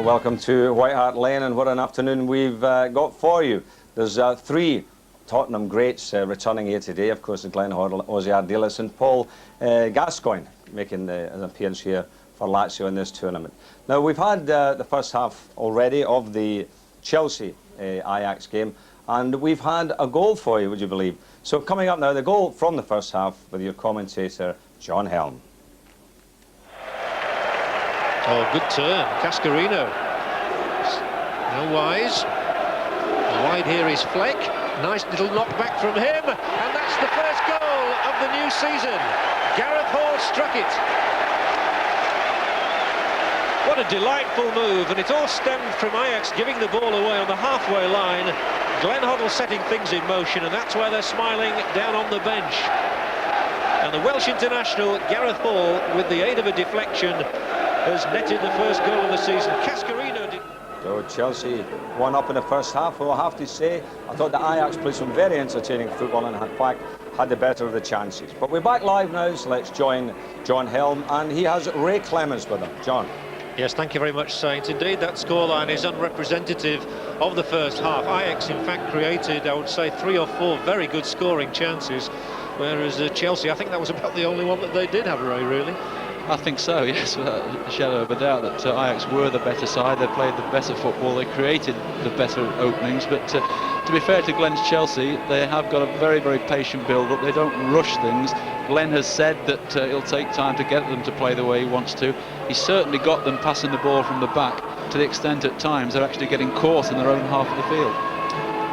Well, welcome to White Hart Lane, and what an afternoon we've got for you. There's three Tottenham greats returning here today. Of course, Glenn Hoddle, Ozzy Ardiles and Paul Gascoigne making an appearance here for Lazio in this tournament. Now, we've had the first half already of the Chelsea Ajax game, and we've had a goal for you, would you believe? So coming up now, the goal from the first half with your commentator, John Helm. Oh, good turn, Cascarino. No wise. Wide here is Fleck. Nice little knockback from him, and that's the first goal of the new season. Gareth Hall struck it. What a delightful move, and it all stemmed from Ajax giving the ball away on the halfway line. Glenn Hoddle setting things in motion, and that's where they're smiling down on the bench. And the Welsh international, Gareth Hall, with the aid of a deflection, has netted the first goal of the season. Cascarino did. So Chelsea won up in the first half. Well, I have to say, I thought the Ajax played some very entertaining football and in fact had the better of the chances. But we're back live now, so let's join John Helm, and he has Ray Clements with him. John. Yes, thank you very much, Saint. Indeed, that scoreline is unrepresentative of the first half. Ajax, in fact, created, I would say, 3 or 4 very good scoring chances, whereas Chelsea, I think that was about the only one that they did have, Ray, really. I think so, yes, without a shadow of a doubt that Ajax were the better side. They played the better football, they created the better openings, but to be fair to Glenn's Chelsea, they have got a very, very patient build-up. They don't rush things. Glenn has said that it'll take time to get them to play the way he wants to. He's certainly got them passing the ball from the back to the extent at times they're actually getting caught in their own half of the field.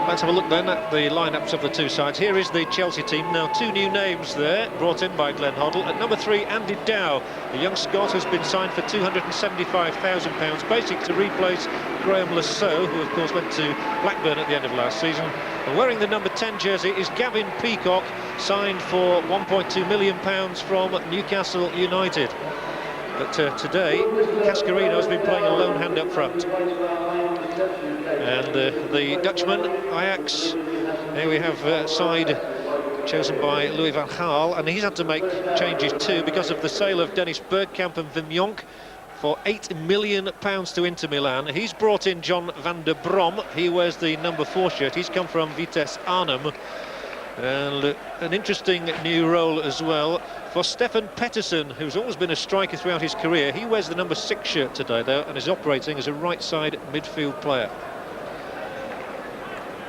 Let's have a look then at the lineups of the two sides. Here is the Chelsea team. Now, 2 new names there, brought in by Glenn Hoddle. At number 3, Andy Dow, the young Scot, has been signed for £275,000, basically to replace Graham Lasseau, who of course went to Blackburn at the end of last season. And wearing the number 10 jersey is Gavin Peacock, signed for £1.2 million from Newcastle United. But today, Cascarino has been playing a lone hand up front. And the Dutchman, Ajax, here we have side chosen by Louis van Gaal, and he's had to make changes too because of the sale of Dennis Bergkamp and Wim Jonk for £8 million to Inter Milan. He's brought in John van der Brom. He wears the number 4 shirt. He's come from Vitesse Arnhem. And an interesting new role as well for Stefan Pettersson, who's always been a striker throughout his career. He wears the number 6 shirt today, though, and is operating as a right-side midfield player.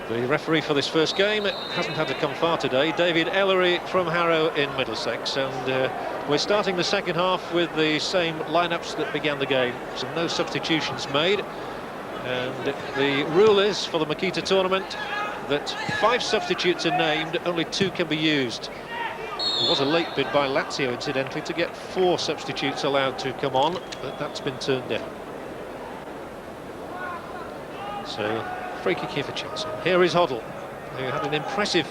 The referee for this first game hasn't had to come far today, David Ellery from Harrow in Middlesex, and we're starting the second half with the same lineups that began the game, so no substitutions made. And the rule is for the Makita tournament that 5 substitutes are named, only 2 can be used. There was a late bid by Lazio, incidentally, to get 4 substitutes allowed to come on, but that's been turned down. So, free kick here for Chelsea. Here is Hoddle, who had an impressive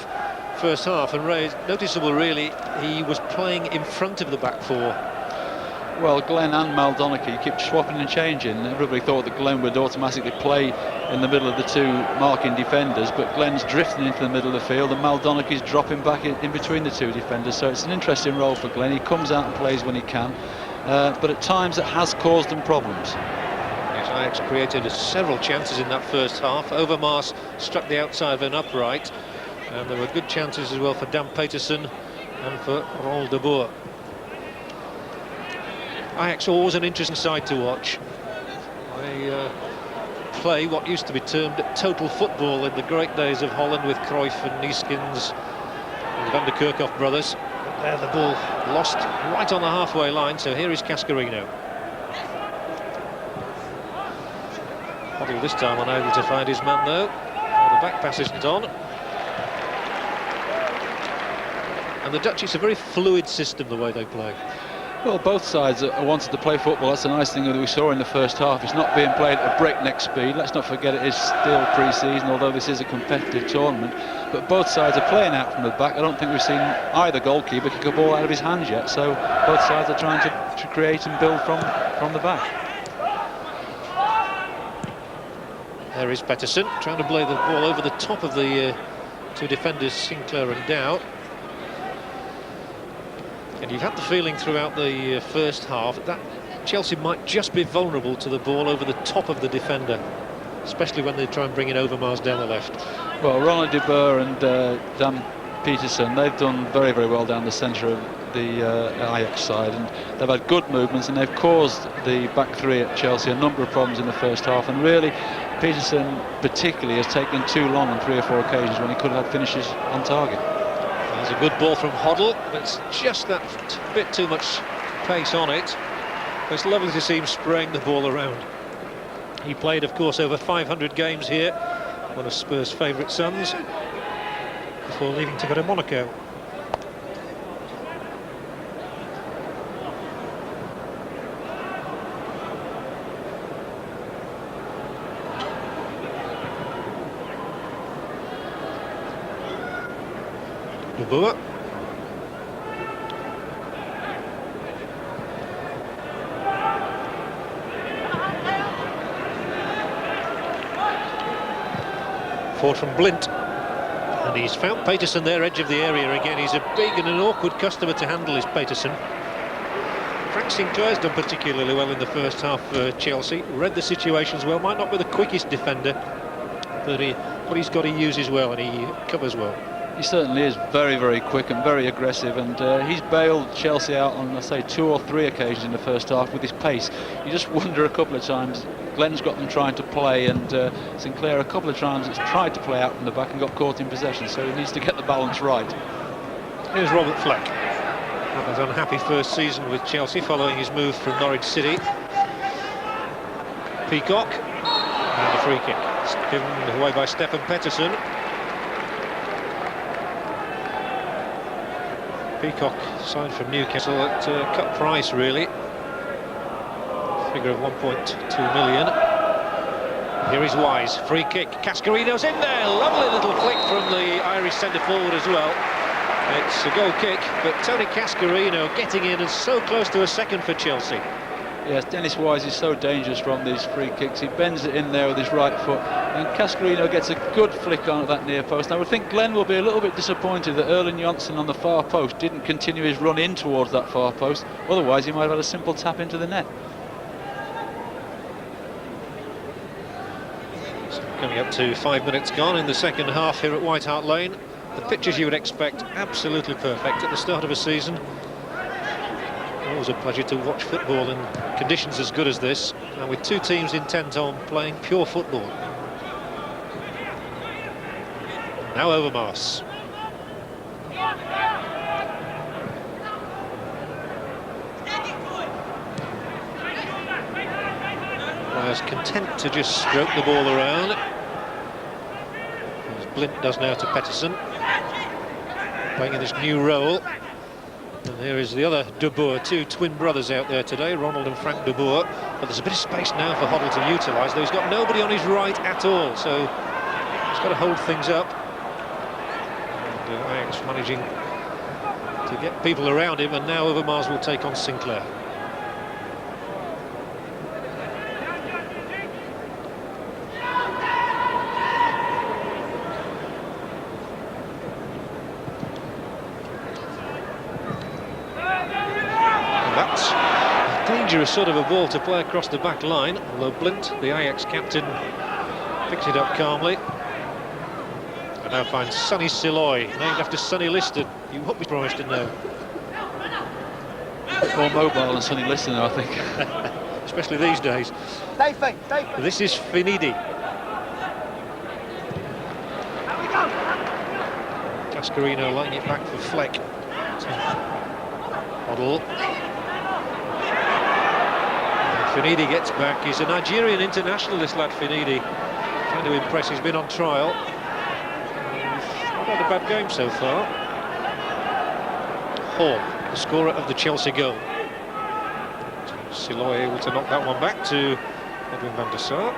first half, and Ray, noticeable really, he was playing in front of the back 4. Well, Glenn and Maldoneki kept swapping and changing. Everybody thought that Glenn would automatically play in the middle of the 2 marking defenders, but Glenn's drifting into the middle of the field and Maldoneki's dropping back in between the 2 defenders, so it's an interesting role for Glenn. He comes out and plays when he can, but at times it has caused them problems. Yes, Ajax created several chances in that first half. Overmars struck the outside of an upright, and there were good chances as well for Dan Peterson and for Roel de Boer. Ajax always an interesting side to watch. They play what used to be termed total football in the great days of Holland with Cruyff and Neeskens and Van der Kerkhoff brothers. But there the ball lost right on the halfway line, so here is Cascarino. Hoddle this time unable to find his man though. The back pass isn't on. And the Dutch, it's a very fluid system the way they play. Well, both sides are wanted to play football. That's a nice thing that we saw in the first half. It's not being played at breakneck speed. Let's not forget it is still pre-season, although this is a competitive tournament. But both sides are playing out from the back. I don't think we've seen either goalkeeper kick a ball out of his hands yet. So both sides are trying to create and build from the back. There is Pettersson trying to play the ball over the top of the 2 defenders, Sinclair and Dow. And you've had the feeling throughout the first half that Chelsea might just be vulnerable to the ball over the top of the defender, especially when they try and bring in Overmars down the left. Well, Ronald de Boer and Dan Peterson, they've done very, very well down the centre of the Ajax side, and they've had good movements, and they've caused the back three at Chelsea a number of problems in the first half. And really, Peterson particularly has taken too long on 3 or 4 occasions when he could have had finishes on target. There's a good ball from Hoddle, but it's just that bit too much pace on it. It's lovely to see him spraying the ball around. He played, of course, over 500 games here, one of Spurs' favourite sons, before leaving to go to Monaco. De Boer. Forward from Blint, and he's found Peterson there, edge of the area again. He's a big and an awkward customer to handle, is Peterson. Frank Sinclair's done particularly well in the first half for Chelsea. Read the situations well, might not be the quickest defender, but what he's got he uses well, and he covers well. He certainly is very, very quick and very aggressive, and he's bailed Chelsea out on, I say, 2 or 3 occasions in the first half with his pace. You just wonder a couple of times. Glenn's got them trying to play, and Sinclair a couple of times has tried to play out from the back and got caught in possession, so he needs to get the balance right. Here's Robert Fleck. Had an unhappy first season with Chelsea following his move from Norwich City. Peacock, and a free kick. It's given away by Stefan Pettersson. Peacock signed from Newcastle at cut price, really. Figure of 1.2 million. Here is Wise, free kick. Cascarino's in there. Lovely little flick from the Irish centre forward as well. It's a goal kick, but Tony Cascarino getting in and so close to a second for Chelsea. Yes, Dennis Wise is so dangerous from these free kicks. He bends it in there with his right foot, and Cascarino gets a good flick on at that near post. And I would think Glenn will be a little bit disappointed that Erling Johnson on the far post didn't continue his run in towards that far post. Otherwise, he might have had a simple tap into the net. So coming up to 5 minutes gone in the second half here at White Hart Lane. The pitches you would expect absolutely perfect at the start of a season. Always a pleasure to watch football in conditions as good as this, and with 2 teams intent on playing pure football. Now Overmars. Players content to just stroke the ball around, as Blint does now to Pettersson, playing in this new role. And here is the other De Boer, 2 twin brothers out there today, Ronald and Frank De Boer. But there's a bit of space now for Hoddle to utilise, though he's got nobody on his right at all, so he's got to hold things up. And Ajax managing to get people around him, and now Overmars will take on Sinclair. Dangerous sort of a ball to play across the back line, although Blint, the Ajax captain, picks it up calmly. And now finds Sonny Siloy, named after Sonny Liston. You won't be surprised to know. A bit more mobile than Sonny Liston, I think. Especially these days. This is Finidi. Cascarino laying it back for Fleck. Hoddle. Finidi gets back. He's a Nigerian international, this lad Finidi. Trying to impress, he's been on trial. Not had a bad game so far. Hall, the scorer of the Chelsea goal. Siloy able to knock that one back to Edwin van der Sar.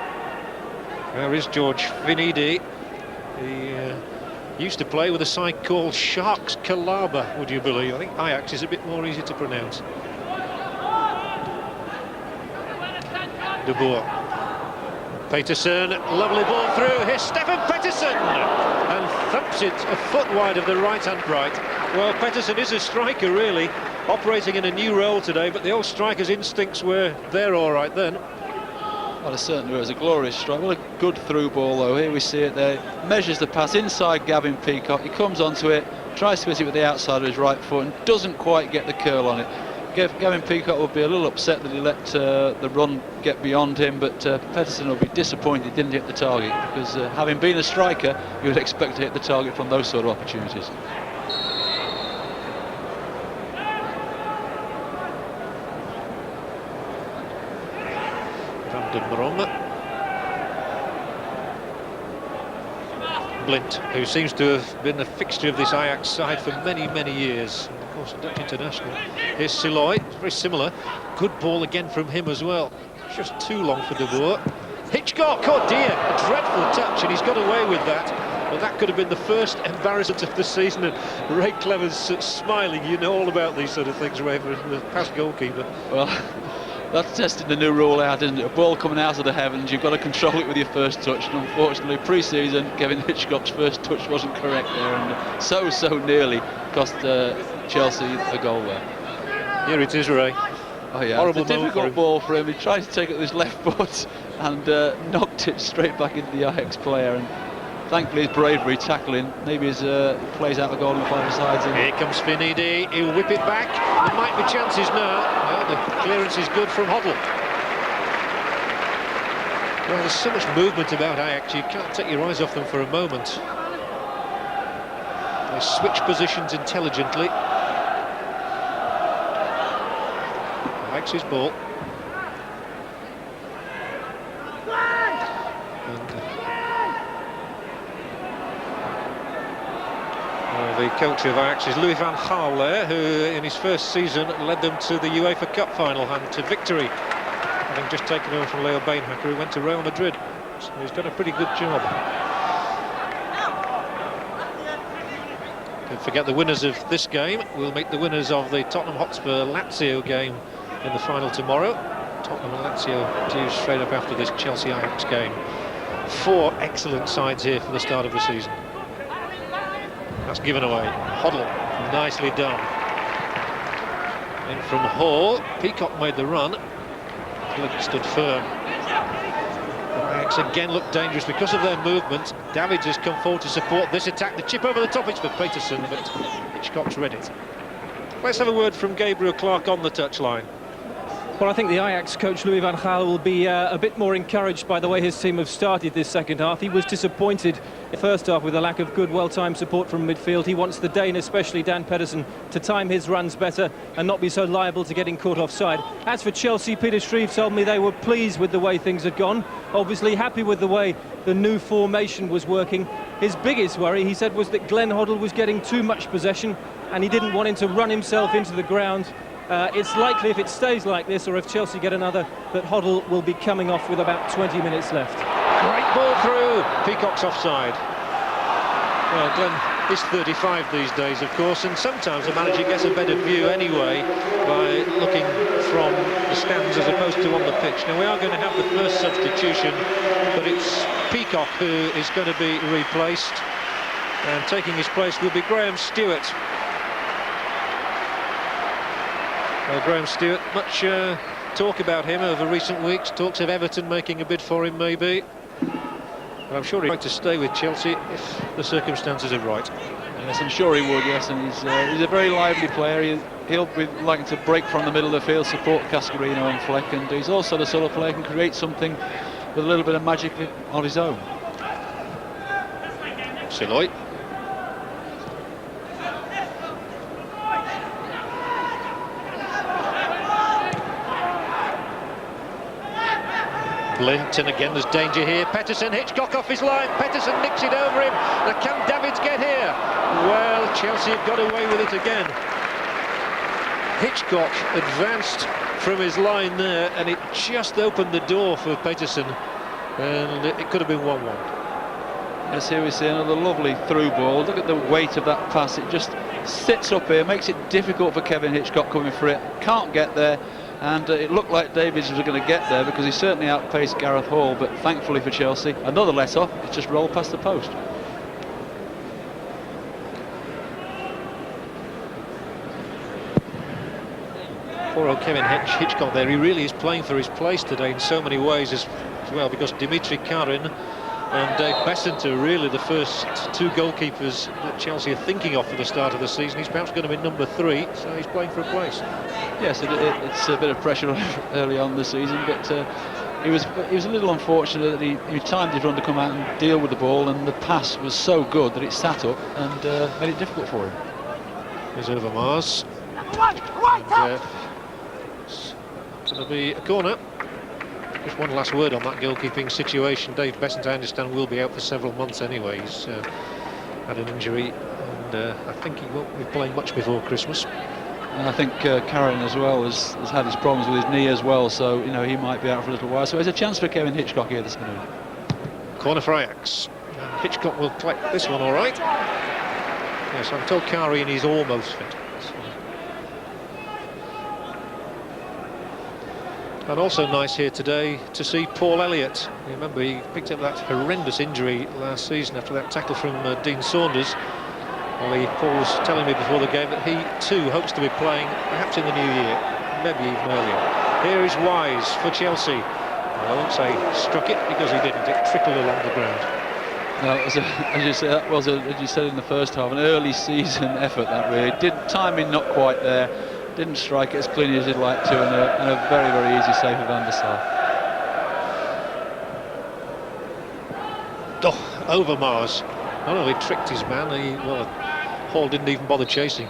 There is George Finidi. He used to play with a side called Sharks Calabar, would you believe? I think Ajax is a bit more easy to pronounce. De Boer. Peterson, lovely ball through. Here's Stefan Pettersson, and thumps it a foot wide of the right-hand right. Well, Pettersson is a striker, really. operating in a new role today, but the old striker's instincts were there all right then. Well, it certainly was a glorious strike. What a good through ball, though. Here we see it there. Measures the pass inside Gavin Peacock. He comes onto it, tries to hit it with the outside of his right foot and doesn't quite get the curl on it. Gavin Peacock would be a little upset that he let the run get beyond him, but Pedersen will be disappointed he didn't hit the target, because having been a striker, you would expect to hit the target from those sort of opportunities. Blind, who seems to have been a fixture of this Ajax side for many, many years. And of course, a Dutch international. Here's Siloy, very similar. Good ball again from him as well. Just too long for De Boer. Hitchcock, oh dear, a dreadful touch, and he's got away with that. Well, that could have been the first embarrassment of the season, and Ray Clever's smiling. You know all about these sort of things, Ray, for the past goalkeeper. Well, that's testing the new rule out, isn't it? A ball coming out of the heavens, you've got to control it with your first touch, and unfortunately pre-season Kevin Hitchcock's first touch wasn't correct there, and so nearly cost Chelsea a goal there. Here it is, Ray. Oh yeah, horrible it's a difficult ball for him. He tried to take it with his left foot and knocked it straight back into the Ajax player, and thankfully his bravery tackling, maybe his plays out the goal and five sides in. Here comes Finidi, he'll whip it back. There might be chances now. No, the clearance is good from Hoddle. Well, there's so much movement about Ajax, you can't take your eyes off them for a moment. They switch positions intelligently. Ajax's ball. The coach of Ajax is Louis van Gaal there, who in his first season led them to the UEFA Cup final and to victory, having just taken over from Leo Beenhakker, who went to Real Madrid. So he's done a pretty good job. Don't forget the winners of this game will meet the winners of the Tottenham Hotspur Lazio game in the final tomorrow. Tottenham and Lazio due straight up after this Chelsea Ajax game. 4 excellent sides here for the start of the season. That's given away. Hoddle, nicely done. In from Hall, Peacock made the run. Blind stood firm. Ajax again looked dangerous because of their movement. Davids has come forward to support this attack. The chip over the top is for Peterson, but Hitchcock's read it. Let's have a word from Gabriel Clark on the touchline. Well, I think the Ajax coach Louis van Gaal will be a bit more encouraged by the way his team have started this second half. He was disappointed in the first half with a lack of good, well-timed support from midfield. He wants the Dane, especially Dan Pedersen, to time his runs better and not be so liable to getting caught offside. As for Chelsea, Peter Shreve told me they were pleased with the way things had gone. Obviously happy with the way the new formation was working. His biggest worry, he said, was that Glenn Hoddle was getting too much possession and he didn't want him to run himself into the ground. It's likely, if it stays like this, or if Chelsea get another, that Hoddle will be coming off with about 20 minutes left. Great ball through. Peacock's offside. Well, Glenn is 35 these days, of course, and sometimes the manager gets a better view anyway by looking from the stands as opposed to on the pitch. Now, we are going to have the first substitution, but it's Peacock who is going to be replaced, and taking his place will be Graham Stewart. Well, Graham Stewart, much talk about him over recent weeks, talks of Everton making a bid for him maybe. But I'm sure he'd like to stay with Chelsea if the circumstances are right. Yes, I'm sure he would, yes, and he's a very lively player. He'll be liking to break from the middle of the field, support Cascarino and Fleck, and he's also the sort of player who can create something with a little bit of magic on his own. Siloy. Blind, and again there's danger here. Peterson, Hitchcock off his line. Peterson nicks it over him. Now can Davids get here? Well, Chelsea have got away with it again. Hitchcock advanced from his line there, and it just opened the door for Peterson, and it could have been 1-1. Yes, here we see another lovely through ball. Look at the weight of that pass. It just sits up here, makes it difficult for Kevin Hitchcock coming for it. Can't get there. And it looked like Davies was going to get there because he certainly outpaced Gareth Hall, but thankfully for Chelsea, another let-off, it's just rolled past the post. Poor old Kevin Hitchcock there. He really is playing for his place today in so many ways as well, because Dimitri Karin and Dave Besant are really the first two goalkeepers that Chelsea are thinking of for the start of the season. He's perhaps going to be number 3, so he's playing for a place. Yes, it's a bit of pressure early on in the season, but he was a little unfortunate that he timed his run to come out and deal with the ball, and the pass was so good that it sat up and made it difficult for him. Here's Overmars. It's going to be a corner. Just one last word on that goalkeeping situation. Dave Besant, I understand, will be out for several months anyway. He's had an injury, and I think he won't be playing much before Christmas. And I think Karen as well has had his problems with his knee as well, so you know he might be out for a little while. So there's a chance for Kevin Hitchcock here this afternoon. Corner for Ajax. Hitchcock will play this one all right. Yes, I'm told Karian is almost fit. And also nice here today to see Paul Elliott. You remember he picked up that horrendous injury last season after that tackle from Dean Saunders. Well, Paul was telling me before the game that he too hopes to be playing perhaps in the new year, maybe even earlier. Here is Wise for Chelsea. I won't say struck it because he didn't. It trickled along the ground. No, it was as you said in the first half, an early season effort that really. Timing not quite there. Didn't strike it as cleanly as he'd like to, and a very, very easy save of Van der Sar. Oh, Overmars. Not only tricked his man, Hall didn't even bother chasing.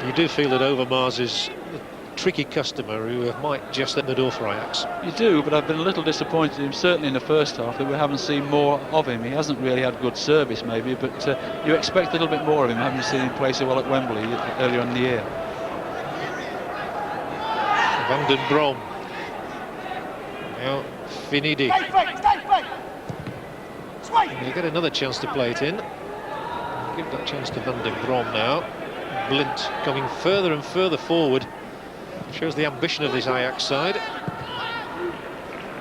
You do feel that Overmars is a tricky customer who might just let the door for Ajax. You do, but I've been a little disappointed in him, certainly in the first half, that we haven't seen more of him. He hasn't really had good service, maybe, but you expect a little bit more of him, having seen him play so well at Wembley earlier in the year. Van den Brom. Now, Finidi. He'll get another chance to play it in. Give that chance to Van den Brom now. Blint coming further and further forward. Shows the ambition of this Ajax side.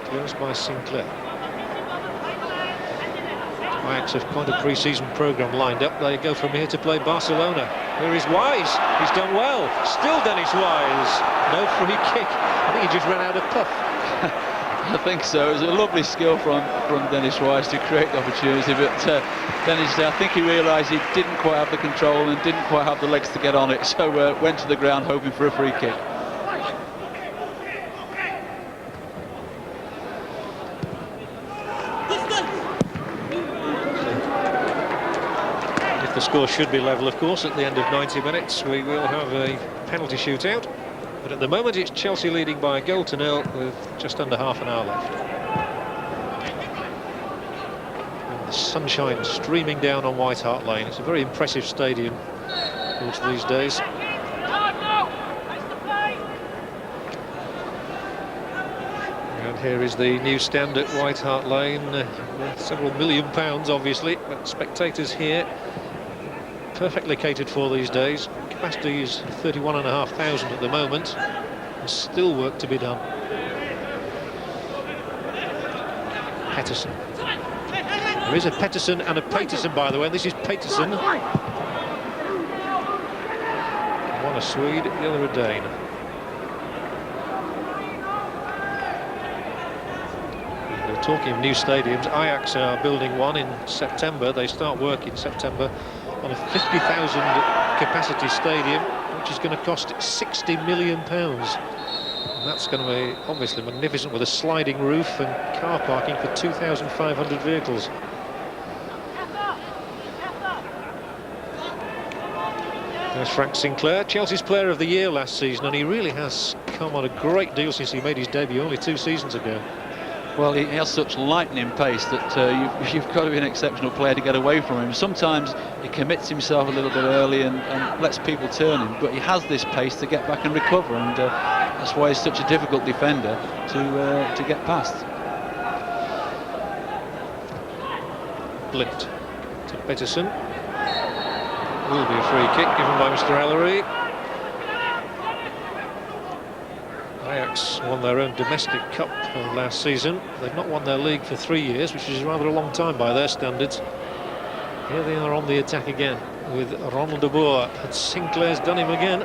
Closed by Sinclair. Ajax have quite a pre-season programme lined up. They go from here to play Barcelona. Here is Wise. He's done well. Still Dennis Wise. No free kick. I think he just ran out of puff. I think so. It was a lovely skill from Dennis Wise to create the opportunity, but Dennis, I think he realised he didn't quite have the control and didn't quite have the legs to get on it, so went to the ground hoping for a free kick. If the score should be level, of course, at the end of 90 minutes, we will have a penalty shootout. But at the moment, it's Chelsea leading by a goal to 0 with just under half an hour left. And the sunshine streaming down on White Hart Lane. It's a very impressive stadium these days. And here is the new stand at White Hart Lane, worth several £1 million, obviously. But spectators here, perfectly catered for these days. Capacity is 31,500 at the moment. There's still work to be done. Pettersson. There is a Pettersson and a Peterson, by the way. This is Peterson. One a Swede, the other a Dane. And we're talking of new stadiums. Ajax are building one in September. They start work in September on a 50,000 capacity stadium, which is going to cost £60 million. And that's going to be obviously magnificent, with a sliding roof and car parking for 2,500 vehicles. There's Frank Sinclair, Chelsea's Player of the Year last season, and he really has come on a great deal since he made his debut only 2 seasons ago. Well, he has such lightning pace that you've got to be an exceptional player to get away from him. Sometimes he commits himself a little bit early and lets people turn him, but he has this pace to get back and recover, and that's why he's such a difficult defender to get past. Blint to Peterson. Will be a free kick given by Mr. Ellery. Ajax won their own domestic cup last season. They've not won their league for 3 years, which is rather a long time by their standards. Here they are on the attack again with Ronald de Boer, and Sinclair's done him again.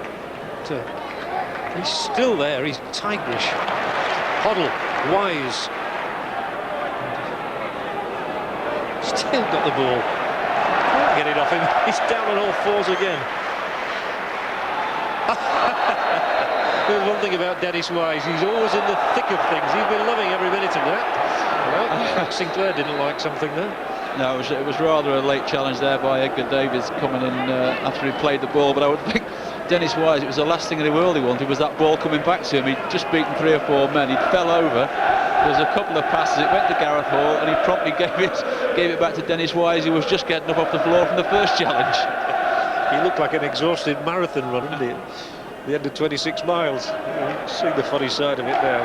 He's still there, he's tigerish. Hoddle, Wise. Still got the ball. Can't get it off him, he's down on all fours again. There's one thing about Dennis Wise, he's always in the thick of things. He's been loving every minute of that. Well, Sinclair didn't like something there. No, it was rather a late challenge there by Edgar Davids coming in after he played the ball, but I would think Dennis Wise, it was the last thing in the world he wanted was that ball coming back to him. He'd just beaten 3 or 4 men, he'd fell over, there was a couple of passes, it went to Gareth Hall and he promptly gave it back to Dennis Wise, who was just getting up off the floor from the first challenge. He looked like an exhausted marathon runner, didn't he? The end of 26 miles. You see the funny side of it now.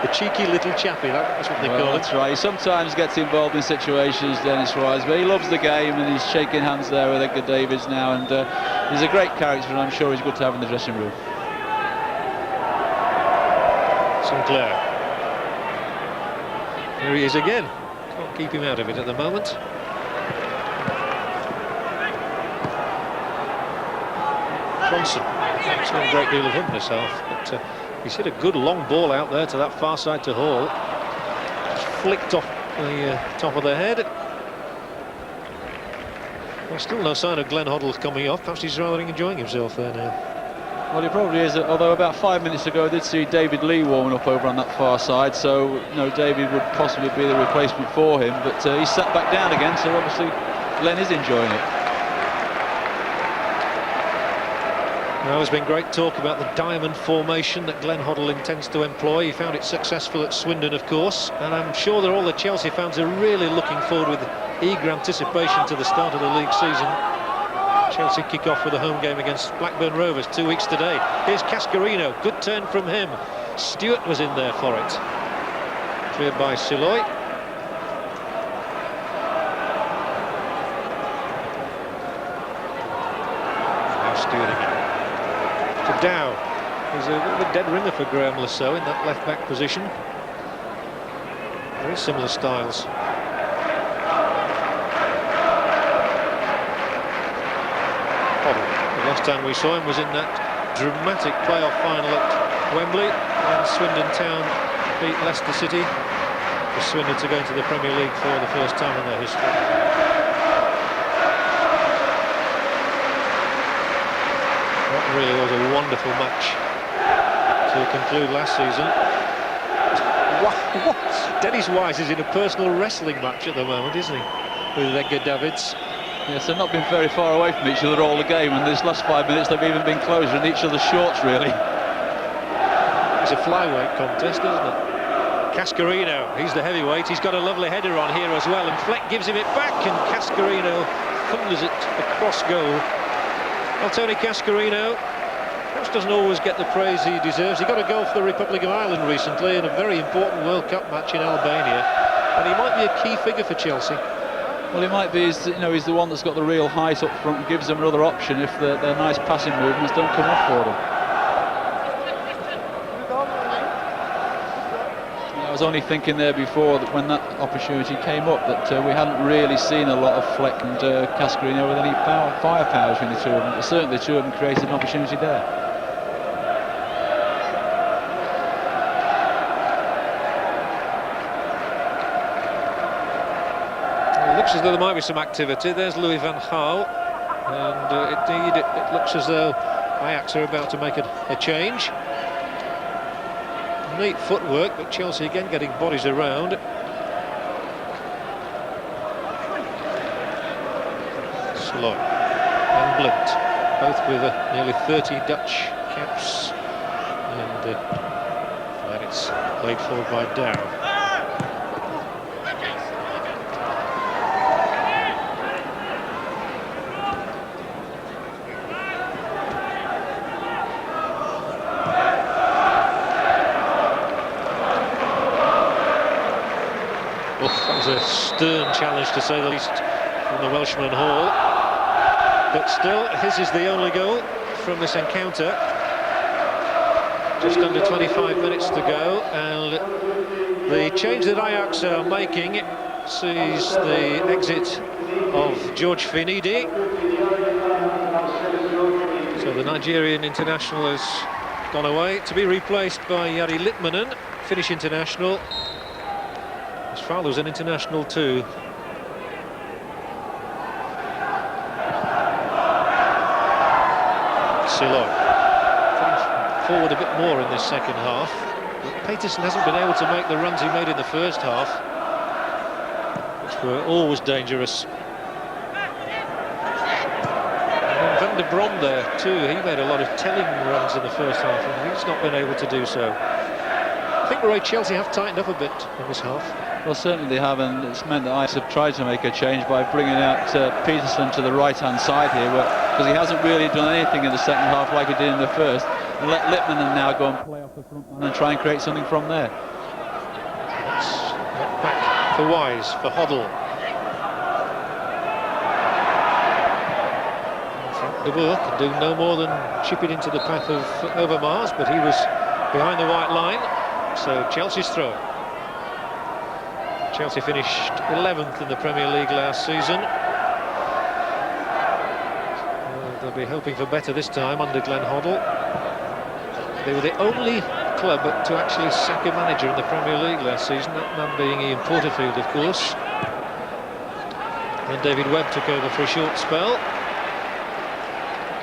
The cheeky little chappie, that's what they call it. That's right, he sometimes gets involved in situations, Dennis Wise, but he loves the game and he's shaking hands there with Edgar Davids now, and he's a great character and I'm sure he's good to have in the dressing room. Sinclair. There he is again. Can't keep him out of it at the moment. Johnson. I've seen a great deal of him myself, but he's hit a good long ball out there to that far side to Hall. Just flicked off the top of the head. Well, still no sign of Glenn Hoddle coming off. Perhaps he's rather enjoying himself there now. Well, he probably is, although about 5 minutes ago I did see David Lee warming up over on that far side, so David would possibly be the replacement for him, but he's sat back down again, so obviously Glenn is enjoying it. Well, there's been great talk about the diamond formation that Glenn Hoddle intends to employ. He found it successful at Swindon, of course, and I'm sure that all the Chelsea fans are really looking forward with eager anticipation to the start of the league season. Chelsea kick off with a home game against Blackburn Rovers 2 weeks today. Here's Cascarino, good turn from him. Stewart was in there for it. Cleared by Siloy. Now Stewart again. To Dow. He's a bit of a dead ringer for Graham Lasso in that left-back position. Very similar styles. The last time we saw him was in that dramatic playoff final at Wembley when Swindon Town beat Leicester City for Swindon to go into the Premier League for the first time in their history. That really was a wonderful match to conclude last season. Dennis Wise is in a personal wrestling match at the moment, isn't he? With Edgar Davids. Yes, they've not been very far away from each other all the game, and this last 5 minutes they've even been closer in each other's shorts, really. It's a flyweight contest, isn't it? Cascarino, he's the heavyweight, he's got a lovely header on here as well, and Fleck gives him it back, and Cascarino thunders it across goal. Well, Tony Cascarino perhaps doesn't always get the praise he deserves. He got a goal for the Republic of Ireland recently in a very important World Cup match in Albania, and he might be a key figure for Chelsea. Well, he might be, he's the one that's got the real height up front and gives them another option if their nice passing movements don't come off for them. I was only thinking there before that when that opportunity came up that we hadn't really seen a lot of Fleck and Cascarino with any firepower between the two of them. But certainly the two of them created an opportunity there. Looks as though there might be some activity. There's Louis van Gaal, and indeed it looks as though Ajax are about to make a change. Neat footwork, but Chelsea again getting bodies around. Sloy and Blind, both with nearly 30 Dutch caps, and then it's played forward by Dow. That was a stern challenge, to say the least, from the Welshman Hall. But still, his is the only goal from this encounter. Just under 25 minutes to go, and The change that Ajax are making sees the exit of George Finidi. So the Nigerian international has gone away to be replaced by Jari Litmanen, Finnish international. His father was an international too. Silo forward a bit more in this second half, but Peterson hasn't been able to make the runs he made in the first half, which were always dangerous. And Van der Brom there too, he made a lot of telling runs in the first half and he's not been able to do so. I think Roy Chelsea have tightened up a bit in this half. Well, certainly they have, and it's meant that Ajax have tried to make a change by bringing out Peterson to the right-hand side here, because he hasn't really done anything in the second half like he did in the first, and let Litmanen now go and play off the front line and try and create something from there. Back for Wise, for Hoddle. Frank de Boer can do no more than chip it into the path of Overmars, but he was behind the white line, so Chelsea's throw. Chelsea finished 11th in the Premier League last season. They'll be hoping for better this time under Glenn Hoddle. They were the only club to actually sack a manager in the Premier League last season, that man being Ian Porterfield, of course. And David Webb took over for a short spell.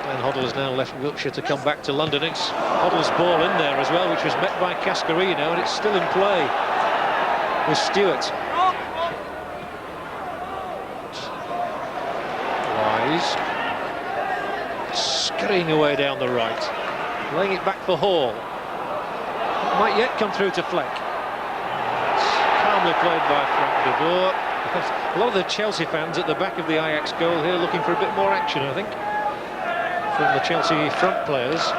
Glenn Hoddle has now left Wiltshire to come back to London. It's Hoddle's ball in there as well, which was met by Cascarino, and it's still in play with Stewart. Wise scurrying away down the right, laying it back for Hall. It might yet come through to Fleck. It's calmly played by Frank de Boer. A lot of the Chelsea fans at the back of the Ajax goal here looking for a bit more action, I think, from the Chelsea front players.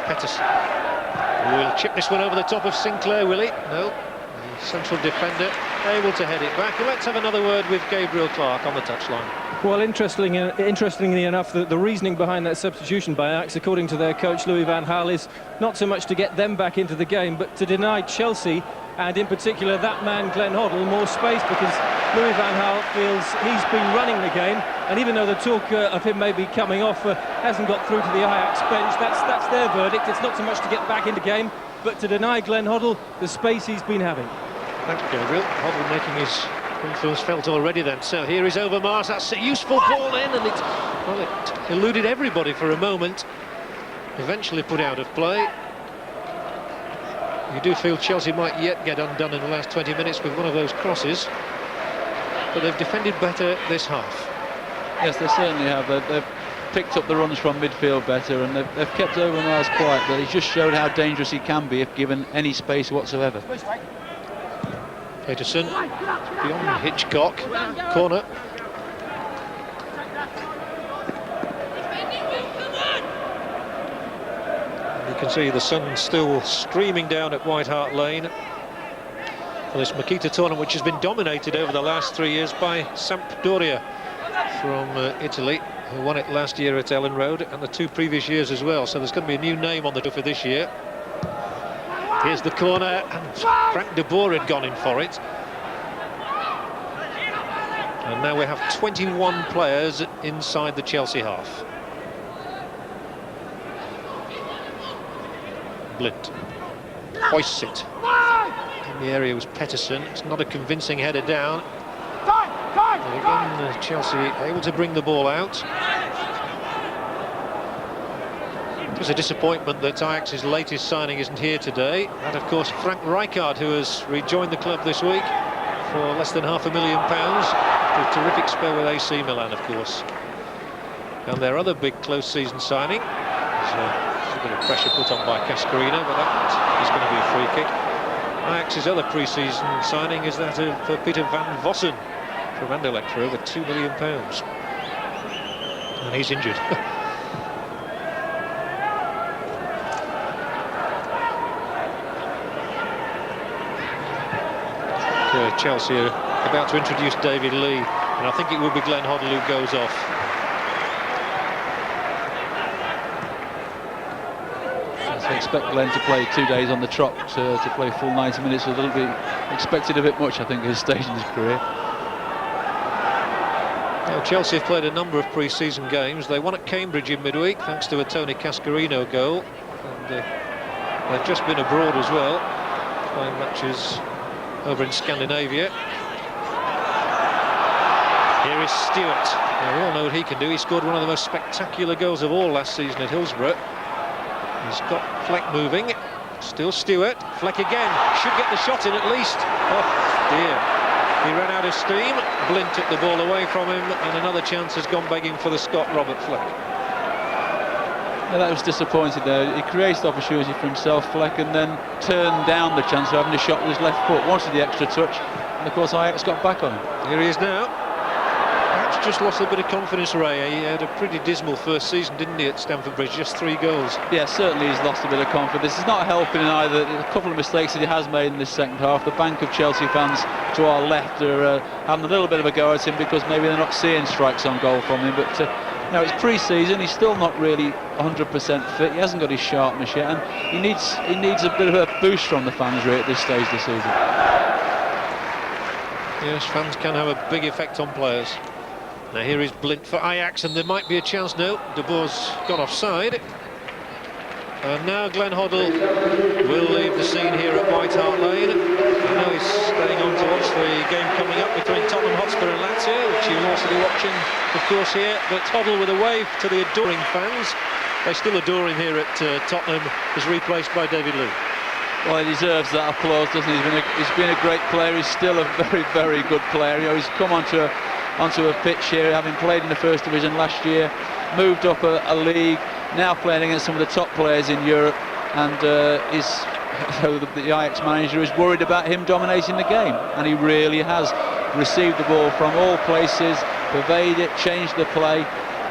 Peterson will chip this one over the top of Sinclair, will he? No. The central defender able to head it back. And let's have another word with Gabriel Clark on the touchline. Well, interestingly enough, the reasoning behind that substitution by Ajax, according to their coach Louis van Gaal, is not so much to get them back into the game, but to deny Chelsea, and in particular that man Glenn Hoddle, more space, because Louis van Gaal feels he's been running the game, and even though the talk of him maybe coming off hasn't got through to the Ajax bench, that's their verdict. It's not so much to get back into game, but to deny Glenn Hoddle the space he's been having. Thanks, Gabriel. Hoddle making his influence felt already then. So here is Overmars. That's a useful ball in, and it eluded everybody for a moment. Eventually put out of play. You do feel Chelsea might yet get undone in the last 20 minutes with one of those crosses, but they've defended better this half. Yes, they certainly have. They've picked up the runs from midfield better, and they've kept Overmars quiet, but he's just showed how dangerous he can be if given any space whatsoever. Peterson beyond Hitchcock, corner. You can see the sun still streaming down at White Hart Lane for this Makita tournament, which has been dominated over the last 3 years by Sampdoria from Italy, who won it last year at Ellen Road and the 2 previous years as well. So there's going to be a new name on the tour for this year. Here's the corner, and Frank de Boer had gone in for it. And now we have 21 players inside the Chelsea half. Blind hoists it. In the area was Peterson. It's not a convincing header down. And again, Chelsea able to bring the ball out. It was a disappointment that Ajax's latest signing isn't here today. And of course Frank Rijkaard, who has rejoined the club this week for less than £500,000. A terrific spell with AC Milan, of course. And their other big close season signing, there's a bit of pressure put on by Cascarino, but that is going to be a free kick. Ajax's other pre-season signing is that of Peter van Vossen from Anderlecht for over £2 million. And he's injured. Chelsea are about to introduce David Lee, and I think it will be Glenn Hoddle who goes off. That's what expect Glenn to play 2 days on the trot to play full 90 minutes. A little bit expected a bit much, I think, at his stage in his career. Well, Chelsea have played a number of pre-season games. They won at Cambridge in midweek thanks to a Tony Cascarino goal, and they've just been abroad as well, playing matches over in Scandinavia. Here is Stewart. Now, we all know what he can do. He scored one of the most spectacular goals of all last season at Hillsborough. He's got Fleck moving. Still Stewart. Fleck again. Should get the shot in at least. Oh dear. He ran out of steam. Blint took the ball away from him, and another chance has gone begging for the Scot, Robert Fleck. Yeah, that was disappointing there. He created opportunity for himself, Fleck, and then turned down the chance of having a shot with his left foot. Wanted the extra touch, and of course Ajax got back on him. Here he is now. Perhaps just lost a bit of confidence, Ray. He had a pretty dismal first season, didn't he, at Stamford Bridge? Just 3 goals. Yeah, certainly he's lost a bit of confidence. It's not helping either. A couple of mistakes that he has made in this second half. The bank of Chelsea fans to our left are having a little bit of a go at him because maybe they're not seeing strikes on goal from him. But now it's pre-season. He's still not really 100% fit. He hasn't got his sharpness yet, and he needs a bit of a boost from the fans really at this stage of the season. Yes, fans can have a big effect on players. Now here is Blint for Ajax, and there might be a chance. No, De Boer's gone offside. And now Glenn Hoddle will leave the scene here at White Hart Lane. I know he's staying on to watch the game coming up between Tottenham Hotspur and Lazio, which you'll also be watching, of course, here. But Hoddle with a wave to the adoring fans. They still adore him here at Tottenham, is replaced by David Lee. Well, he deserves that applause, doesn't he? He's been a great player. He's still a very, very good player. You know, he's come onto a pitch here, having played in the First Division last year, moved up a league, now playing against some of the top players in Europe, and so the Ajax manager is worried about him dominating the game, and he really has. Received the ball from all places, pervaded it, changed the play.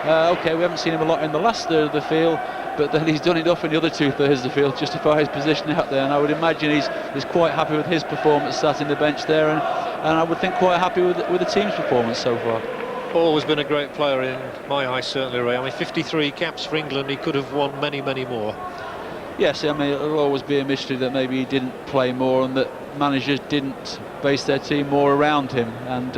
Okay, we haven't seen him a lot in the last third of the field, but then he's done enough in the other 2/3 of the field to justify his position out there, and I would imagine he's quite happy with his performance sat in the bench there, and I would think quite happy with the team's performance so far. Always been a great player in my eyes, certainly, Ray. I mean, 53 caps for England. He could have won many, many more. Yes, I mean, it'll always be a mystery that maybe he didn't play more and that managers didn't base their team more around him, and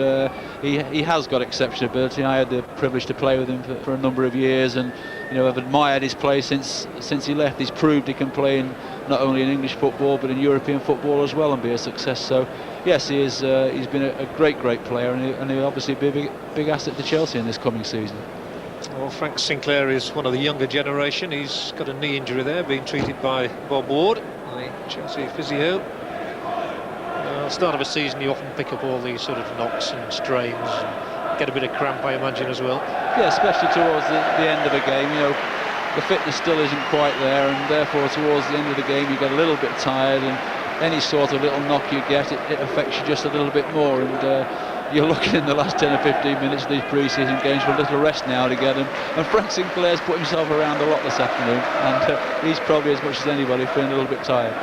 he has got exceptional ability. I had the privilege to play with him for a number of years, and you know, I've admired his play since he left. He's proved he can play not only in English football but in European football as well and be a success. So yes, he is. He's been a great player, and he'll obviously be a big asset to Chelsea in this coming season. Well, Frank Sinclair is one of the younger generation. He's got a knee injury there, being treated by Bob Ward, the Chelsea physio. Start of a season, you often pick up all these sort of knocks and strains and get a bit of cramp, I imagine, as well. Yeah, especially towards the end of a game. You know, the fitness still isn't quite there, and therefore towards the end of the game you get a little bit tired, and any sort of little knock you get, it affects you just a little bit more. And you're looking in the last 10 or 15 minutes of these pre-season games for a little rest now to get him. And Frank Sinclair's put himself around a lot this afternoon, and he's probably as much as anybody feeling a little bit tired.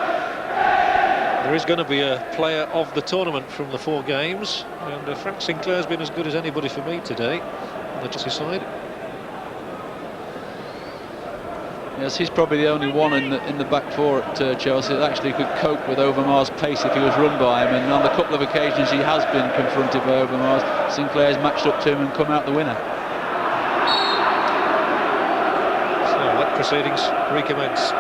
There is going to be a player of the tournament from the 4 games, and Frank Sinclair's been as good as anybody for me today on the Chelsea side. Yes, he's probably the only one in the back 4 at Chelsea that actually could cope with Overmars' pace if he was run by him, and on the couple of occasions he has been confronted by Overmars, Sinclair's matched up to him and come out the winner. So let proceedings recommence.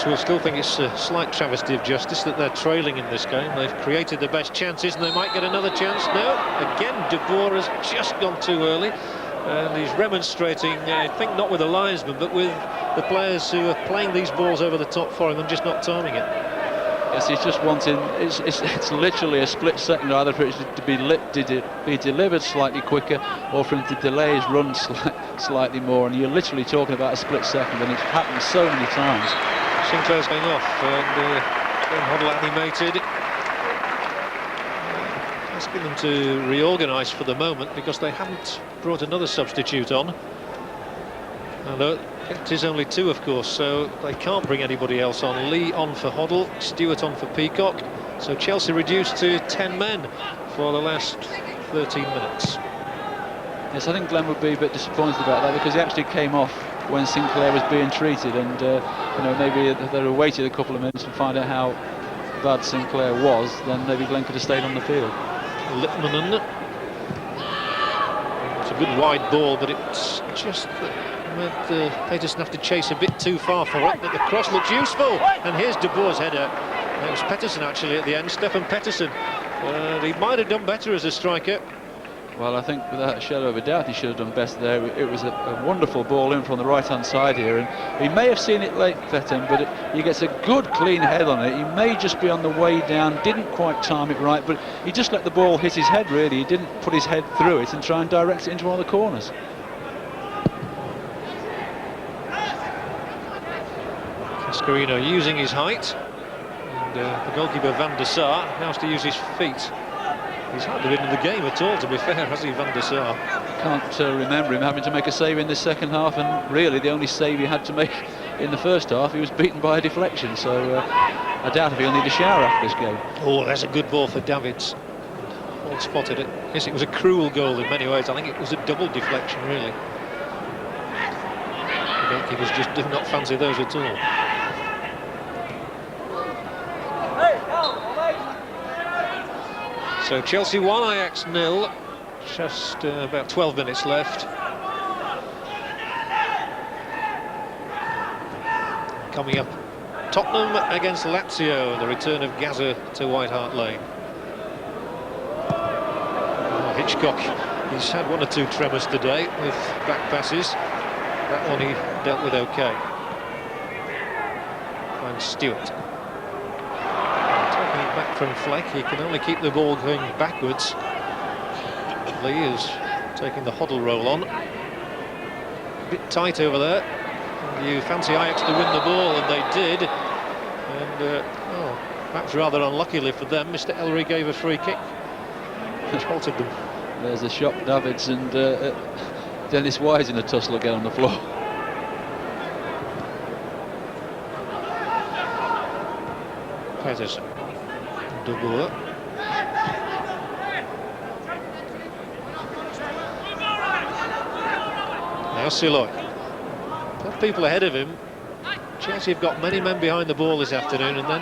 We'll still think it's a slight travesty of justice that they're trailing in this game. They've created the best chances and they might get another chance. No, again De Boer has just gone too early, and he's remonstrating, I think not with the linesman but with the players who are playing these balls over the top for him and just not timing it. Yes, he's just wanting, it's literally a split second either for it to be delivered slightly quicker or for him to delay his run slightly more, and you're literally talking about a split second, and it's happened so many times. Sinclair's going off, and Hoddle animated. Asking them to reorganise for the moment because they haven't brought another substitute on. And it is only 2, of course, so they can't bring anybody else on. Lee on for Hoddle, Stewart on for Peacock. So Chelsea reduced to 10 men for the last 13 minutes. Yes, I think Glenn would be a bit disappointed about that, because he actually came off when Sinclair was being treated, and you know, maybe if they'd have waited a couple of minutes and find out how bad Sinclair was, then maybe Glenn could have stayed on the field. Litmanen. It's a good wide ball, but it's just that Peterson have to chase a bit too far for it, but the cross looks useful, and here's De Boer's header. It was Peterson actually at the end, Stefan Peterson. He might have done better as a striker. Well, I think without a shadow of a doubt he should have done best there. It was a wonderful ball in from the right-hand side here, and he may have seen it late, Fetten, but he gets a good clean head on it. He may just be on the way down, didn't quite time it right, but he just let the ball hit his head, really. He didn't put his head through it and try and direct it into one of the corners. Cascarino using his height, and the goalkeeper Van der Sar has to use his feet. He's hardly been in the game at all, to be fair, has he, Van der Sar? Can't remember him having to make a save in the second half, and really the only save he had to make in the first half, he was beaten by a deflection, so I doubt if he'll need a shower after this game. Oh, that's a good ball for Davids. All spotted it. Yes, it was a cruel goal in many ways. I think it was a double deflection, really. The goalkeepers just do not fancy those at all. So Chelsea 1, Ajax 0. Just about 12 minutes left. Coming up, Tottenham against Lazio, the return of Gaza to White Hart Lane. Oh, Hitchcock, he's had one or two tremors today with back passes. That one he dealt with okay. And Stewart. Taking it back from flank, he can only keep the ball going backwards. Lee is taking the Hoddle roll on. A bit tight over there. And you fancy Ajax to win the ball, and they did. And perhaps rather unluckily for them, Mr. Ellery gave a free kick, which halted them. There's a shot. Davids and Dennis Wise in a tussle again on the floor. Peterson. De Boer. Now Siloy. Got people ahead of him. Chelsea have got many men behind the ball this afternoon, and then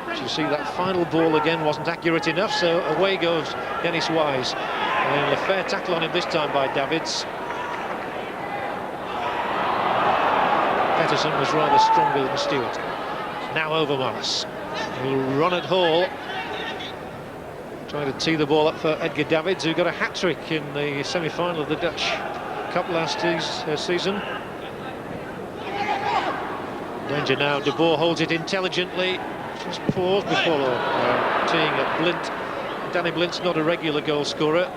as you see, that final ball again wasn't accurate enough, so away goes Dennis Wise. And a fair tackle on him this time by Davids. Peterson was rather stronger than Stewart. Now Overmars will run at Hall, trying to tee the ball up for Edgar Davids, who got a hat-trick in the semi-final of the Dutch Cup last season. Danger now, De Boer holds it intelligently. Just pause before teeing at Blind. Danny Blind's not a regular goal scorer.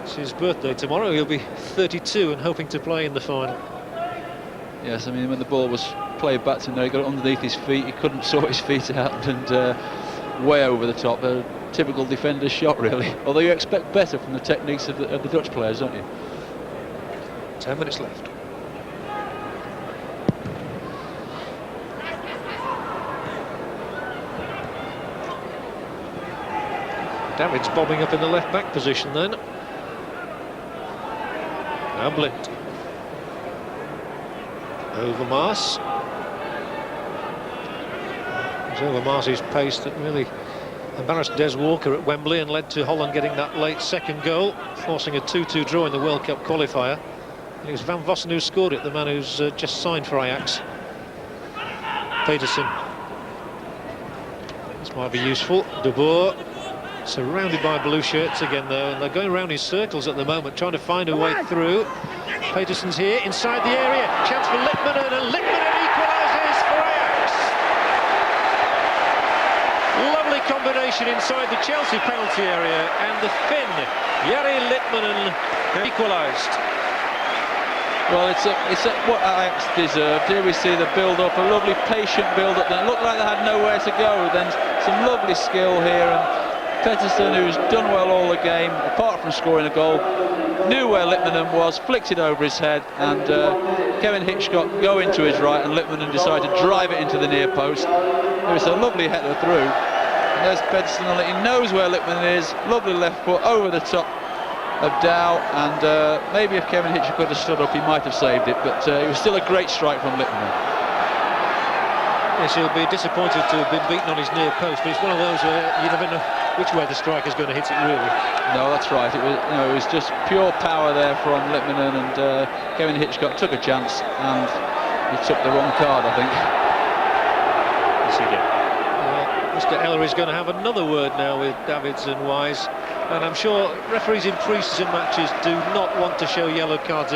It's his birthday tomorrow. He'll be 32 and hoping to play in the final. Yes, I mean, when the ball was played back to him there, he got it underneath his feet. He couldn't sort his feet out, and way over the top. A typical defender's shot, really. Although you expect better from the techniques of the Dutch players, don't you? 10 minutes left. Davids bobbing up in the left-back position then. Now Blind. Overmars. It was Overmars' pace that really embarrassed Des Walker at Wembley and led to Holland getting that late second goal, forcing a 2-2 draw in the World Cup qualifier. And it was Van Vossen who scored it, the man who's just signed for Ajax. Peterson. This might be useful. De Boer. Surrounded by blue shirts again, though, and they're going around in circles at the moment, trying to find a way through. Peterson's here, inside the area, chance for Litmanen, and Litmanen equalises for Ajax. Lovely combination inside the Chelsea penalty area, and the Finn, Jari Litmanen, equalised. Well, it's what Ajax deserved. Here we see the build-up, a lovely patient build-up. Then it looked like they had nowhere to go. Then some lovely skill here, and Peterson, who's done well all the game, apart from scoring a goal, knew where Litmanen was, flicked it over his head, and Kevin Hitchcock going to his right, and Litmanen decided to drive it into the near post. It was a lovely header through. there's Bedson on it. He knows where Lippmann is. Lovely left foot over the top of Dow, and maybe if Kevin Hitchcock could have stood up, he might have saved it, but it was still a great strike from Lippmann. Yes, he'll be disappointed to have been beaten on his near post, but it's one of those where you never know which way the striker's going to hit it, really. No, that's right. It was just pure power there from Lippmann, and Kevin Hitchcock took a chance, and he took the wrong card, I think. Yes, he did. Well, Mr. Eller is going to have another word now with Davids and Wise, and I'm sure referees in pre-season matches do not want to show yellow cards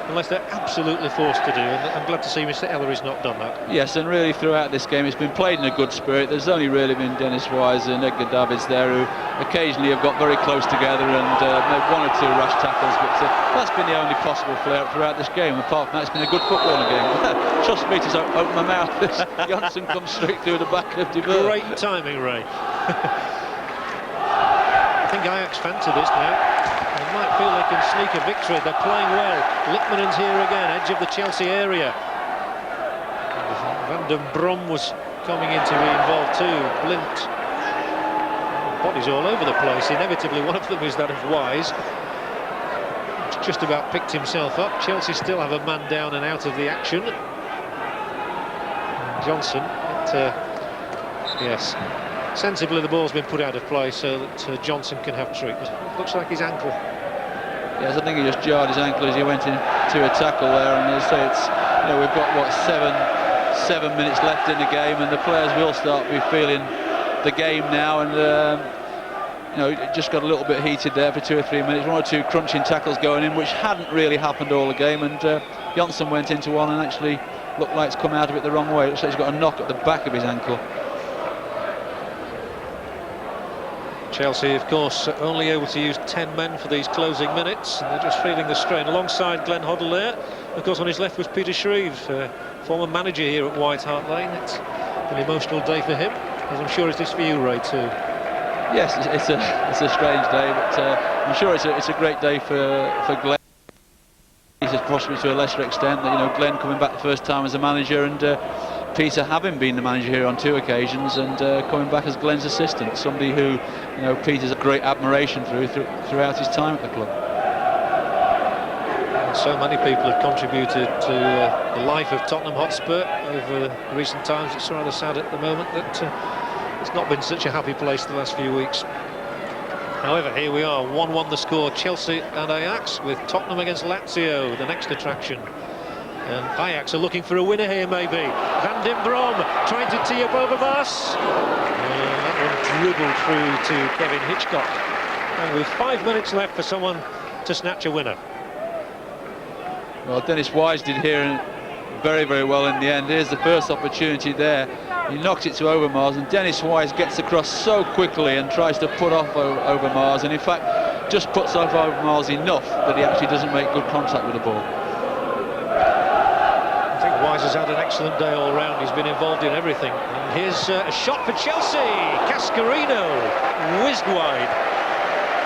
unless they're absolutely forced to do, and I'm glad to see Mr. Eller has not done that. Yes, and really throughout this game it's been played in a good spirit. There's only really been Dennis Wise and Edgar Davids there who occasionally have got very close together and made one or two rash tackles, but that's been the only possible flare-up throughout this game. Apart from that, it's been a good footballing game. Trust me to open my mouth. Janssen comes straight through the back of De Boer. Great timing, Ray. I think Ajax fancy this now. They might feel they can sneak a victory. They're playing well. Lippmann's here again, edge of the Chelsea area. Van den Brom was coming in to be involved too. Blind. Bodies all over the place. Inevitably, one of them is that of Wise. Just about picked himself up. Chelsea still have a man down and out of the action. Johnson, yes. Sensibly, the ball's been put out of play so that Johnson can have treatment. Looks like his ankle. Yes, I think he just jarred his ankle as he went into a tackle there, and as I say, it's, we've got what, seven minutes left in the game, and the players will start to be feeling the game now, and it just got a little bit heated there for 2 or 3 minutes. 1 or 2 crunching tackles going in, which hadn't really happened all the game, and Janssen went into one and actually looked like it's come out of it the wrong way. It looks like he's got a knock at the back of his ankle. Chelsea, of course, only able to use 10 men for these closing minutes, and they're just feeling the strain. Alongside Glenn Hoddle there, of course, on his left was Peter Shreve, former manager here at White Hart Lane. It's an emotional day for him, as I'm sure it is for you, Ray, too. Yes, it's a strange day, but I'm sure it's a great day for Glenn. He's possibly to a lesser extent that Glenn coming back the first time as a manager, and Peter having been the manager here on 2 occasions, and coming back as Glenn's assistant, somebody who Peter's a great admiration throughout his time at the club. So many people have contributed to the life of Tottenham Hotspur over recent times. It's rather sad at the moment that it's not been such a happy place the last few weeks. However, here we are, 1-1 the score, Chelsea and Ajax, with Tottenham against Lazio, the next attraction. And Ajax are looking for a winner here, maybe. Van den Brom trying to tee up Overmars. That one dribbled through to Kevin Hitchcock. And with 5 minutes left for someone to snatch a winner. Well, Dennis Wise did here very, very well in the end. Here's the first opportunity there. He knocks it to Overmars, and Dennis Wise gets across so quickly and tries to put off Overmars, and in fact just puts off Overmars enough that he actually doesn't make good contact with the ball. I think Wise has had an excellent day all round. He's been involved in everything. And here's a shot for Chelsea. Cascarino whizzed wide.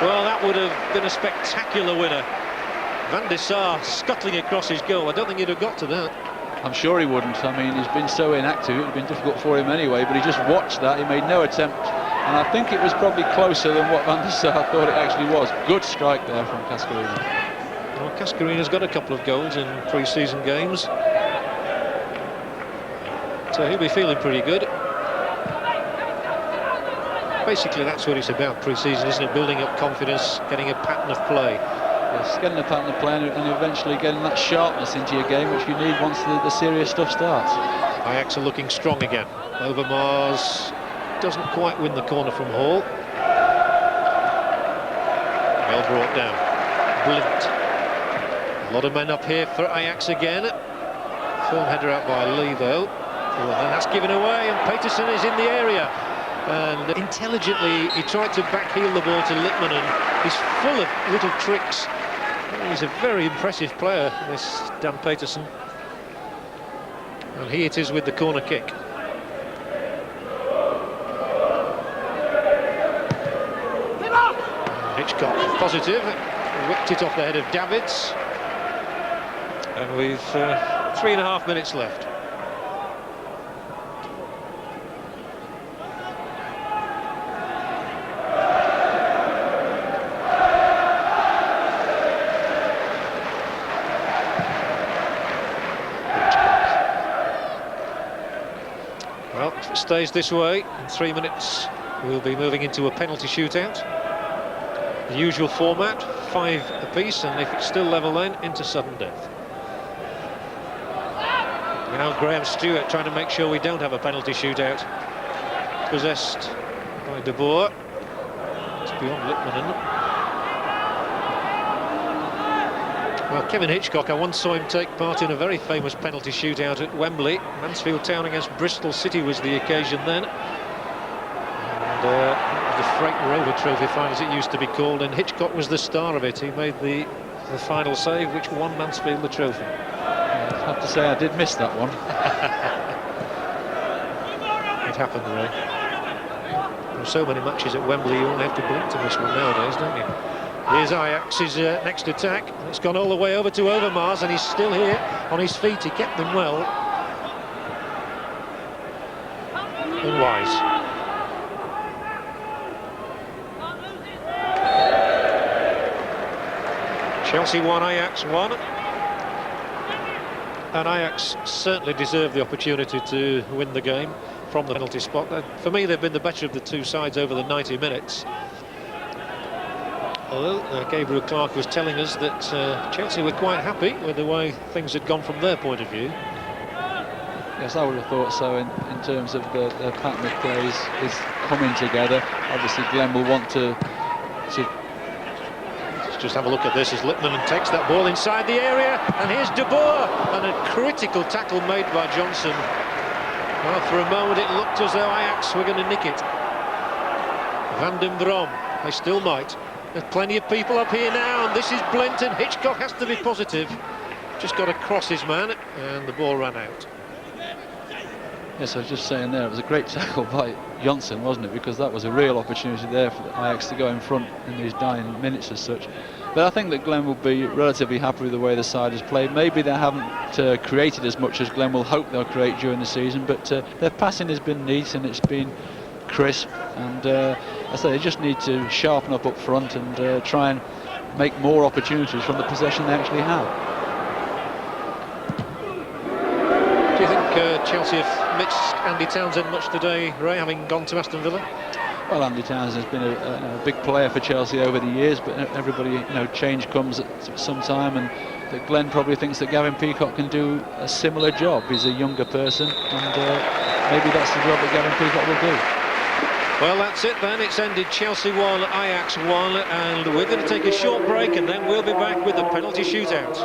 Well, that would have been a spectacular winner. Van der Sar scuttling across his goal. I don't think he'd have got to that. I'm sure he wouldn't. I mean, he's been so inactive, it would have been difficult for him anyway, but he just watched that. He made no attempt, and I think it was probably closer than what Van der Sar thought it actually was. Good strike there from Cascarino. Well, Cascarino's got a couple of goals in pre-season games, so he'll be feeling pretty good. Basically, that's what it's about, pre-season, isn't it? Building up confidence, getting a pattern of play. Yes, getting a pattern of play and eventually getting that sharpness into your game, which you need once the serious stuff starts. Ajax are looking strong again. Overmars doesn't quite win the corner from Hall. Well brought down. Blint. A lot of men up here for Ajax again. Firm header out by Lee, though. Well, and that's given away, and Peterson is in the area. And intelligently, he tried to backheel the ball to Lippmann, and he's full of little tricks. He's a very impressive player, this Dan Peterson. And here it is with the corner kick. Hitchcock, positive, whipped it off the head of Davids. And we've 3.5 minutes left. stays this way, in 3 minutes we'll be moving into a penalty shootout. The usual format, 5 apiece, and if it's still level then, into sudden death. Now Graham Stewart trying to make sure we don't have a penalty shootout. Possessed by De Boer. It's beyond Lippmann. Well, Kevin Hitchcock, I once saw him take part in a very famous penalty shootout at Wembley. Mansfield Town against Bristol City was the occasion then. And the Freight Rover Trophy final, as it used to be called, and Hitchcock was the star of it. He made the final save, which won Mansfield the trophy. I have to say I did miss that one. It happened, Ray. There are so many matches at Wembley, you only have to blink to miss one nowadays, don't you? Here's Ajax's next attack. It's gone all the way over to Overmars, and he's still here on his feet. He kept them well. And Wise. Chelsea 1, Ajax 1. And Ajax certainly deserved the opportunity to win the game from the penalty spot. For me, they've been the better of the two sides over the 90 minutes. Although Gabriel Clark was telling us that Chelsea were quite happy with the way things had gone from their point of view. Yes, I would have thought so in terms of the pattern of plays is coming together. Obviously Glenn will want to just have a look at this as Lippmann takes that ball inside the area, and here's De Boer, and a critical tackle made by Johnson. Well, for a moment it looked as though Ajax were going to nick it. Van den Brom, they still might. There's plenty of people up here now, and this is Blinton. Hitchcock has to be positive. Just got to cross his man, and the ball ran out. Yes, I was just saying there, it was a great tackle by Johnson, wasn't it? Because that was a real opportunity there for Ajax to go in front in these dying minutes as such. But I think that Glenn will be relatively happy with the way the side has played. Maybe they haven't created as much as Glenn will hope they'll create during the season, but their passing has been neat and it's been crisp. And I say they just need to sharpen up front and try and make more opportunities from the possession they actually have. Do you think Chelsea have missed Andy Townsend much today, Ray, having gone to Aston Villa? Well, Andy Townsend has been a big player for Chelsea over the years, but everybody, change comes at some time, and that Glenn probably thinks that Gavin Peacock can do a similar job. He's a younger person, and maybe that's the job that Gavin Peacock will do. Well, that's it then. It's ended Chelsea 1, Ajax 1, and we're going to take a short break, and then we'll be back with the penalty shootout.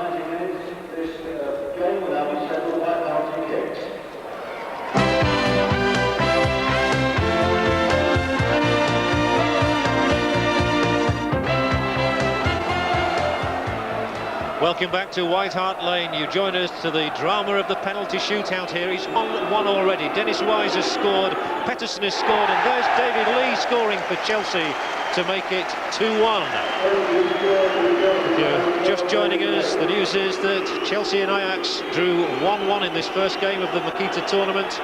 Welcome back to White Hart Lane. You join us to the drama of the penalty shootout here. He's on one already. Dennis Wise has scored, Pettersson has scored, and there's David Lee scoring for Chelsea to make it 2-1. If you're just joining us, the news is that Chelsea and Ajax drew 1-1 in this first game of the Makita tournament,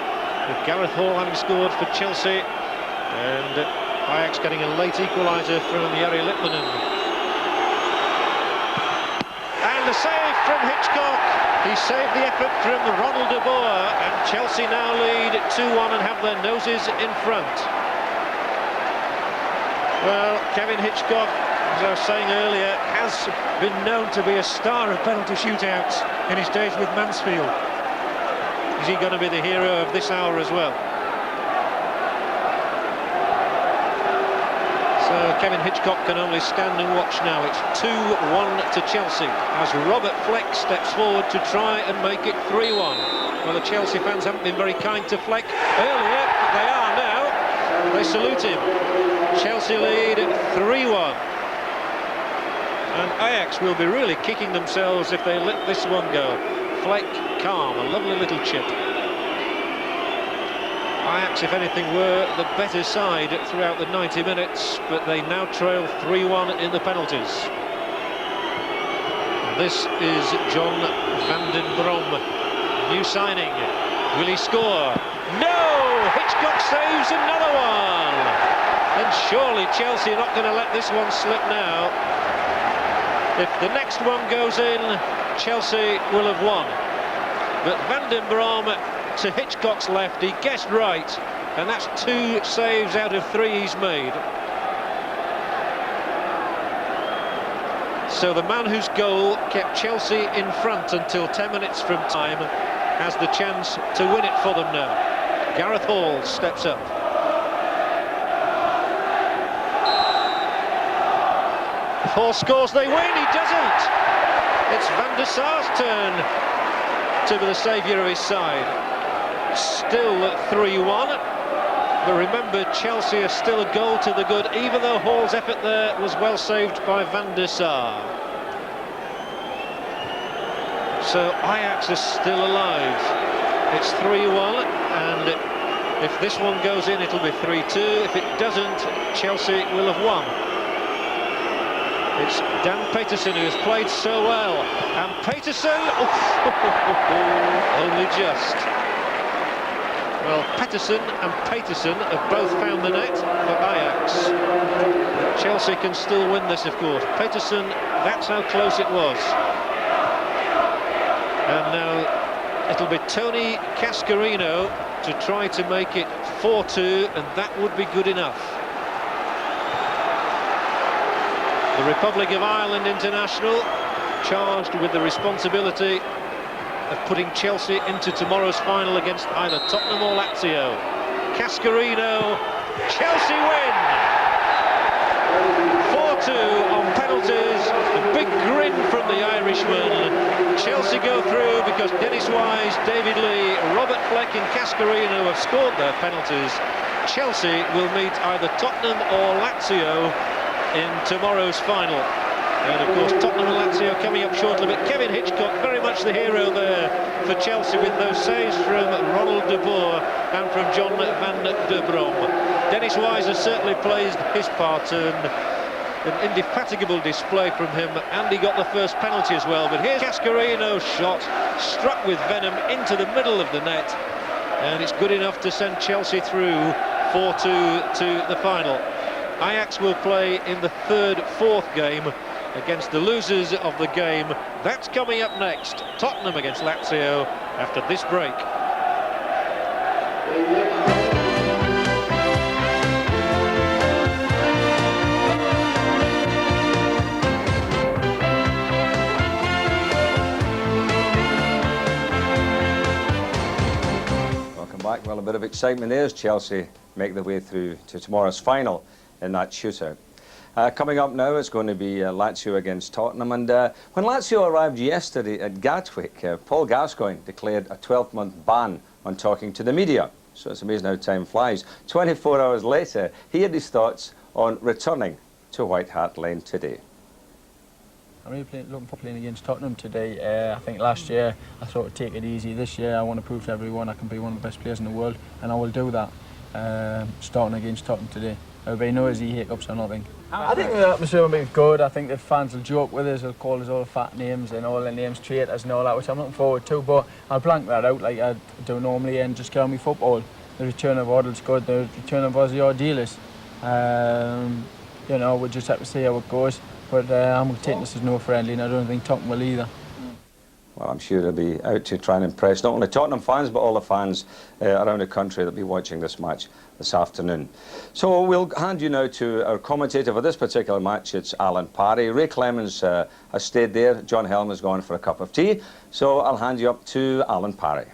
with Gareth Hall having scored for Chelsea, and Ajax getting a late equaliser from Jari Lippmann. The save from Hitchcock. He saved the effort from Ronald De Boer, and Chelsea now lead 2-1 and have their noses in front. Well, Kevin Hitchcock, as I was saying earlier, has been known to be a star of penalty shootouts in his days with Mansfield. Is he going to be the hero of this hour as well? So Kevin Hitchcock can only stand and watch now. It's 2-1 to Chelsea as Robert Fleck steps forward to try and make it 3-1. Well, the Chelsea fans haven't been very kind to Fleck earlier, but they are now. They salute him. Chelsea lead 3-1. And Ajax will be really kicking themselves if they let this one go. Fleck calm, a lovely little chip. Ajax, if anything, were the better side throughout the 90 minutes, but they now trail 3-1 in the penalties. This is John Van den Brom, new signing. Will he score? No! Hitchcock saves another one! And surely Chelsea are not going to let this one slip now. If the next one goes in, Chelsea will have won. But Van den Brom to Hitchcock's left, he guessed right. and that's 2 saves out of 3 he's made. So the man whose goal kept Chelsea in front until 10 minutes from time has the chance to win it for them now. Gareth Hall steps up. If Hall scores, they win. He doesn't. It's Van der Sar's turn to be the saviour of his side. Still 3-1. But remember, Chelsea are still a goal to the good, even though Hall's effort there was well saved by Van der Sar. So Ajax is still alive. It's 3-1, and if this one goes in, it'll be 3-2. If it doesn't, Chelsea will have won. It's Dan Peterson who has played so well, and Peterson, only just. Well, Peterson and Peterson have both found the net for Ajax. Chelsea can still win this, of course. Peterson, that's how close it was. And now it'll be Tony Cascarino to try to make it 4-2, and that would be good enough. The Republic of Ireland international charged with the responsibility of putting Chelsea into tomorrow's final against either Tottenham or Lazio. Cascarino, Chelsea win! 4-2 on penalties, a big grin from the Irishman. Chelsea go through because Dennis Wise, David Lee, Robert Fleck and Cascarino have scored their penalties. Chelsea will meet either Tottenham or Lazio in tomorrow's final. And of course Tottenham and Lazio coming up shortly, but Kevin Hitchcock very much the hero there for Chelsea with those saves from Ronald de Boer and from John van der Brom. Dennis Wise has certainly played his part, and an indefatigable display from him, and he got the first penalty as well. But here's Cascarino's shot, struck with venom into the middle of the net, and it's good enough to send Chelsea through 4-2 to the final. Ajax will play in the 3rd, 4th game against the losers of the game. That's coming up next. Tottenham against Lazio after this break. Welcome back. Well, a bit of excitement there as Chelsea make their way through to tomorrow's final in that shootout. Coming up now, it's going to be Lazio against Tottenham. And when Lazio arrived yesterday at Gatwick, Paul Gascoigne declared a 12-month ban on talking to the media. So it's amazing how time flies. 24 hours later, he had his thoughts on returning to White Hart Lane today. I'm really looking for playing against Tottenham today. I think last year I thought I'd take it easy. This year I want to prove to everyone I can be one of the best players in the world, and I will do that. Starting against Tottenham today. Everybody knows he hiccups or nothing. I think the atmosphere will be good. I think the fans will joke with us, they'll call us all fat names and all the names, traitors and all that, which I'm looking forward to, but I'll blank that out like I do normally and just get on with football. The return of Waddle's good, the return of Ozzy Ordelis. You know, we'll just have to see how it goes, but I'm taking this as no friendly, and I don't think Tottenham will either. Well, I'm sure they'll be out to try and impress not only Tottenham fans, but all the fans around the country that'll be watching this match this afternoon. So we'll hand you now to our commentator for this particular match. It's Alan Parry. Ray Clemens has stayed there. John Helm has gone for a cup of tea. So I'll hand you up to Alan Parry.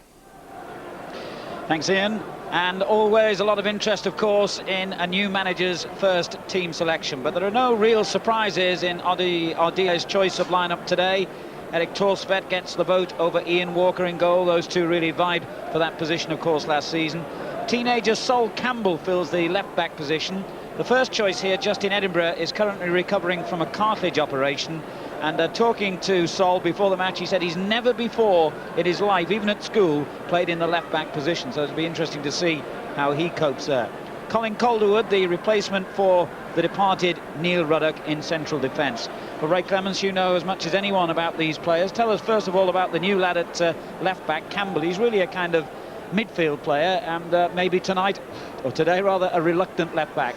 Thanks, Ian. And always a lot of interest, of course, in a new manager's first team selection. But there are no real surprises in Ardie's choice of lineup today. Eric Thorstvedt gets the vote over Ian Walker in goal. Those two really vied for that position, of course, last season. Teenager Sol Campbell fills the left-back position. The first choice here, just in Edinburgh, is currently recovering from a cartilage operation. And talking to Sol before the match, he said he's never before in his life, even at school, played in the left-back position. So it'll be interesting to see how he copes there. Colin Calderwood, the replacement for the departed Neil Ruddock in central defence. Well, Ray Clemens, you know as much as anyone about these players. Tell us first of all about the new lad at left-back, Campbell. He's really a kind of midfield player, and maybe tonight, or today rather, a reluctant left-back.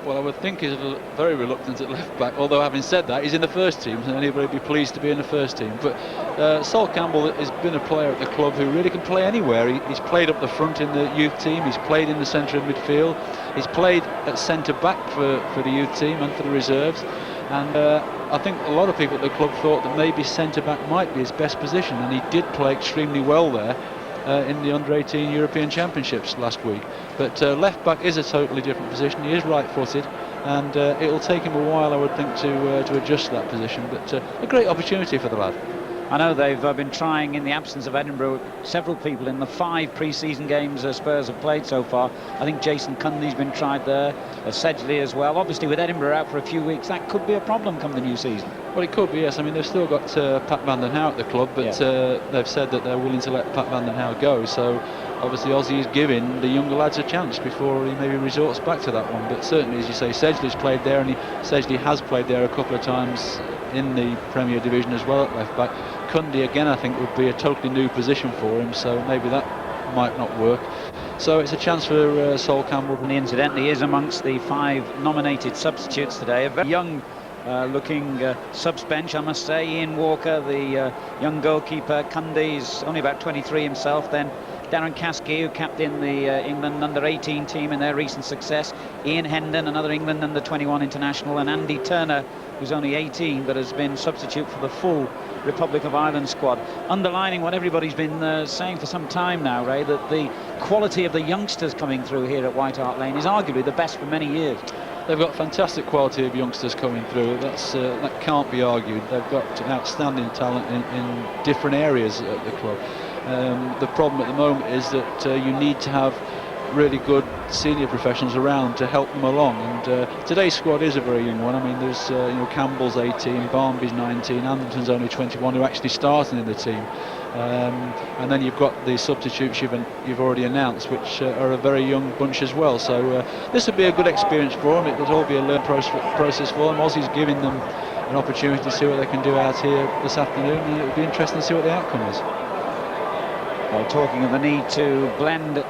Well, I would think he's very reluctant at left back, although having said that, he's in the first team, and anybody would be pleased to be in the first team. But Sol Campbell has been a player at the club who really can play anywhere. He's played up the front in the youth team, he's played in the centre of midfield, he's played at centre back for the youth team and for the reserves. And I think a lot of people at the club thought that maybe centre back might be his best position, and he did play extremely well there. In the under-18 European Championships last week. But left back is a totally different position. He is right-footed, and it'll take him a while, I would think, to adjust to that position. But a great opportunity for the lad. I know they've been trying, in the absence of Edinburgh, several people in the 5 pre-season games Spurs have played so far. I think Jason Cunley's been tried there, Sedgley as well. Obviously, with Edinburgh out for a few weeks, that could be a problem come the new season. Well, it could be, yes. I mean, they've still got Pat van den Hauwe at the club, but they've said that they're willing to let Pat van den Hauwe go. So, obviously, Ozzy is giving the younger lads a chance before he maybe resorts back to that one. But certainly, as you say, Sedgley's played there, and Sedgley has played there a couple of times in the Premier Division as well at left back. Cundy again, I think, would be a totally new position for him, so maybe that might not work. So it's a chance for Sol Campbell. And he incidentally is amongst the 5 nominated substitutes today. A very young looking subs bench, I must say. Ian Walker, the young goalkeeper. Cundy's only about 23 himself. Then Darren Caskey, who captained the England under-18 team in their recent success. Ian Hendon, another England under-21 international. And Andy Turner, who's only 18 but has been substitute for the full Republic of Ireland squad. Underlining what everybody's been saying for some time now, Ray, that the quality of the youngsters coming through here at White Hart Lane is arguably the best for many years. They've got fantastic quality of youngsters coming through. That can't be argued. They've got outstanding talent in different areas at the club. The problem at the moment is that you need to have really good senior professionals around to help them along, and today's squad is a very young one. I mean, there's Campbell's 18, Barmby's 19, Anderton's only 21, who actually started in the team, and then you've got the substitutes you've already announced, which are a very young bunch as well. So this would be a good experience for them. It would all be a learning process for them. Ozzy's giving them an opportunity to see what they can do out here this afternoon, and it would be interesting to see what the outcome is. Well, talking of the need to blend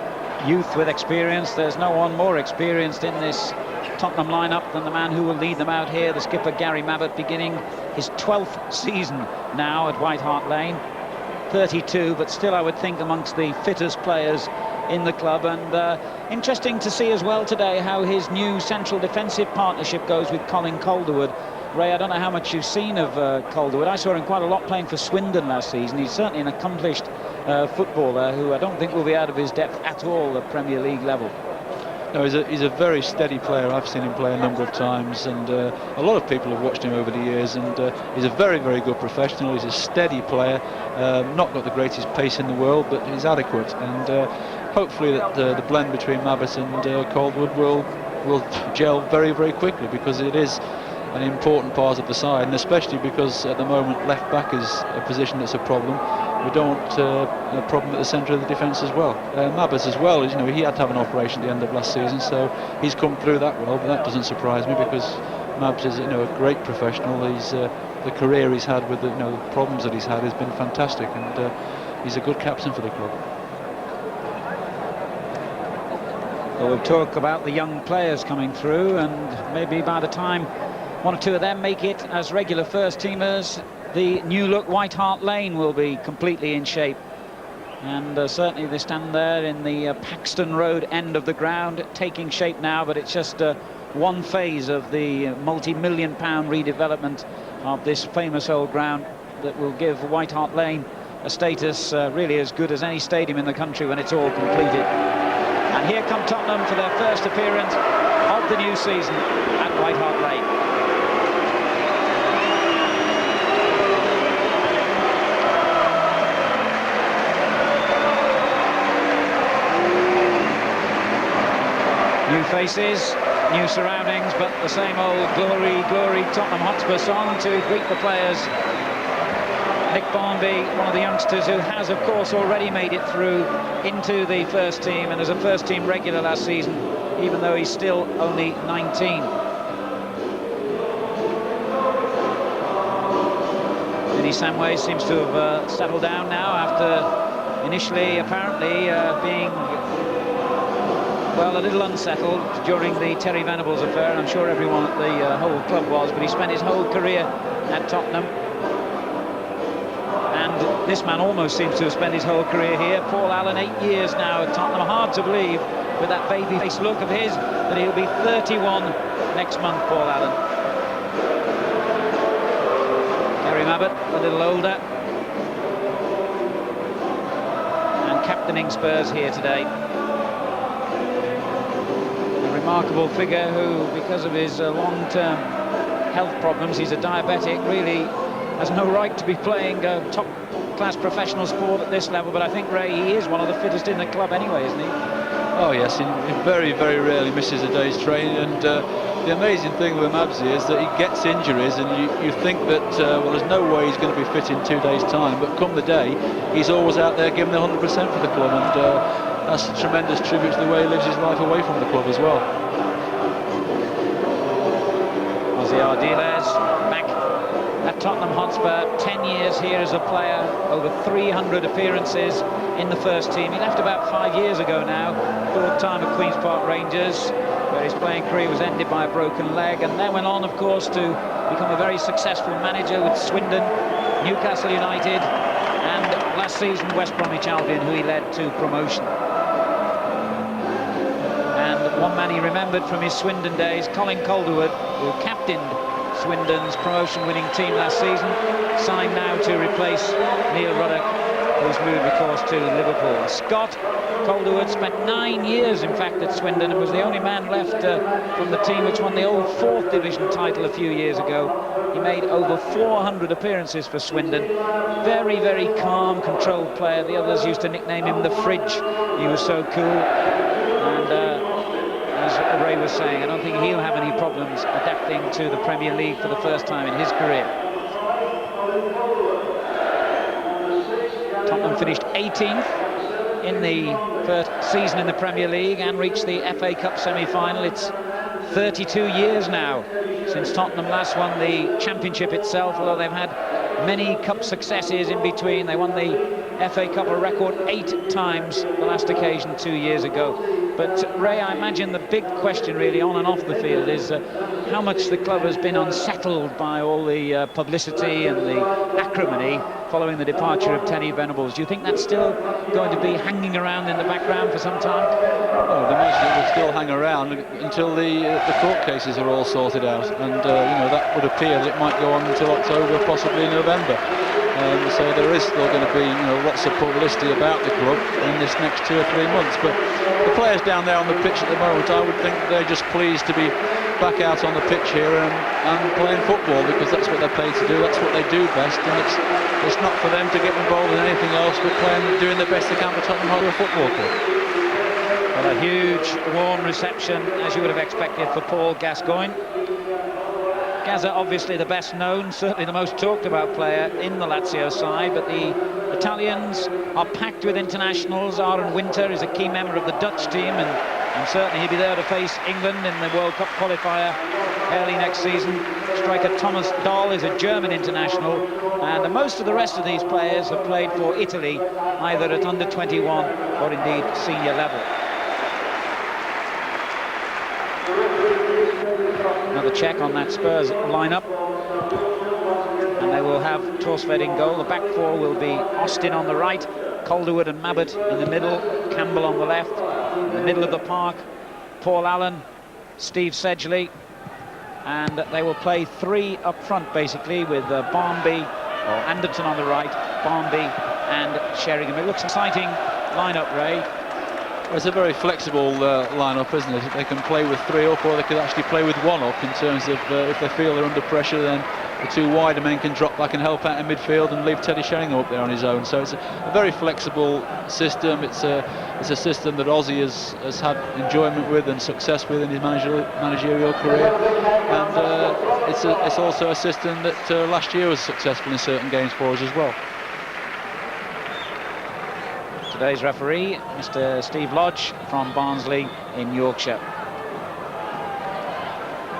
youth with experience, there's no one more experienced in this Tottenham lineup than the man who will lead them out here, the skipper Gary Mabbott, beginning his 12th season now at White Hart Lane. 32, but still I would think amongst the fittest players in the club. And interesting to see as well today how his new central defensive partnership goes with Colin Calderwood. Ray, I don't know how much you've seen of Calderwood. I saw him quite a lot playing for Swindon last season. He's certainly an accomplished footballer who I don't think will be out of his depth at all at Premier League level. No, he's a very steady player. I've seen him play a number of times, and a lot of people have watched him over the years, and he's a very, very good professional. He's a steady player, not got the greatest pace in the world, but he's adequate, and hopefully that the blend between Mabbott and Calderwood will gel very, very quickly, because it is an important part of the side, and especially because at the moment left back is a position that's a problem. We don't want a problem at the centre of the defence as well. Mabbott as well, he had to have an operation at the end of last season, so he's come through that well, but that doesn't surprise me, because Mabbott is a great professional. He's the career he's had with the problems that he's had has been fantastic, and he's a good captain for the club. Well, we'll talk about the young players coming through, and maybe by the time one or two of them make it as regular first teamers, the new look White Hart Lane will be completely in shape. And certainly they stand there in the Paxton Road end of the ground, taking shape now, but it's just one phase of the multi-million-pound redevelopment of this famous old ground that will give White Hart Lane a status really as good as any stadium in the country when it's all completed. And here come Tottenham for their first appearance of the new season at White Hart Lane. New faces, new surroundings, but the same old glory, glory Tottenham Hotspur song to greet the players. Nick Barmby, one of the youngsters who has, of course, already made it through into the first team and as a first team regular last season, even though he's still only 19. Vinny Samway seems to have settled down now after initially apparently being well, a little unsettled during the Terry Venables affair. I'm sure everyone at the whole club was, but he spent his whole career at Tottenham. And this man almost seems to have spent his whole career here. Paul Allen, 8 years now at Tottenham. Hard to believe with that baby-face look of his that he'll be 31 next month, Paul Allen. Gary Mabbott, a little older. And captaining Spurs here today. A remarkable figure who, because of his long-term health problems, he's a diabetic, really has no right to be playing top-class professional sport at this level, but I think, Ray, he is one of the fittest in the club anyway, isn't he? Oh yes, he very, very rarely misses a day's training, and the amazing thing with Mabsy is that he gets injuries, and you think that, well, there's no way he's going to be fit in 2 days' time, but come the day, he's always out there giving 100% for the club, and that's a tremendous tribute to the way he lives his life away from the club as well. Ozzy Ardiles back at Tottenham Hotspur, 10 years here as a player, over 300 appearances in the first team. He left about 5 years ago now, short time at Queen's Park Rangers, where his playing career was ended by a broken leg, and then went on, of course, to become a very successful manager with Swindon, Newcastle United, and last season West Bromwich Albion, who he led to promotion. And one man he remembered from his Swindon days, Colin Calderwood, who captained Swindon's promotion-winning team last season, signed now to replace Neil Ruddock, who's moved, of course, to Liverpool. Scott Calderwood spent 9 years, in fact, at Swindon, and was the only man left from the team which won the old 4th Division title a few years ago. He made over 400 appearances for Swindon. Very, very calm, controlled player. The others used to nickname him the Fridge. He was so cool. And as Ray was saying, I don't think he'll have any problems adapting to the Premier League for the first time in his career. Tottenham finished 18th in the first season in the Premier League and reached the FA Cup semi-final. It's 32 years now since Tottenham last won the Championship itself, although they've had many cup successes in between. They won the FA Cup a record 8 times, the last occasion 2 years ago. But Ray, I imagine the big question really on and off the field is how much the club has been unsettled by all the publicity and the acrimony following the departure of Terry Venables. Do you think that's still going to be hanging around in the background for some time? Well, I'd imagine it will still hang around until the court cases are all sorted out, and you know, that would appear that it might go on until October, possibly November. So there is still going to be, you know, lots of publicity about the club in this next 2 or 3 months. But the players down there on the pitch at the moment, I would think they're just pleased to be back out on the pitch here and playing football, because that's what they're paid to do. That's what they do best, and it's not for them to get involved in anything else but doing the best they can for Tottenham Hotspur Football Club. Well, a huge warm reception, as you would have expected, for Paul Gascoigne. Gazza, obviously the best known, certainly the most talked about player in the Lazio side, but the Italians are packed with internationals. Aaron Winter is a key member of the Dutch team, and certainly he'll be there to face England in the World Cup qualifier early next season. Striker Thomas Dahl is a German international, and most of the rest of these players have played for Italy, either at under-21 or indeed senior level. Another check on that Spurs lineup, and they will have Torsved in goal. The back four will be Austin on the right, Calderwood and Mabbott in the middle, Campbell on the left. In the middle of the park, Paul Allen, Steve Sedgley, and they will play 3 up front basically, with Barmby or Anderton on the right, Barmby and Sheringham. It looks exciting lineup, Ray. It's a very flexible lineup, isn't it? They can play with 3 up, or they could actually play with 1 up, in terms of if they feel they're under pressure, then the 2 wider men can drop back and help out in midfield and leave Teddy Sheringham up there on his own. So it's a very flexible system. It's a system that Ozzy has had enjoyment with and success with in his managerial career, and it's also a system that last year was successful in certain games for us as well. Today's referee, Mr. Steve Lodge from Barnsley in Yorkshire.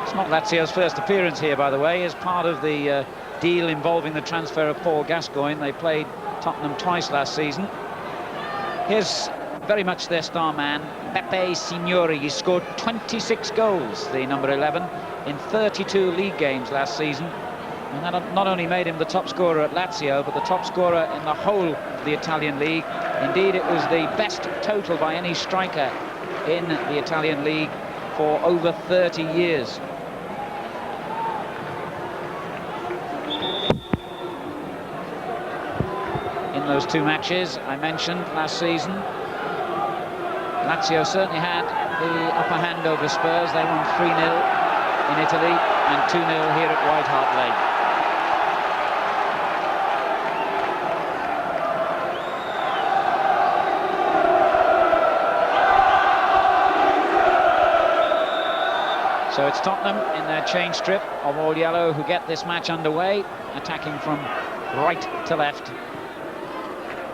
It's not Lazio's first appearance here, by the way, as part of the deal involving the transfer of Paul Gascoigne. They played Tottenham twice last season. Here's very much their star man, Pepe Signori. He scored 26 goals, the number 11, in 32 league games last season. And that not only made him the top scorer at Lazio, but the top scorer in the whole of the Italian league. Indeed, it was the best total by any striker in the Italian league for over 30 years. In those two matches I mentioned last season, Lazio certainly had the upper hand over Spurs. They won 3-0 in Italy and 2-0 here at White Hart Lane. So it's Tottenham in their change strip of all yellow who get this match underway, attacking from right to left.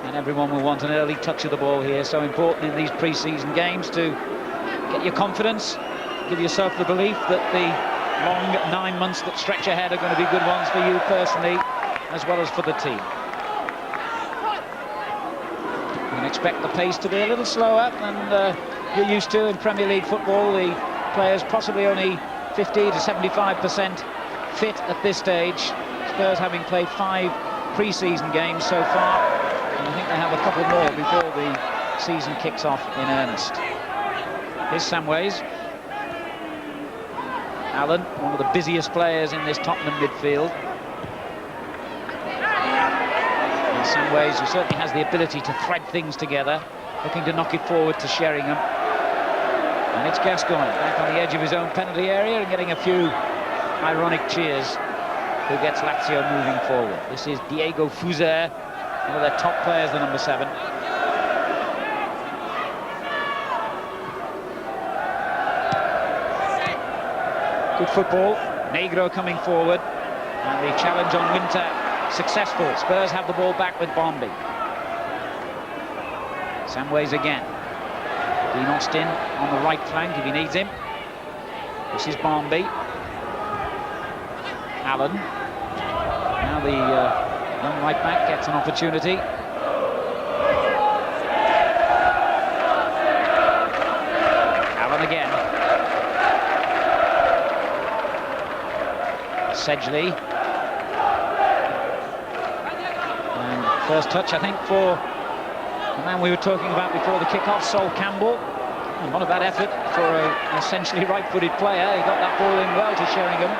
And everyone will want an early touch of the ball here, so important in these pre-season games to get your confidence, give yourself the belief that the long 9 months that stretch ahead are going to be good ones for you personally, as well as for the team. You can expect the pace to be a little slower than you're used to in Premier League football. The players possibly only 50 to 75% fit at this stage. Spurs having played 5 pre-season games so far, and I think they have a couple more before the season kicks off in earnest. Here's Samways. Allen, one of the busiest players in this Tottenham midfield. And Samways, who certainly has the ability to thread things together, looking to knock it forward to Sheringham. And it's Gascoigne back on the edge of his own penalty area and getting a few ironic cheers, who gets Lazio moving forward. This is Diego Fuser, one of their top players, the number 7. Good football. Negro coming forward, and the challenge on Winter successful. Spurs have the ball back with Bombi. Samways again. Dean Austin on the right flank if he needs him. This is Bombi. Allen. Now the young right back gets an opportunity. Allen again. Sedgley. And first touch, I think, for the man we were talking about before the kick-off, Sol Campbell. And not a bad effort for an essentially right-footed player. He got that ball in well to Sheringham.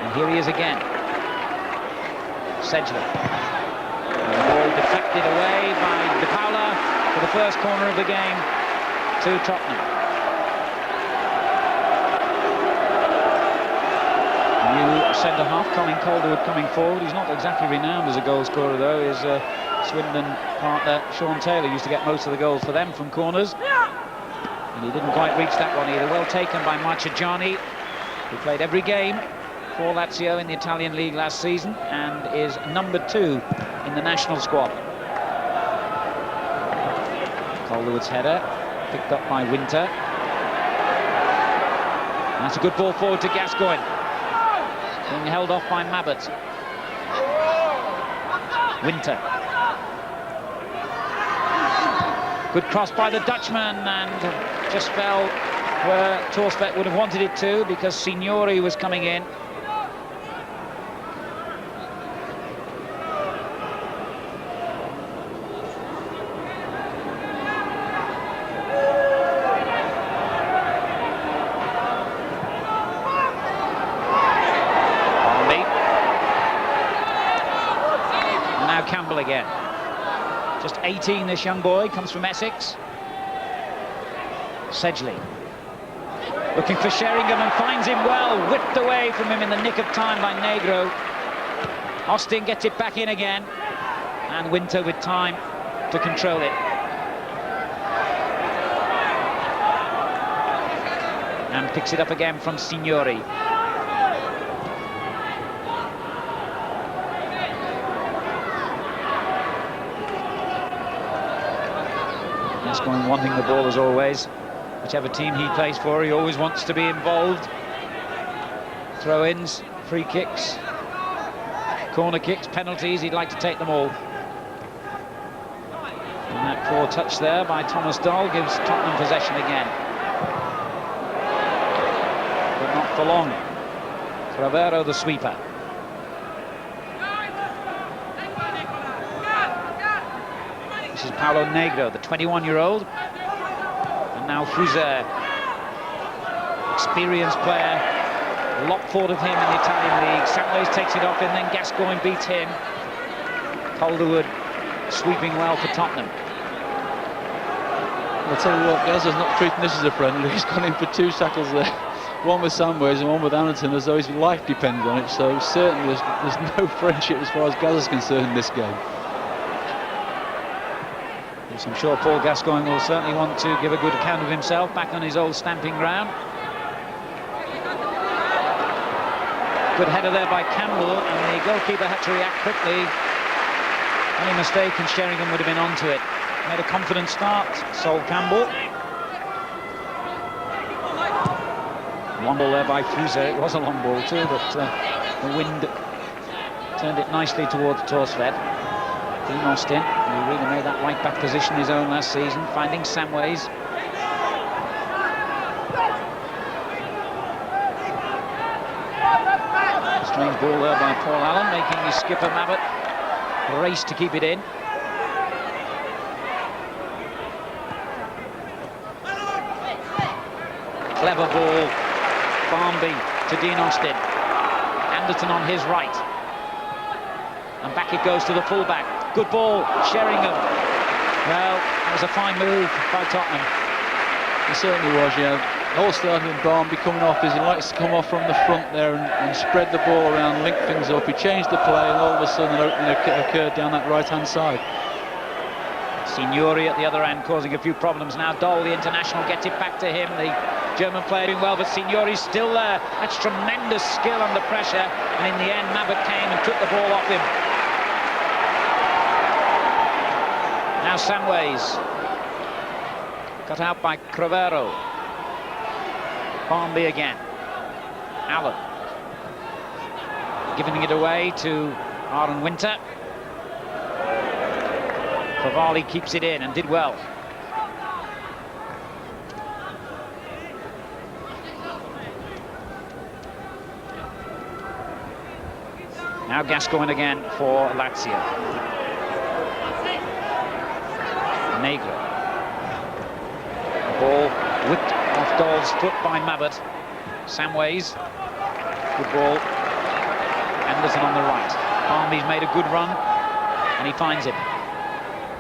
And here he is again. Sedgley. And the ball deflected away by De Paula for the first corner of the game to Tottenham. New centre-half, Colin Calderwood, coming forward. He's not exactly renowned as a goal scorer, though. His Swindon partner, Sean Taylor, used to get most of the goals for them from corners. And he didn't quite reach that one either. Well taken by Marchigiani, who played every game for Lazio in the Italian league last season and is number 2 in the national squad. Calderwood's header, picked up by Winter. And that's a good ball forward to Gascoigne. Being held off by Mabbott. Winter. Good cross by the Dutchman, and just fell where Torsvet would have wanted it to, because Signori was coming in. Again. Just 18, this young boy, comes from Essex. Sedgley. Looking for Sheringham and finds him well. Whipped away from him in the nick of time by Negro. Austin gets it back in again. And Winter with time to control it. And picks it up again from Signori. Gascoigne wanting the ball as always. Whichever team he plays for, he always wants to be involved. Throw-ins, free kicks, corner kicks, penalties, he'd like to take them all. And that poor touch there by Thomas Doll gives Tottenham possession again. But not for long. Cravero, the sweeper. This is Paulo Negro, the 21-year-old. And now Fuser, experienced player. A lot thought of him in the Italian league. Samways takes it off, and then Gascoigne beats him. Calderwood sweeping well for Tottenham. I'll tell you what, Gazza's not treating this as a friendly. He's gone in for 2 tackles there. One with Samways and one with Anderton, as though his life depends on it. So certainly there's no friendship as far as Gazza's concerned in this game. Yes, I'm sure Paul Gascoigne will certainly want to give a good account of himself back on his old stamping ground. Good header there by Campbell, and the goalkeeper had to react quickly. Any mistake and Sheringham would have been onto it. Made a confident start, Sol Campbell. Long ball there by Fuser. It was a long ball too, but the wind turned it nicely towards Torsved. Dean Austin, who really made that right-back position his own last season, finding Samways. Strange ball there by Paul Allen, making his skipper Mabbutt race to keep it in. Clever ball, Barnby to Dean Austin. Anderton on his right. And back it goes to the fullback. Good ball, Sheringham. Well, that was a fine move by Tottenham. It certainly was, yeah. All started with Barnby coming off, as he likes to come off from the front there and spread the ball around, link things up. He changed the play, and all of a sudden an opening occurred down that right-hand side. Signori at the other end causing a few problems. Now Doll, the international, gets it back to him. The German player doing well, but Signori's still there. That's tremendous skill under pressure, and in the end Mabbutt came and took the ball off him. Now Samways, cut out by Cravero. Barnby again. Allen giving it away to Aaron Winter. Cavalli keeps it in and did well. Now Gascoigne again for Lazio. Negro. The ball whipped off Doll's foot by Mabbutt. Samways. Good ball. Anderson on the right. Barnby's made a good run, and he finds him.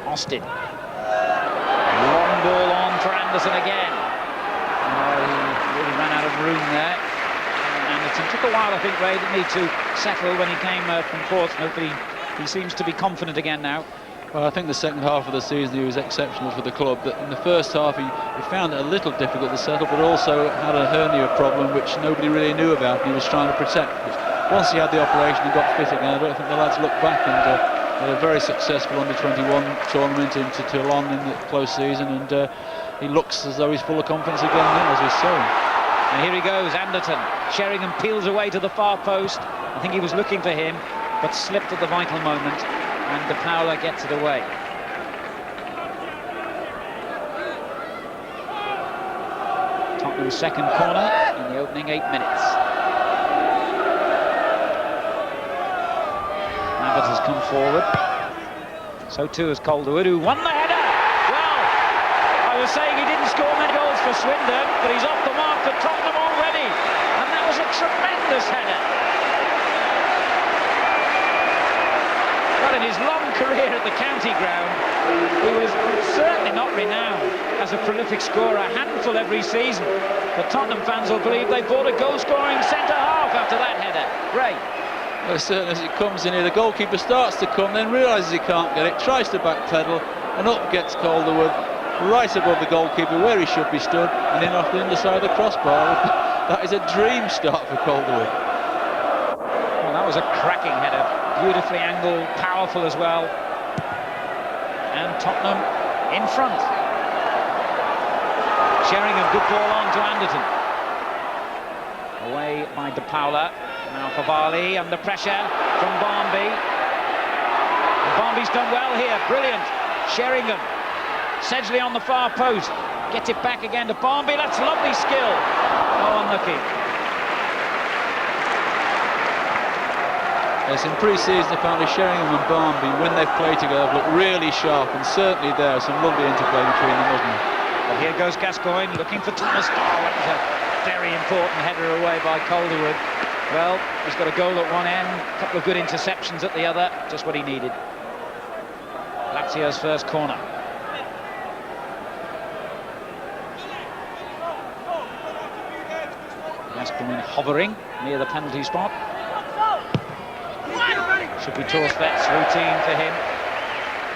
Austin. Long ball on for Anderson again. He really ran out of room there. Anderson took a while, I think, Ray, didn't he, to settle when he came from Portsmouth, but he seems to be confident again now. Well, I think the second half of the season he was exceptional for the club. But in the first half he found it a little difficult to settle, but also had a hernia problem which nobody really knew about, and he was trying to protect. But once he had the operation and got fit again, I don't think the lads looked back, and had a very successful under-21 tournament into Toulon in the close season, and he looks as though he's full of confidence again now, as we're saying. And here he goes, Anderton. Sheringham peels away to the far post. I think he was looking for him, but slipped at the vital moment, and De Paula gets it away. Tottenham's second corner in the opening 8 minutes. Mabbutt has come forward. So too has Calderwood, who won the header. Well, I was saying he didn't score many goals for Swindon, but he's off the mark for Tottenham already. And that was a tremendous header. Well, in his long career at the county ground, he was certainly not renowned as a prolific scorer, a handful every season. But Tottenham fans will believe they bought a goal-scoring centre-half after that header. Great. Well, as soon as it comes in here, the goalkeeper starts to come, then realises he can't get it, tries to backpedal, and up gets Calderwood, right above the goalkeeper where he should be stood, and in off the underside of the crossbar. That is a dream start for Calderwood. Well, that was a cracking header. Beautifully angled, powerful as well. And Tottenham in front. Sheringham, good ball on to Anderton. Away by De Paula. Now Cavalli under pressure from Barnby. And Barnby's done well here, brilliant. Sheringham Sedgley on the far post. Gets it back again to Barmby. That's lovely skill. Oh, unlucky. Yes, in pre-season, apparently Sheringham and Barmby, when they've played together, have looked really sharp, and certainly there some lovely interplay between them, wasn't there? Well, here goes Gascoigne looking for Thomas. Oh, that was a very important header away by Calderwood. Well, he's got a goal at one end, a couple of good interceptions at the other, just what he needed. Lazio's first corner. Gascoigne hovering near the penalty spot. Should be Torsvet's routine for him.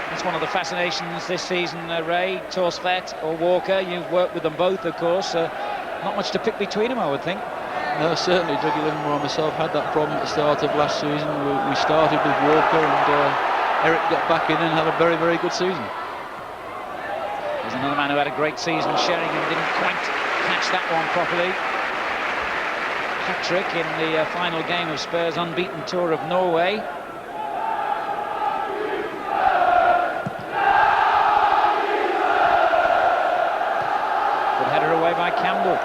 That's one of the fascinations this season, Ray. Torsvet or Walker, you've worked with them both, of course. Not much to pick between them, I would think. No, certainly. Dougie Livermore and myself had that problem at the start of last season. We started with Walker, and Eric got back in and had a very, very good season. There's another man who had a great season. Sheringham didn't quite catch that one properly. Hat-trick in the final game of Spurs' unbeaten tour of Norway. Good header away by Campbell.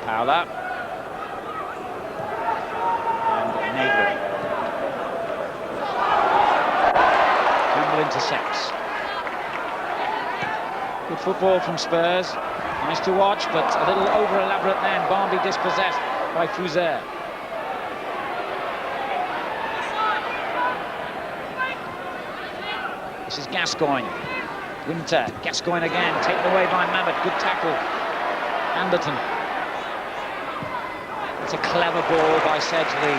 Paula and Nagel. Campbell intercepts. Good football from Spurs. Nice to watch, but a little over-elaborate then. Barmby dispossessed by Fouzer. This is Gascoigne. Winter. Gascoigne again, taken away by Mamet. Good tackle. Anderton. It's a clever ball by Sedgley.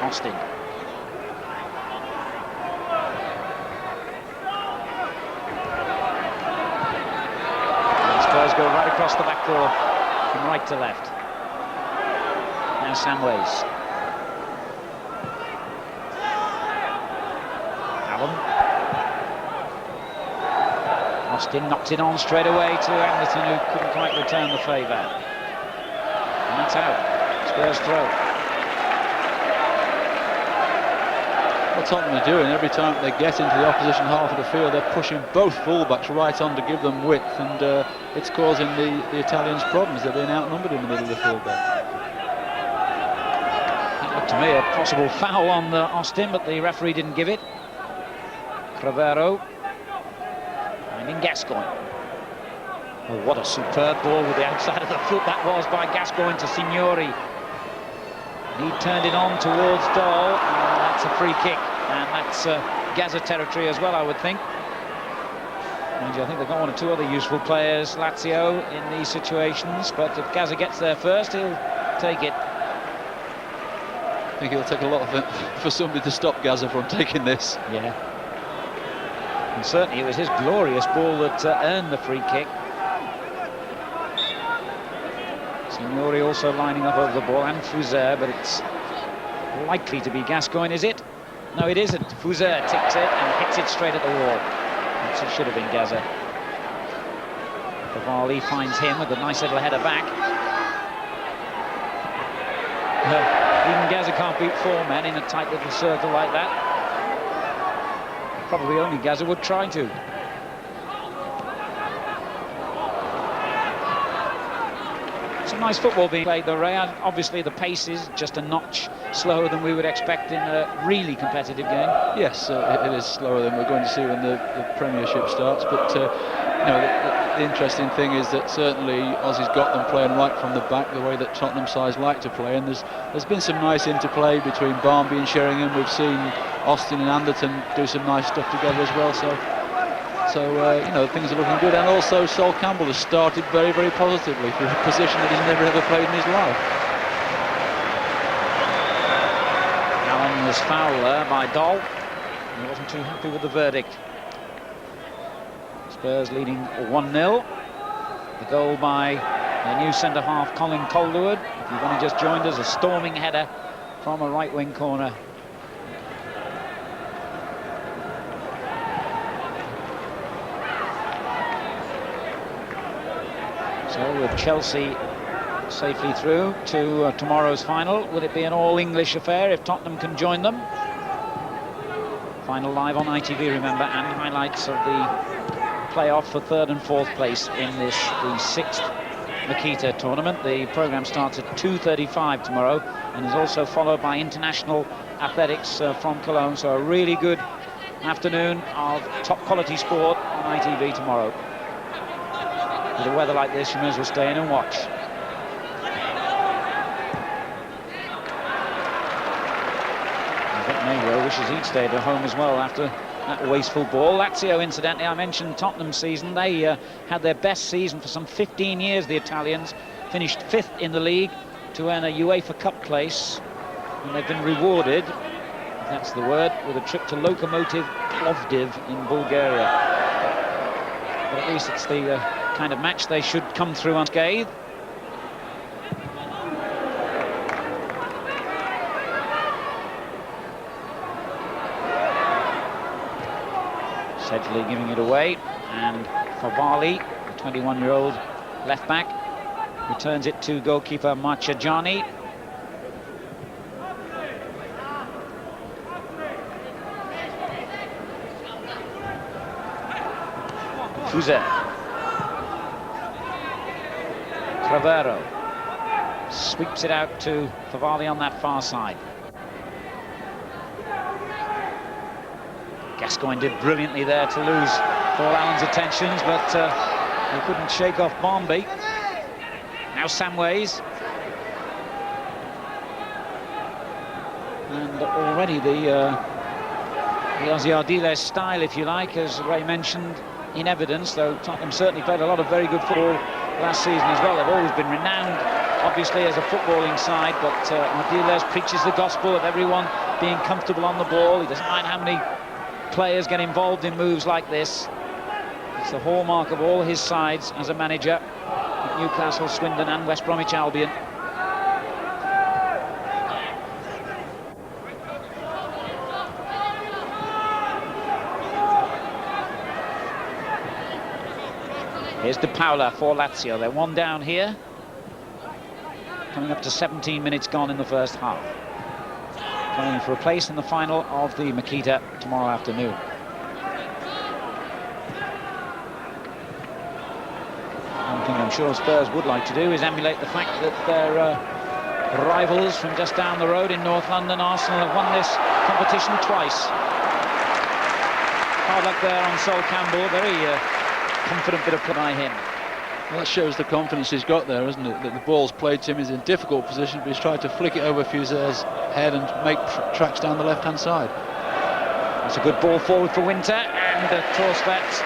Austin. And Spurs go right across the back four from right to left. Now Samways. Allen. Austin knocks it on straight away to Anderton, who couldn't quite return the favour. And that's out. Spurs throw. What Tottenham are doing, every time they get into the opposition half of the field, they're pushing both fullbacks right on to give them width, and it's causing the Italians problems. They're being outnumbered in the middle of the field there. That looked to me a possible foul on Austin, but the referee didn't give it. Crevero. Finding Gascoigne. Oh, what a superb ball with the outside of the foot that was by Gascoigne to Signori. He turned it on towards Dahl, and that's a free kick, and that's Gaza territory as well, I would think. And I think they've got one or two other useful players, Lazio, in these situations, but if Gaza gets there first, he'll take it. I think it'll take a lot of it for somebody to stop Gaza from taking this. Yeah. And certainly it was his glorious ball that earned the free kick. Signori also lining up over the ball, and Fouzer, but it's likely to be Gascoigne, is it? No, it isn't. Fouzer ticks it and hits it straight at the wall. It should have been Gaza. Cavalli finds him with a nice little header back. Even Gaza can't beat four men in a tight little circle like that. Probably only Gaza would try to. Some nice football being played though, Ray. Obviously the pace is just a notch slower than we would expect in a really competitive game. Yes, it is slower than we're going to see when the Premiership starts, but you know, the interesting thing is that certainly Aussie's got them playing right from the back, the way that Tottenham sides like to play, and there's been some nice interplay between Barmby and Sheringham. We've seen Austin and Anderton do some nice stuff together as well, so you know, things are looking good. And also Sol Campbell has started very, very positively for a position that he's never ever played in his life. Allen was fouled there by Doll. He wasn't too happy with the verdict. Spurs leading 1-0. The goal by their new centre-half, Colin Calderwood. If you've only just joined us, a storming header from a right-wing corner. So with Chelsea safely through to tomorrow's final. Will it be an all-English affair if Tottenham can join them? Final live on ITV, remember, and highlights of the playoff for 3rd and 4th place in this, the 6th Makita tournament. The programme starts at 2:35 tomorrow and is also followed by international athletics from Cologne. So a really good afternoon of top quality sport on ITV tomorrow. With a weather like this, you may as well stay in and watch. I think Mayweather wishes he'd stayed at home as well after that wasteful ball. Lazio, incidentally, I mentioned Tottenham's season. They had their best season for some 15 years, the Italians. Finished 5th in the league to earn a UEFA Cup place. And they've been rewarded, if that's the word, with a trip to Lokomotiv Plovdiv in Bulgaria. But at least it's the kind of match they should come through unscathed. Sedgley giving it away, and Favali, the 21-year-old left-back, returns it to goalkeeper Marchegiani. Fuser. Cravero sweeps it out to Favali on that far side. Gascoigne did brilliantly there to lose Paul Allen's attentions, but he couldn't shake off Barnby. Now Samways. And already the Ozzy Ardiles style, if you like, as Ray mentioned, in evidence, though Tottenham certainly played a lot of very good football last season as well. They've always been renowned, obviously, as a footballing side, but Ardiles preaches the gospel of everyone being comfortable on the ball. He doesn't mind how many players get involved in moves like this. It's the hallmark of all his sides as a manager at Newcastle, Swindon and West Bromwich Albion. Here's De Paula for Lazio. They're one down here, coming up to 17 minutes gone in the first half. Playing for a place in the final of the Makita tomorrow afternoon. One thing I'm sure Spurs would like to do is emulate the fact that their rivals from just down the road in North London, Arsenal, have won this competition twice. Hard luck there on Sol Campbell, very confident bit of play by him. Well, that shows the confidence he's got there, isn't it? That the ball's played to him, he's in a difficult position, but he's tried to flick it over Fuser's head and make tracks down the left-hand side. It's a good ball forward for Winter, and Torstvedt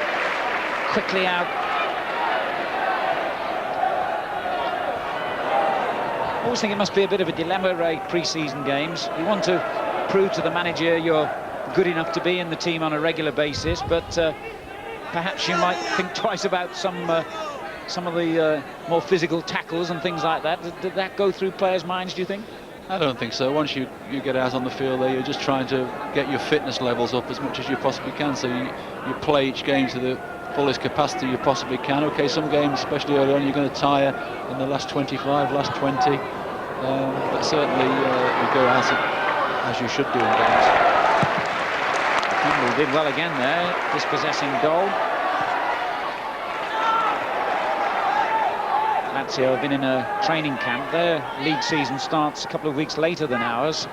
quickly out. I always think it must be a bit of a dilemma, Ray, pre-season games. You want to prove to the manager you're good enough to be in the team on a regular basis, but perhaps you might think twice about some of the more physical tackles and things like that. Did that go through players' minds, do you think? I don't think so. Once you get out on the field there, you're just trying to get your fitness levels up as much as you possibly can, so you play each game to the fullest capacity you possibly can. Okay, some games, especially early on, you're going to tire in the last 25, last 20, but certainly you go out as you should do in games. Campbell did well again there, dispossessing goal. Lazio have been in a training camp. Their league season starts a couple of weeks later than ours. So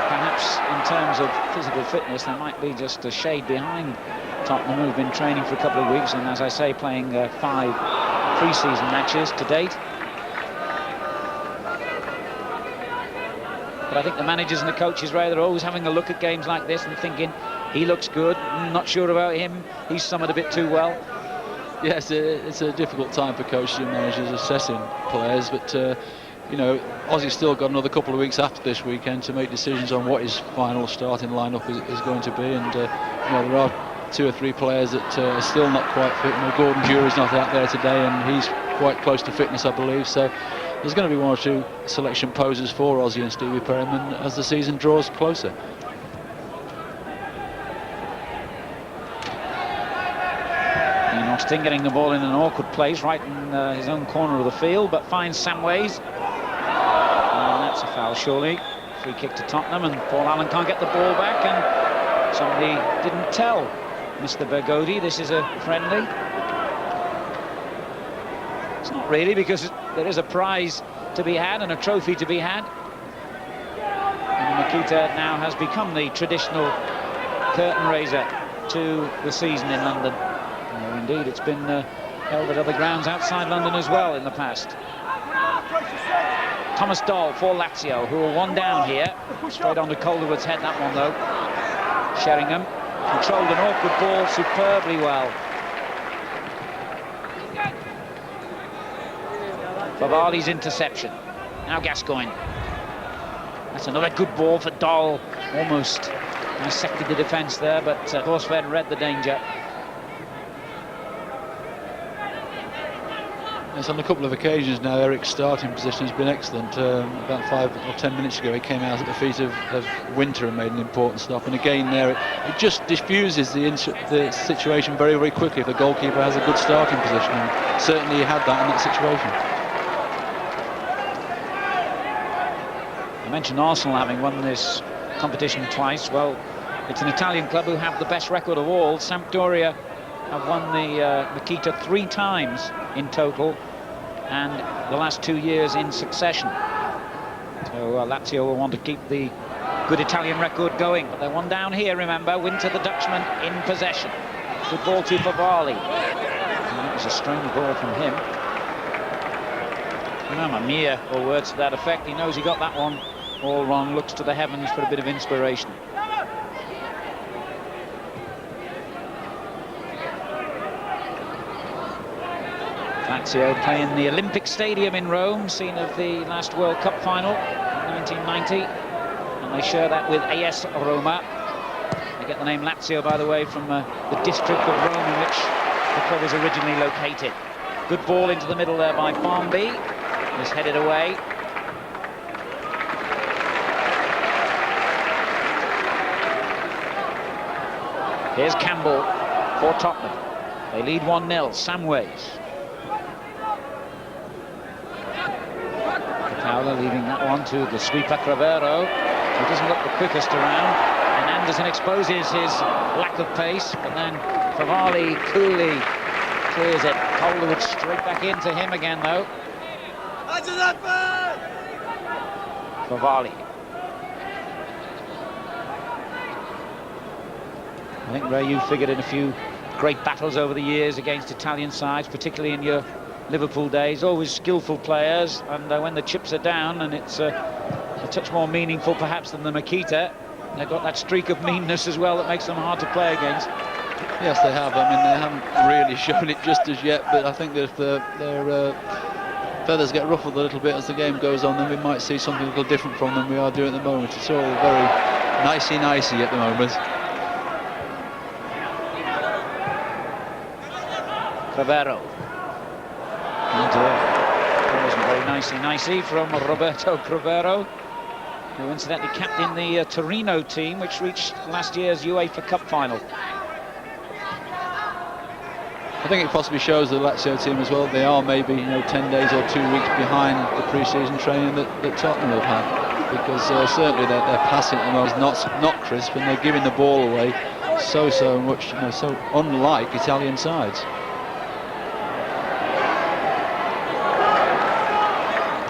perhaps in terms of physical fitness, there might be just a shade behind Tottenham, who've been training for a couple of weeks and, as I say, playing 5 pre-season matches to date. But I think the managers and the coaches, Ray, they're always having a look at games like this and thinking, he looks good, not sure about him, he's summed a bit too well. Yes, it's a difficult time for coaches and managers assessing players, but you know, Ozzy's still got another couple of weeks after this weekend to make decisions on what his final starting lineup is going to be, and you know, there are 2 or 3 players that are still not quite fit. You know, Gordon Jury's not out there today, and he's quite close to fitness, I believe, so there's going to be 1 or 2 selection poses for Ozzy and Stevie Perryman as the season draws closer. Sting getting the ball in an awkward place, right in his own corner of the field, but finds Samways. And that's a foul, surely. Free kick to Tottenham, and Paul Allen can't get the ball back, and somebody didn't tell Mr. Bergodi this is a friendly. It's not really, because there is a prize to be had and a trophy to be had. And Makita now has become the traditional curtain raiser to the season in London. Or indeed, it's been held at other grounds outside London as well in the past. Thomas Doll for Lazio, who are one down here. Straight onto Calderwood's head, that one though. Sheringham controlled an awkward ball superbly well. Favali's interception. Now Gascoigne. That's another good ball for Doll. Almost dissected the defence there, but Horsford read the danger. Yes, on a couple of occasions now, Eric's starting position has been excellent. About 5 or 10 minutes ago, he came out at the feet of Winter and made an important stop. And again, there it just diffuses the situation very, very quickly if the goalkeeper has a good starting position. And certainly he had that in that situation. I mentioned Arsenal having won this competition twice. Well, it's an Italian club who have the best record of all. Sampdoria have won the Makita 3 times in total, and the last 2 years in succession. So Lazio will want to keep the good Italian record going, but they're one down here, remember. Winter, the Dutchman, in possession. Good ball to Favali. And that was a strange ball from him. Mamma mia, or words to that effect. He knows he got that one all wrong. Looks to the heavens for a bit of inspiration. Lazio playing the Olympic Stadium in Rome, scene of the last World Cup final in 1990, and they share that with AS Roma. They get the name Lazio, by the way, from the district of Rome in which the club was originally located. Good ball into the middle there by Barmby. Is headed away. Here's Campbell for Tottenham. They lead 1-0. Samways. Fowler leaving that one to the sweeper Cravero, who doesn't look the quickest around, and Anderson exposes his lack of pace, but then Favali coolly clears it. Calderwood straight back into him again though. Favali. I think, Ray, you figured in a few great battles over the years against Italian sides, particularly in your Liverpool days. Always skillful players, and when the chips are down, and it's a touch more meaningful perhaps than the Makita, they've got that streak of meanness as well that makes them hard to play against. Yes, they have. I mean, they haven't really shown it just as yet, but I think that if their feathers get ruffled a little bit as the game goes on, then we might see something a little different from them we are doing at the moment. It's all very nicey-nicey at the moment. Cravero. It wasn't very nicey-nicey from Roberto Cravero, who incidentally captained the Torino team, which reached last year's UEFA Cup final. I think it possibly shows the Lazio team as well. They are maybe 10 days or 2 weeks behind the pre-season training that Tottenham have had, because certainly their passing at the moment is not crisp, and they're giving the ball away so much, so unlike Italian sides.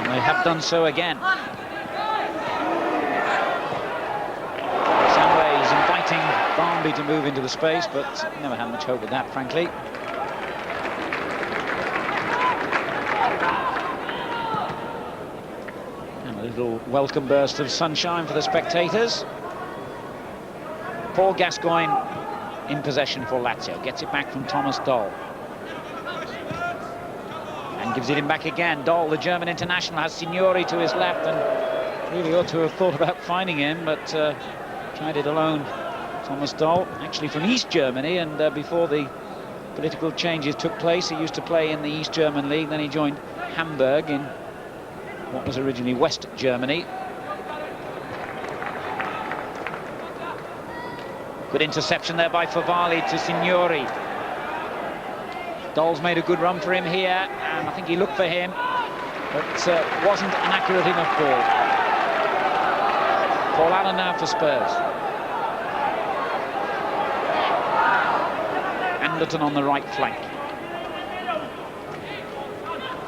And they have done so again. Samway's inviting Barmby to move into the space, but never had much hope with that, frankly. Little welcome burst of sunshine for the spectators. Paul Gascoigne in possession for Lazio. Gets it back from Thomas Doll. And gives it him back again. Doll, the German international, has Signori to his left and really ought to have thought about finding him, but tried it alone. Thomas Doll, actually from East Germany, and before the political changes took place, he used to play in the East German League, then he joined Hamburg in what was originally West Germany. Good interception there by Favali to Signori. Dole's made a good run for him here, and I think he looked for him, but wasn't an accurate enough ball. Paul Allen now for Spurs. Anderton on the right flank.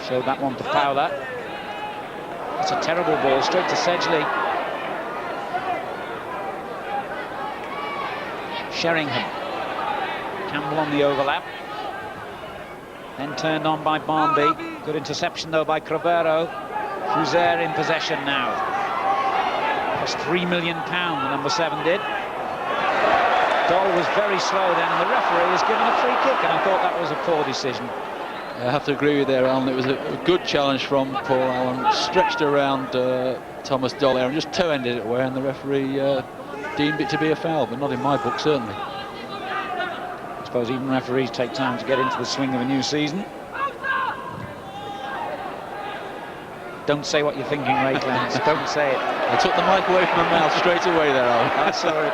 Showed that one to Fowler. That's a terrible ball, straight to Sedgley. Sheringham. Campbell on the overlap. Then turned on by Barnby. Good interception though by Crabero. Fuser in possession now. Cost £3 million, the number 7 did. Dole was very slow then, and the referee has given a free kick, and I thought that was a poor decision. I have to agree with you there, Alan. It was a good challenge from Paul Allen. Stretched around Thomas Dole there and just toe-ended it away, and the referee deemed it to be a foul, but not in my book, certainly. I suppose even referees take time to get into the swing of a new season. Don't say what you're thinking, Ray Clements. Don't say it. I took the mic away from my mouth straight away there, Alan. I saw it.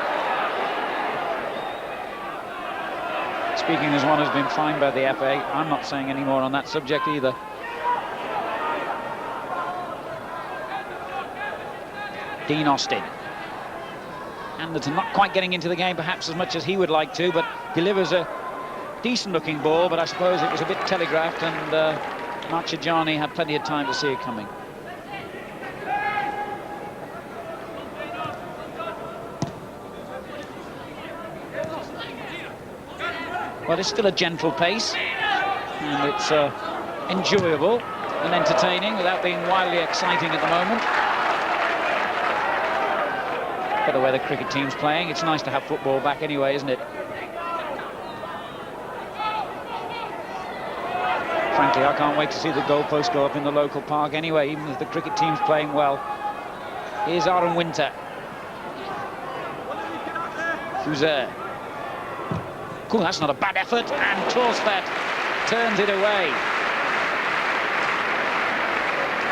Speaking as one who's been fined by the FA, I'm not saying any more on that subject either. Dean Austin. Anderton not quite getting into the game perhaps as much as he would like to, but delivers a decent-looking ball, but I suppose it was a bit telegraphed, and Marchigiani had plenty of time to see it coming. Well, it's still a gentle pace, and it's enjoyable and entertaining without being wildly exciting at the moment. But the way the cricket team's playing, it's nice to have football back anyway, isn't it? Frankly, I can't wait to see the goalpost go up in the local park anyway, even if the cricket team's playing well. Here's Aaron Winter. Fuser. Cool, that's not a bad effort, and Torsfeld turns it away.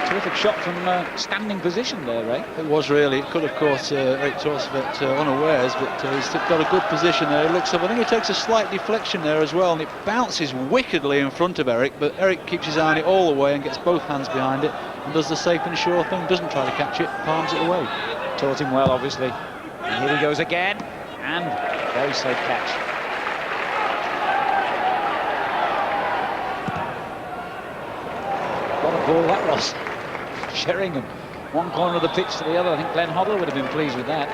Terrific shot from standing position there, Ray. It was really. It could have caught Eric Torsfeld unawares, but he's got a good position there. It looks up. I think he takes a slight deflection there as well, and it bounces wickedly in front of Eric, but Eric keeps his eye on it all the way and gets both hands behind it and does the safe and sure thing. Doesn't try to catch it, palms it away. Taught him well, obviously. And here he goes again, and very safe catch. What a ball that was. Sheringham, one corner of the pitch to the other. I think Glenn Hoddle would have been pleased with that.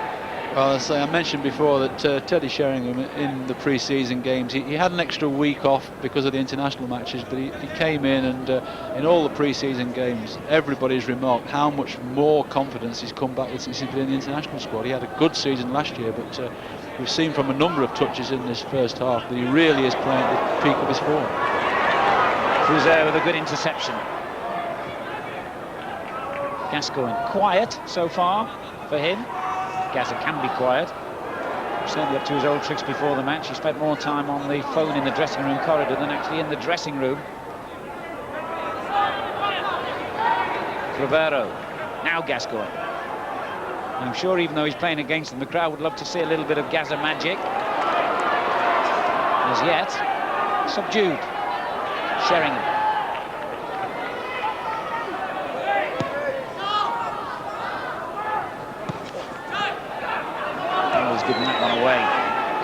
Well, as I mentioned before that Teddy Sheringham in the pre-season games, he had an extra week off because of the international matches, but he came in, and in all the pre-season games, everybody's remarked how much more confidence he's come back with since he's been in the international squad. He had a good season last year, but we've seen from a number of touches in this first half that he really is playing at the peak of his form. Fuser with a good interception. Gascoigne quiet so far for him. Gazza can be quiet. Certainly up to his old tricks before the match. He spent more time on the phone in the dressing room corridor than actually in the dressing room. Crabero. Now Gascoigne. I'm sure even though he's playing against them, the crowd would love to see a little bit of Gazza magic. As yet, subdued. Sheringham. Giving that one away,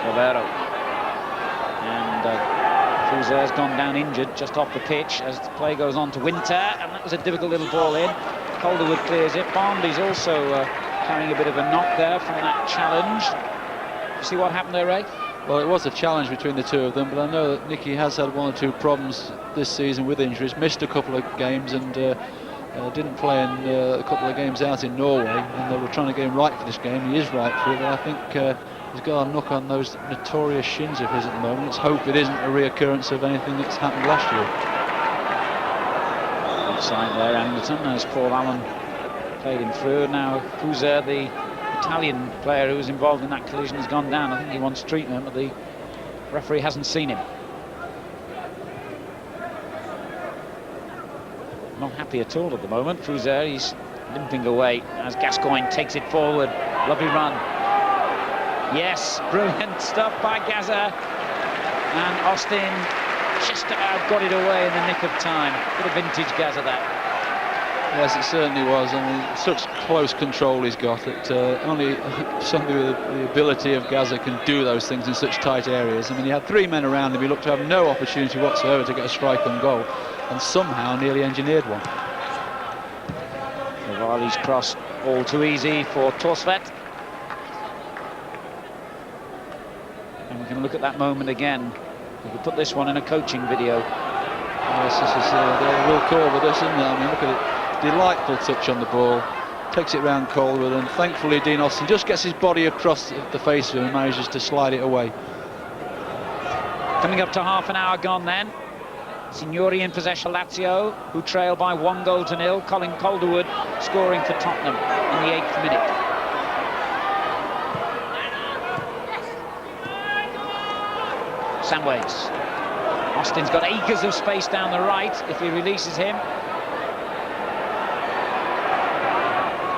Crabero. And Fuser's gone down injured just off the pitch as the play goes on to Winter, and that was a difficult little ball in. Calderwood clears it. Barnby's also carrying a bit of a knock there from that challenge. You see what happened there, Ray? Well, it was a challenge between the two of them, but I know that Nicky has had one or two problems this season with injuries, missed a couple of games, and didn't play in a couple of games out in Norway, and they were trying to get him right for this game. He is right for it, but I think he's got a knock on those notorious shins of his at the moment. Let's hope it isn't a reoccurrence of anything that's happened last year. Outside there, Anderton, as Paul Allen played him through. Now Fuser, the Italian player who was involved in that collision, has gone down. I think he wants treatment, but the referee hasn't seen him. Not happy at all at the moment. Fuser, he's limping away as Gascoigne takes it forward. Lovely run. Yes, brilliant stuff by Gazza. And Austin just about got it away in the nick of time. Bit of vintage Gazza that. Yes, it certainly was. I mean, such close control he's got that only somebody with the ability of Gazza can do those things in such tight areas. I mean, he had 3 men around him. He looked to have no opportunity whatsoever to get a strike on goal, and somehow nearly engineered one. Cavalli's cross all too easy for Torsvet. And we can look at that moment again. We could put this one in a coaching video. Yes, this is the real call with this, isn't it? I mean, look at it. Delightful touch on the ball, takes it round Calderwood, and thankfully Dean Austin just gets his body across the face of him and manages to slide it away. Coming up to half an hour gone then. Signori in possession, Lazio, who trail by 1-0. Colin Calderwood scoring for Tottenham in the 8th minute. Samways. Austin's got acres of space down the right if he releases him.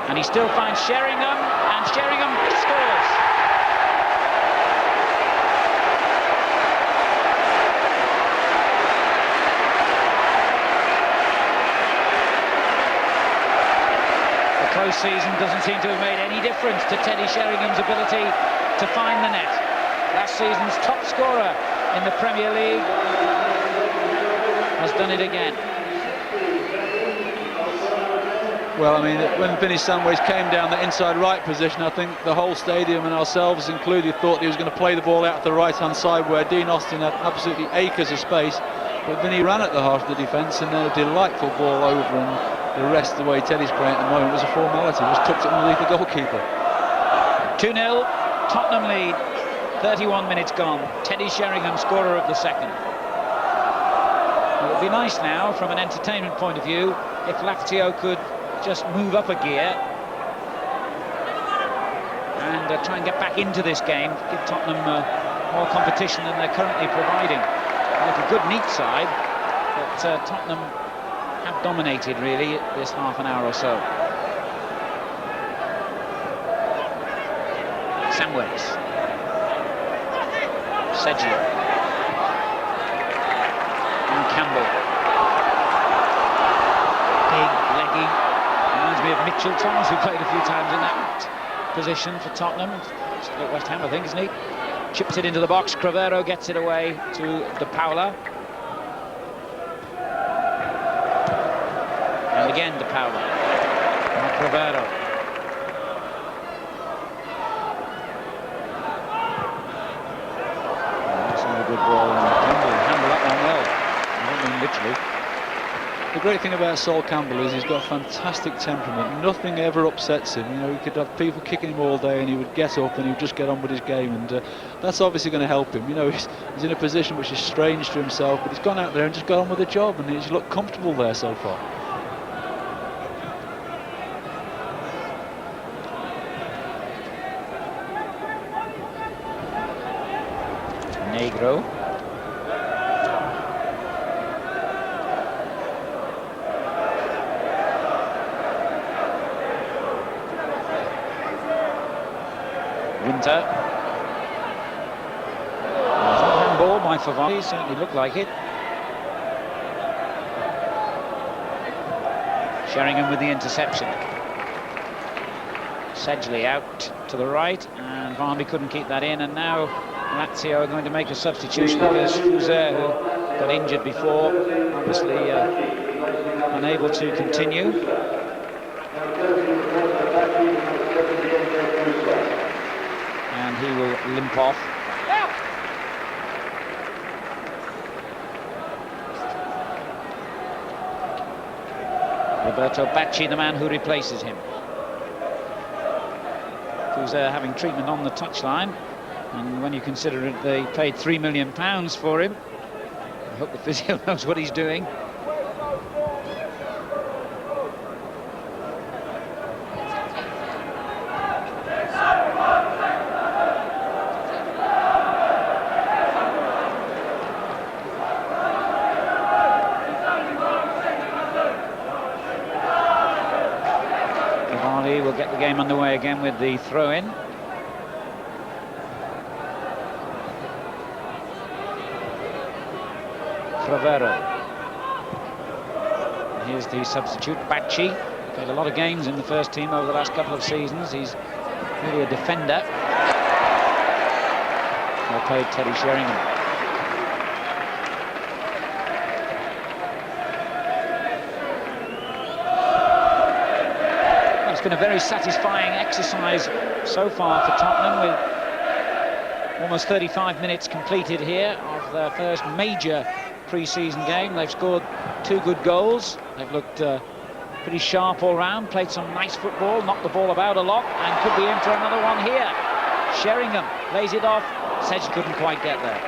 And he still finds Sheringham, and Sheringham scores. The close season doesn't seem to have made any difference to Teddy Sheringham's ability to find the net. Last season's top scorer in the Premier League has done it again. Well, I mean, when Vinny Samways came down the inside right position, I think the whole stadium and ourselves included thought he was going to play the ball out to the right-hand side where Dean Austin had absolutely acres of space. But Vinny ran at the heart of the defence, and then a delightful ball over, and the rest, the way Teddy's playing at the moment, was a formality. Just tucked it underneath the goalkeeper. 2-0, Tottenham lead, 31 minutes gone. Teddy Sheringham, scorer of the second. It would be nice now, from an entertainment point of view, if Lazio could just move up a gear and try and get back into this game, give Tottenham more competition than they're currently providing. Like a good, neat side, but Tottenham have dominated, really, this half an hour or so. Samways. Sedgley. And Campbell. Big, leggy. Reminds me of Mitchell Thomas, who played a few times in that position for Tottenham. Still at West Ham, I think, isn't he? Chips it into the box. Crevero gets it away to De Paula. And again De Paula. Now Crevero. That's not a good ball. Campbell handled that one well. I don't mean literally. The great thing about Sol Campbell is he's got a fantastic temperament. Nothing ever upsets him. You know, he could have people kicking him all day and he would get up and he would just get on with his game, and that's obviously going to help him. You know, he's in a position which is strange to himself, but he's gone out there and just got on with the job, and he's looked comfortable there so far. Negro. Winter. Handball by Favalli, certainly looked like it. Sheringham with the interception. Sedgley out to the right, and Varnby couldn't keep that in, and now Lazio are going to make a substitution because Fuser, who got injured before, obviously unable to continue. And he will limp off. Roberto Bacci, the man who replaces him. Fuser having treatment on the touchline, and when you consider it, they paid £3 million for him. I hope the physio knows what he's doing. Will get the game underway again with the throw-in. Crevero. Here's the substitute, Bacci. Played a lot of games in the first team over the last couple of seasons. He's really a defender. Well played, Teddy Sheringham. Well, it's been a very satisfying exercise so far for Tottenham, with almost 35 minutes completed here of their first major pre-season game. They've scored 2 good goals. They've looked pretty sharp all round, played some nice football, knocked the ball about a lot, and could be in for another one here. Sheringham lays it off. Sedge couldn't quite get there.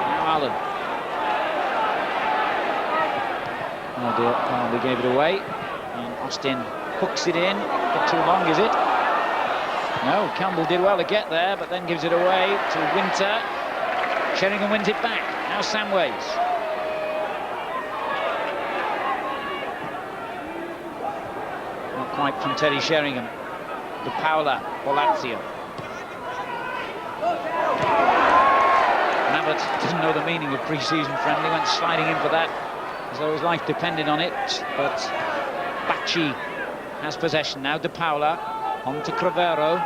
Now Allen. Oh dear, Carnby gave it away. And Austin hooks it in. Not too long, is it? No, Campbell did well to get there, but then gives it away to Winter. Sheringham wins it back. Now Samways. Not quite from Teddy Sheringham. De Paula for Lazio. Nabbott didn't know the meaning of pre-season friendly, went sliding in for that as though his life depended on it, but Bacci has possession now. De Paula on to Crevero.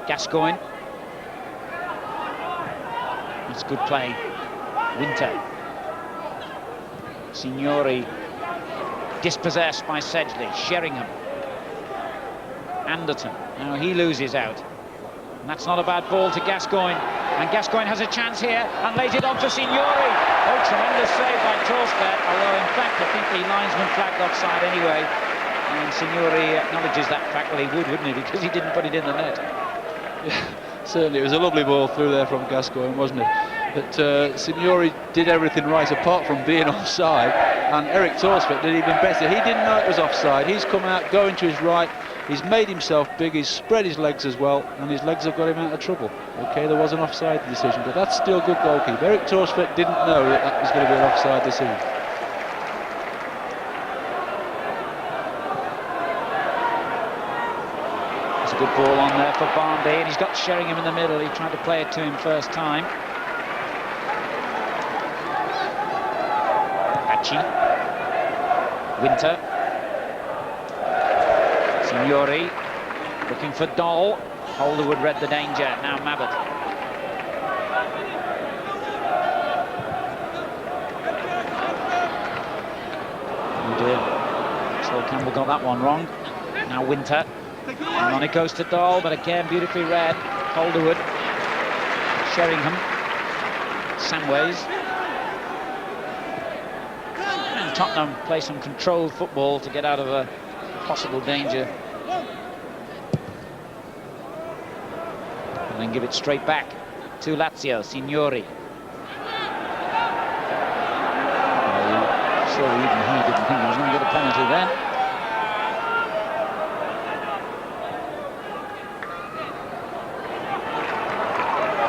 Gascoigne. That's good play. Winter. Signori dispossessed by Sedgley. Sheringham. Anderton. Now he loses out. And that's not a bad ball to Gascoigne. And Gascoigne has a chance here and lays it on for Signori. Oh, tremendous save by Torstvedt, although in fact I think the linesman flagged offside anyway. And Signori acknowledges that fact. Well, he would, wouldn't he? Because he didn't put it in the net. Yeah, certainly, it was a lovely ball through there from Gascoigne, wasn't it? But Signori did everything right apart from being offside, and Eric Torstvedt did even better. He didn't know it was offside. He's come out, going to his right. He's made himself big, he's spread his legs as well, and his legs have got him out of trouble. OK, there was an offside decision, but that's still good goalkeeping. Eric Torstvedt didn't know that that was going to be an offside decision. It's a good ball on there for Barnby, and he's got Sheringham in the middle. He tried to play it to him first time. Bacci. Winter. Signori looking for Doll. Holderwood read the danger. Now Mabbott. Oh dear. Sol Campbell got that one wrong. Now Winter. And on it goes to Doll, but again beautifully read. Holderwood. Sheringham. Samways. And Tottenham play some controlled football to get out of a possible danger. And then give it straight back to Lazio. Signori. Surely even he didn't think he was going to get a penalty then.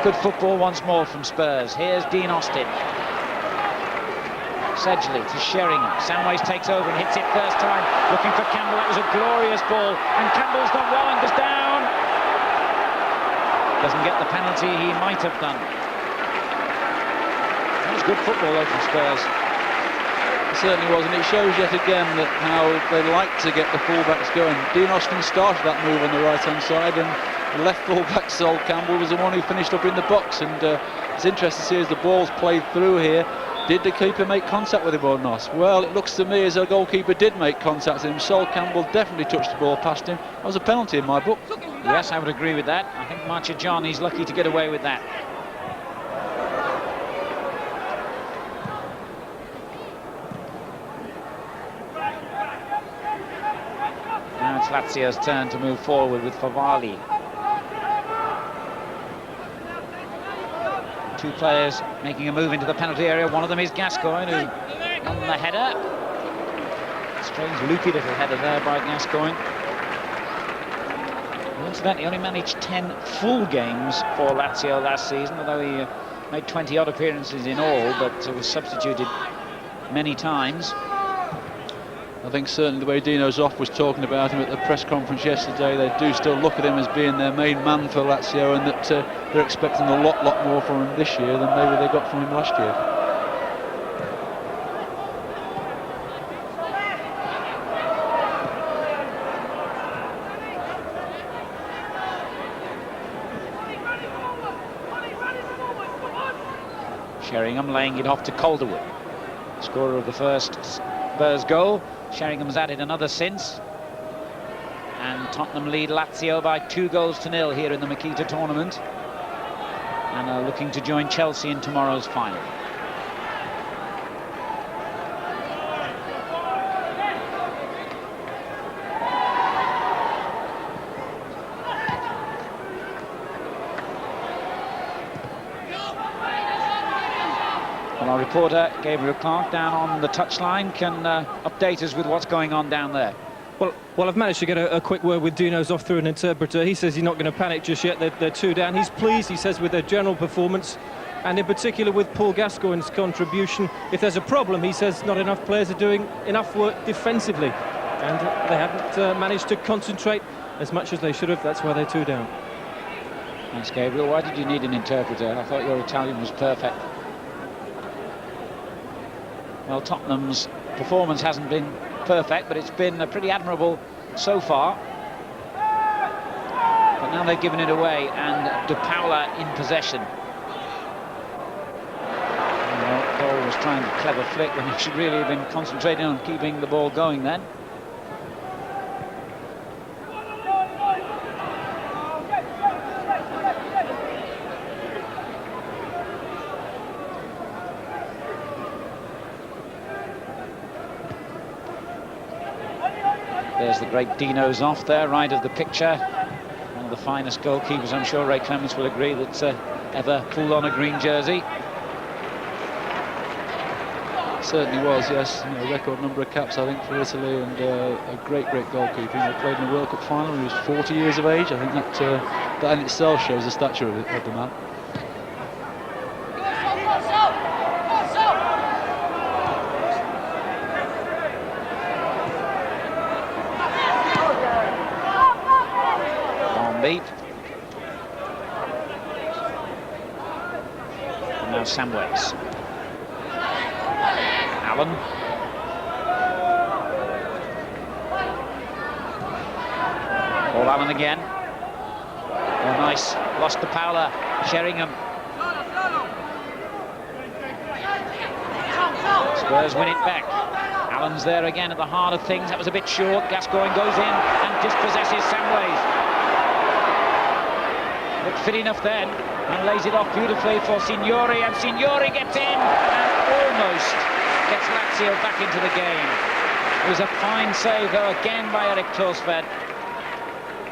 Good football once more from Spurs. Here's Dean Austin. Sedgley to Sheringham. Samways takes over and hits it first time. Looking for Campbell. It was a glorious ball. And Campbell's done well and goes down. Doesn't get the penalty he might have done. That was good football though from Spurs. It certainly was, and it shows yet again that how they like to get the fullbacks going. Dean Austin started that move on the right-hand side, and the left fullback Sol Campbell was the one who finished up in the box. And it's interesting to see as the ball's played through here. Did the keeper make contact with him or not? Well, it looks to me as though the goalkeeper did make contact with him. Sol Campbell definitely touched the ball past him. That was a penalty in my book. Yes, I would agree with that. I think Marchigiani's lucky to get away with that. Now it's Lazio's turn to move forward with Favali. Two players making a move into the penalty area. One of them is Gascoigne, who on the header. Strange loopy little header there by Gascoigne. Incidentally, only managed 10 full games for Lazio last season, although he made 20-odd appearances in all, but was substituted many times. I think certainly the way Dino Zoff was talking about him at the press conference yesterday, they do still look at him as being their main man for Lazio, and that they're expecting a lot more from him this year than maybe they got from him last year. Sheringham laying it off to Calderwood, scorer of the first Spurs goal. Sheringham's added another since. And Tottenham lead Lazio by 2-0 here in the Makita tournament, and are looking to join Chelsea in tomorrow's final. Well, our reporter Gabriel Clark down on the touchline can update us with what's going on down there. Well, I've managed to get a quick word with Dino Zoff through an interpreter. He says he's not going to panic just yet. They're 2 down. He's pleased, he says, with their general performance, and in particular with Paul Gascoigne's contribution. If there's a problem, he says, not enough players are doing enough work defensively, and they haven't managed to concentrate as much as they should have. That's why they're 2 down. Thanks, Gabriel. Why did you need an interpreter? I thought your Italian was perfect. Well, Tottenham's performance hasn't been perfect, but it's been pretty admirable so far. But now they've given it away, and De Paula in possession. Well, Cole was trying a clever flick when he should really have been concentrating on keeping the ball going then. There's the great Dino Zoff there, right of the picture. One of the finest goalkeepers, I'm sure Ray Clements will agree, that's ever pulled on a green jersey. Certainly was, yes. You know, record number of caps, I think, for Italy, and a great goalkeeper. They played in the World Cup final when he was 40 years of age. I think that in itself shows the stature of the man. Beat. And now Samways. Allen. Paul Allen again. Oh, nice. Lost to Paula. Sheringham. Spurs win it back. Allen's there again at the heart of things. That was a bit short. Gascoigne goes in and dispossesses Samways. But fit enough then, and lays it off beautifully for Signori, and Signori gets in and almost gets Lazio back into the game. It was a fine save though again by Erik Torsved.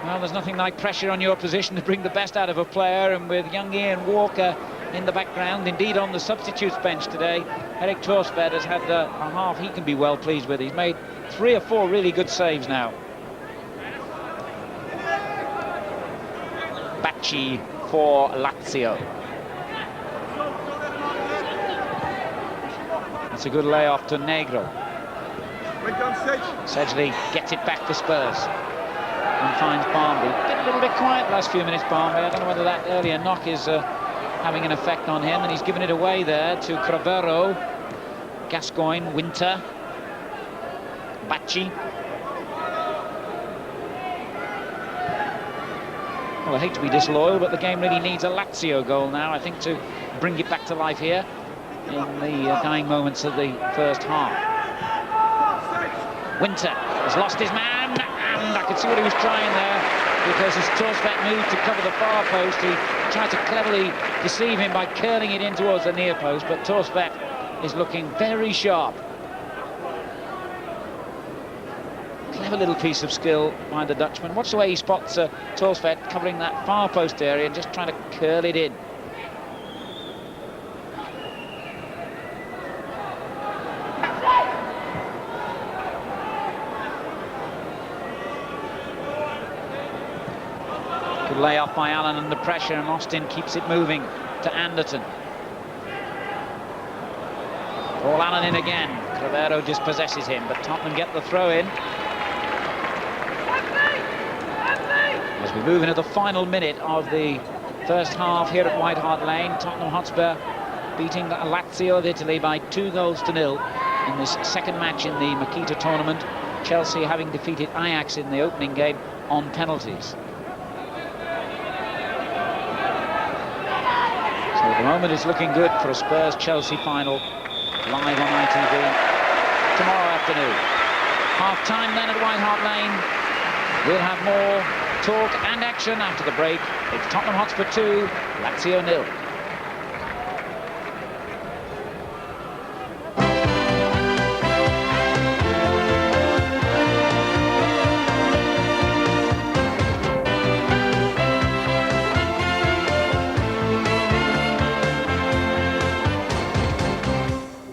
Well, there's nothing like pressure on your position to bring the best out of a player, and with young Ian Walker in the background, indeed on the substitutes bench today, Erik Torsved has had a half he can be well pleased with. He's made 3 or 4 really good saves now. For Lazio. That's a good layoff to Negro. Sedgley gets it back for Spurs and finds Barmby. Been a little bit quiet the last few minutes, Barmby. I don't know whether that earlier knock is having an effect on him, and he's given it away there to Cravero, Gascoigne, Winter, Bacci. Well, I hate to be disloyal, but the game really needs a Lazio goal now, I think, to bring it back to life here in the dying moments of the first half. Winter has lost his man, and I could see what he was trying there, because as Torsved moved to cover the far post, he tried to cleverly deceive him by curling it in towards the near post, but Torsved is looking very sharp. Clever little piece of skill by the Dutchman. Watch the way he spots Torsved covering that far post area and just trying to curl it in. Good lay off by Allen under pressure, and Austin keeps it moving to Anderton. Paul Allen in again. Cravero dispossesses him, but Tottenham get the throw in. As we move into the final minute of the first half here at White Hart Lane, Tottenham Hotspur beating Lazio of Italy by 2-0 in this second match in the Makita tournament. Chelsea having defeated Ajax in the opening game on penalties. So At the moment, it's looking good for a Spurs-Chelsea final, live on ITV tomorrow afternoon. Half-time then at White Hart Lane. We'll have more talk and action after the break. It's Tottenham Hotspur 2, Lazio 0.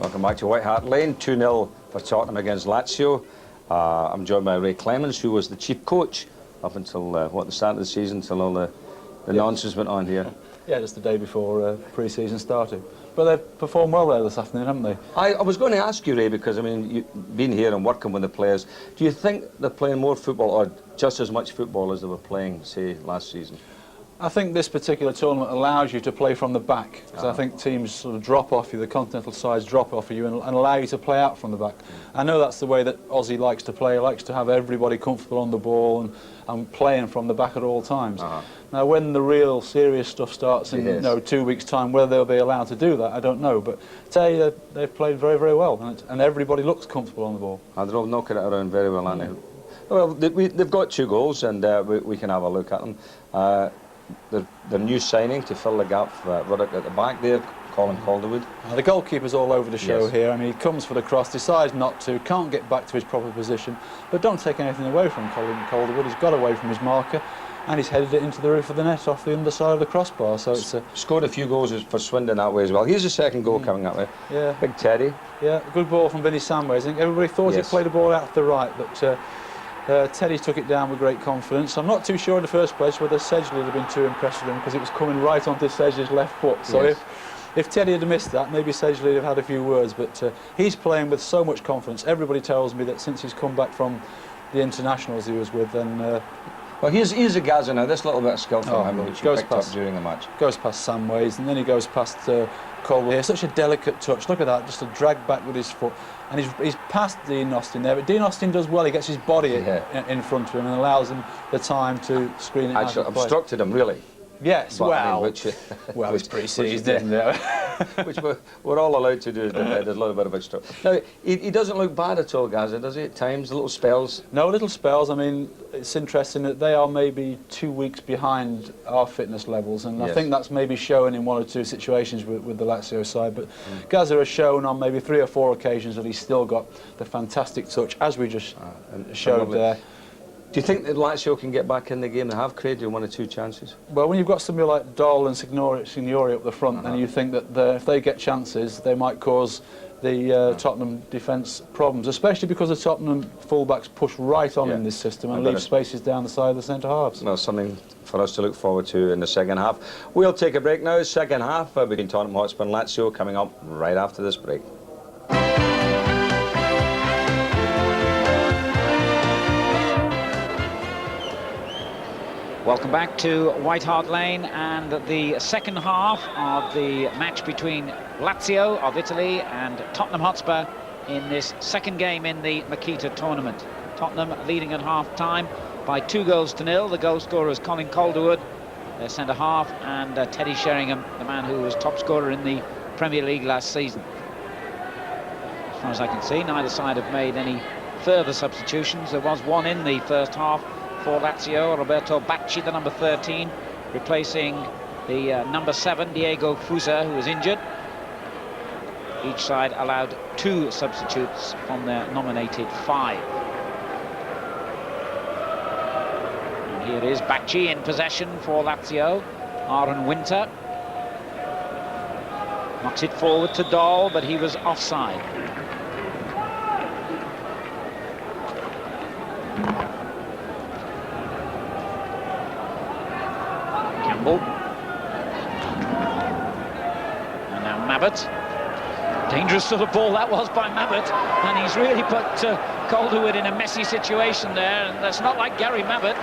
Welcome back to White Hart Lane, 2-0 for Tottenham against Lazio. I'm joined by Ray Clemens, who was the chief coach up until, the start of the season, until all the nonsense went on here. Yeah, just the day before pre-season started. But they've performed well there this afternoon, haven't they? I was going to ask you, Ray, because, I mean, you've been here and working with the players. Do you think they're playing more football or just as much football as they were playing, say, last season? I think this particular tournament allows you to play from the back, because I think teams sort of drop off you, the continental sides drop off you and allow you to play out from the back. I know that's the way that Aussie likes to play. He likes to have everybody comfortable on the ball and playing from the back at all times. Now, when the real serious stuff starts in 2 weeks' time, whether they'll be allowed to do that, I don't know. But today they've played very, very well, and everybody looks comfortable on the ball. They're all knocking it around very well, aren't they? Well, they've got 2 goals, and we can have a look at them. The new signing to fill the gap right at the back there, Colin Calderwood. The goalkeeper's all over the show here. I mean, he comes for the cross, decides not to, can't get back to his proper position, but don't take anything away from Colin Calderwood. He's got away from his marker, and he's headed it into the roof of the net off the underside of the crossbar. So it's scored a few goals for Swindon that way as well. Here's the second goal coming up there. Yeah, Big Teddy. Yeah, good ball from Vinny Samways. I think everybody thought he played the ball out to the right, but Teddy took it down with great confidence. I'm not too sure in the first place whether Sedgley would have been too impressed with him, because it was coming right onto Sedgley's left foot. So if Teddy had missed that, maybe Sedgley would have had a few words. But he's playing with so much confidence. Everybody tells me that since he's come back from the internationals he was with, then well, here's a Gaza now. This little bit of skill from him, which he picked up during the match. Goes past Samways, and then he goes past Colwell here. Such a delicate touch. Look at that, just a drag back with his foot. And he's past Dean Austin there, but Dean Austin does well. He gets his body in front of him and allows him the time to screen it. Actually obstructed him, really. Yes, but, well, it's pre-season. Which we're all allowed to do. There's a little bit of extra. Now, he doesn't look bad at all, Gaza, does he, at times? Little spells? No, little spells. I mean, it's interesting that they are maybe 2 weeks behind our fitness levels, and I think that's maybe shown in 1 or 2 situations with the Lazio side. But Gaza has shown on maybe 3 or 4 occasions that he's still got the fantastic touch, as we just showed there. Do you think that Lazio can get back in the game? They have created 1 or 2 chances. Well, when you've got somebody like Dahl and Signori up the front, then you think that if they get chances, they might cause the Tottenham defence problems, especially because the Tottenham fullbacks push right on in this system and leave spaces down the side of the centre halves. Well, something for us to look forward to in the second half. We'll take a break now. Second half between Tottenham Hotspur and Lazio coming up right after this break. Welcome back to White Hart Lane and the second half of the match between Lazio of Italy and Tottenham Hotspur in this second game in the Makita tournament. Tottenham leading at half-time by 2-0. The goal scorer is Colin Calderwood, their centre-half, and Teddy Sheringham, the man who was top scorer in the Premier League last season. As far as I can see, neither side have made any further substitutions. There was one in the first half for Lazio, Roberto Bacci, the number 13, replacing the number 7, Diego Fusa, who was injured. Each side allowed 2 substitutes from their nominated 5. And here is Bacci in possession for Lazio. Aaron Winter knocks it forward to Dahl, but he was offside. And now Mabbott. Dangerous sort of ball that was by Mabbott, and he's really put Calderwood in a messy situation there, and that's not like Gary Mabbott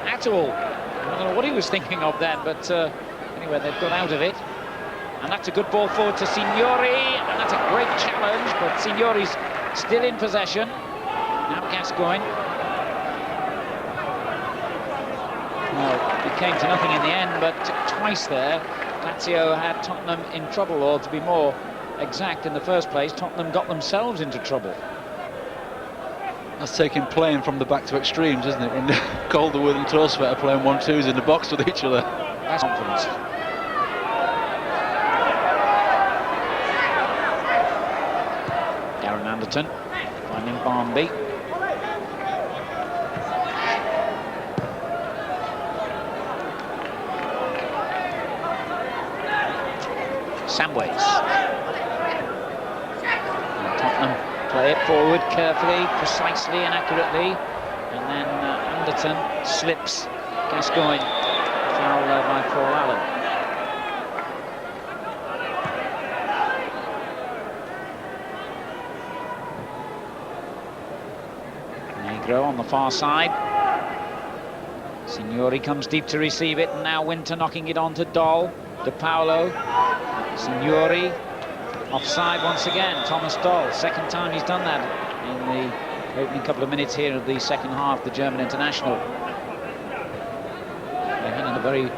at all. I don't know what he was thinking of then, but anyway, they've got out of it. And that's a good ball forward to Signori, and that's a great challenge, but Signori's still in possession. Now Gascoigne. Well, it came to nothing in the end, but twice there Lazio had Tottenham in trouble, or to be more exact, in the first place, Tottenham got themselves into trouble. That's taking playing from the back to extremes, isn't it? When Calderwood and Torsvet are playing 1-2s in the box with each other. That's confidence. Darren Anderton finding Barnby. Samways. And Tottenham play it forward carefully, precisely and accurately, and then Anderton slips Gascoigne, foul by Paul Allen. Negro on the far side. Signori comes deep to receive it, and now Winter knocking it on to Doll. De Paolo. Signori offside once again. Thomas Doll, second time he's done that in the opening couple of minutes here of the second half, the German international. They had a very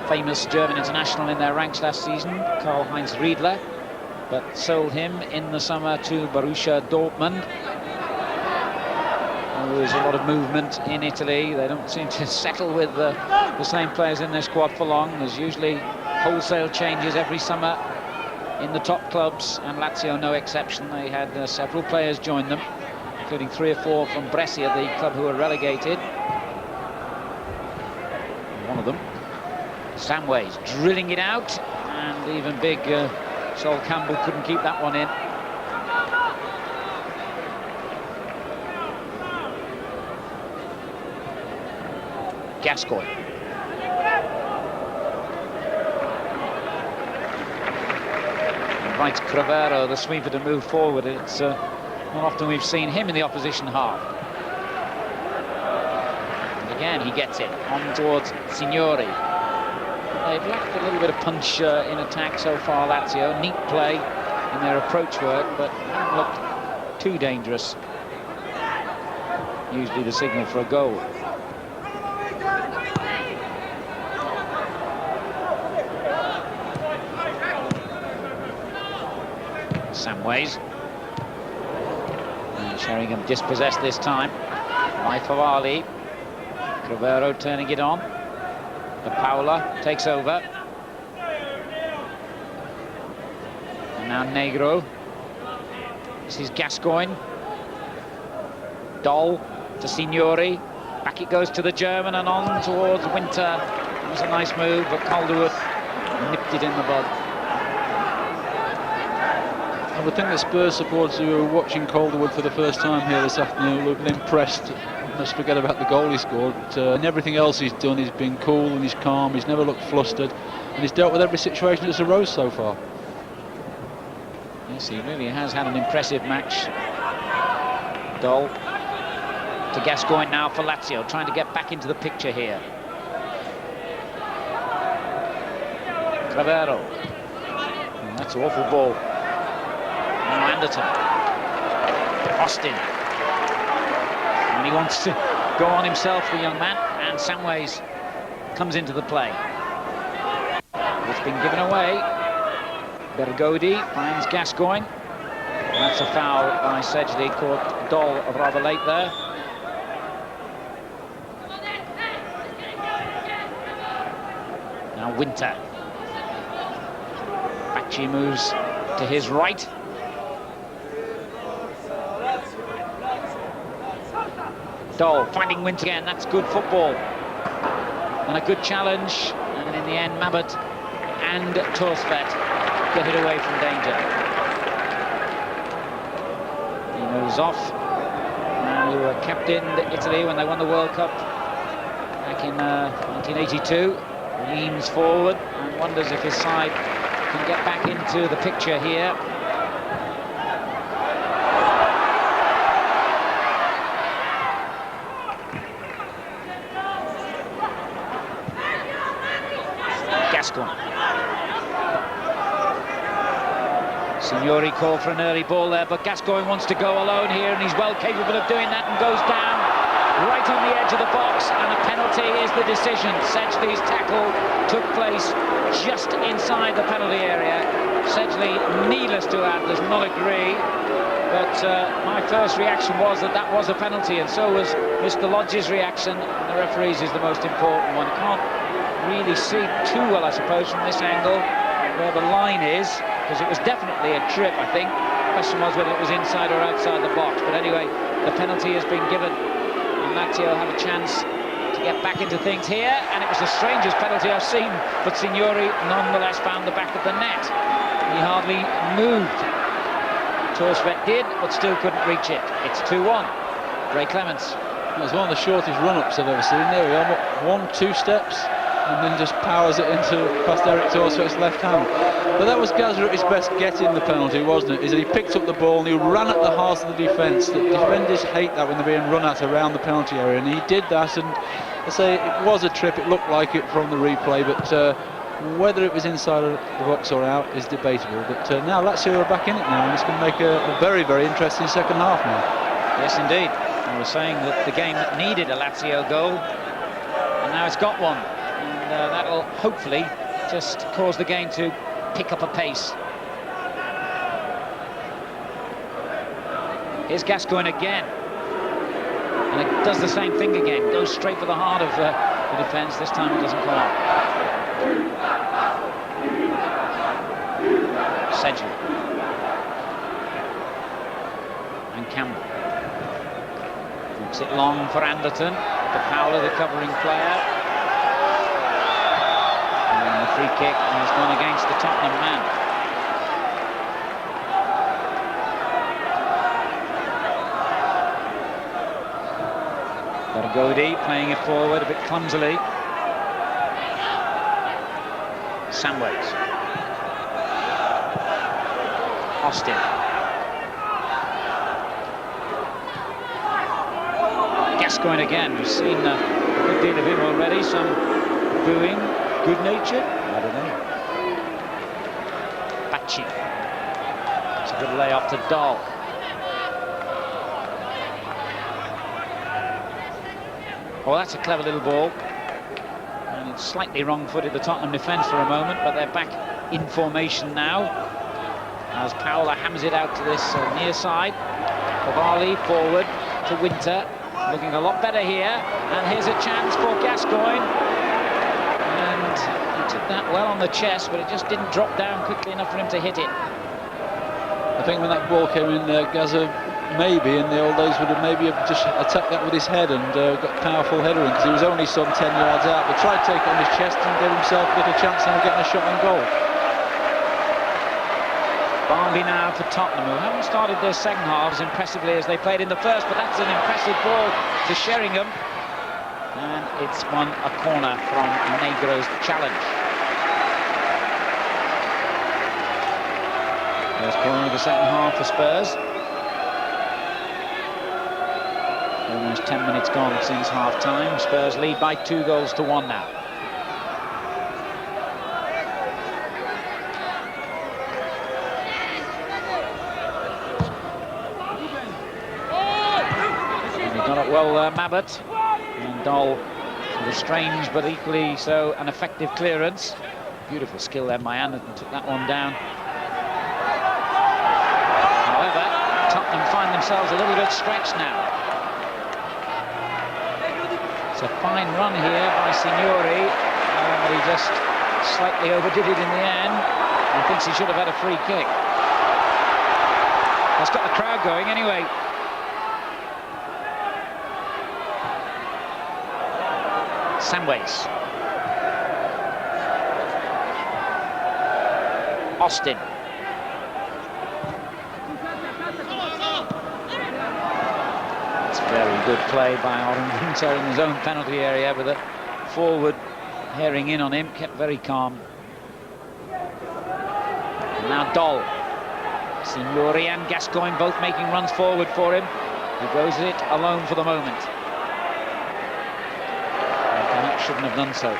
famous German international in their ranks last season, Karl-Heinz Riedler, but sold him in the summer to Borussia Dortmund. There's a lot of movement in Italy. They don't seem to settle with the same players in their squad for long. There's usually wholesale changes every summer in the top clubs, and Lazio no exception. They had several players join them, including 3 or 4 from Brescia, the club who were relegated. One of them, Samways, drilling it out, and even big Sol Campbell couldn't keep that one in. Gascoigne. Invites Crevero, the sweeper, to move forward. It's not often we've seen him in the opposition half. And again, he gets it on towards Signori. They've lacked a little bit of punch in attack so far, Lazio. Neat play in their approach work, but haven't looked too dangerous. Usually the signal for a goal. Samways. And Sheringham dispossessed this time by Favali. Crevero turning it on. De Paula takes over. And now Negro. This is Gascoigne. Doll to Signori. Back it goes to the German and on towards Winter. That was a nice move, but Calderwood nipped it in the bud. I would think the Spurs supporters who are watching Calderwood for the first time here this afternoon will have been impressed. Must forget about the goal he scored. And everything else he's done, he's been cool and he's calm, he's never looked flustered, and he's dealt with every situation that's arose so far. Yes, he really has had an impressive match. Doll to Gascoigne now for Lazio, trying to get back into the picture here. Crevero. And that's an awful ball. Now Anderton. Austin. And he wants to go on himself, the young man, and Samways comes into the play. It's been given away. Bergodi finds Gascoigne. And that's a foul by Sedgley, caught Doll rather late there. Now Winter. Bacci moves to his right. Doll finding Winter again. That's good football. And a good challenge. And in the end, Mabbutt and Torsvet get it away from danger. He moves off. And who captained Italy when they won the World Cup back in 1982. Leans forward and wonders if his side can get back into the picture here. Gascoigne. Signori called for an early ball there, but Gascoigne wants to go alone here, and he's well capable of doing that and goes down. right on the edge of the box, and a penalty is the decision. Sedgley's tackle took place just inside the penalty area. Sedgley, needless to add, does not agree. But my first reaction was that that was a penalty, and so was Mr. Lodge's reaction. And the referee's is the most important one. Can't really see too well, I suppose, from this angle where the line is, because it was definitely a trip, I think. The question was whether it was inside or outside the box. But anyway, the penalty has been given, and Lazio have a chance to get back into things here. And it was the strangest penalty I've seen, but Signori nonetheless found the back of the net. He hardly moved. Torsvet did, but still couldn't reach it. It's 2-1. Ray Clements. It was one of the shortest run-ups I've ever seen. There we are, 1-2 steps, and then just powers it into past Eric Torsvet's left hand. But that was Gazza at his best getting the penalty, wasn't it? Is that he picked up the ball and he ran at the heart of the defence. The defenders hate that when they're being run at around the penalty area, and he did that. And I say it was a trip. It looked like it from the replay, but whether it was inside the box or out is debatable. But now Lazio are back in it now, and it's going to make a very, very interesting second half now. Yes, indeed. I was saying that the game needed a Lazio goal, and now it's got one. And that'll hopefully just cause the game to pick up a pace. Here's Gascoigne again. And it does the same thing again. Goes straight for the heart of the defence. This time it doesn't come up. Sedgley and Campbell hooks it long for Anderton. De Paula, the covering player, and the free kick has gone against the Tottenham man. Bergodi playing it forward a bit clumsily. Samways. Austin. Gascoigne again. We've seen a good deal of him already. Some booing. Good-natured? I don't know. Bacci. It's a good lay-off to Dahl. Oh, that's a clever little ball. And it's slightly wrong-footed, the Tottenham defence for a moment, but they're back in formation now. As Paola hammers it out to this near side. Cavalli forward to Winter. Looking a lot better here. And here's a chance for Gascoigne. And he took that well on the chest, but it just didn't drop down quickly enough for him to hit it. I think when that ball came in, Gazza maybe in the old days would have maybe just attacked that with his head and got a powerful header in, because he was only some 10 yards out, but tried to take it on his chest and gave himself a little chance now of getting a shot on goal. Barnby now for Tottenham, who haven't started their second half as impressively as they played in the first, but that's an impressive ball to Sheringham. And it's won a corner from Negro's challenge. First corner of the second half for Spurs. Almost 10 minutes gone since half-time. Spurs lead by 2-1 now. Well, Mabbutt and Dahl with a strange but equally so an effective clearance. Beautiful skill there by Anderton, took that one down. However, Tottenham find themselves a little bit stretched now. It's a fine run here by Signori, but he just slightly overdid it in the end and thinks he should have had a free kick. That's got the crowd going anyway. Samways. Austin. It's very good play by Oren Winter in his own penalty area with a forward herring in on him, kept very calm. And now Dahl. Signori and Gascoigne both making runs forward for him. He goes it alone for the moment. Shouldn't have done so.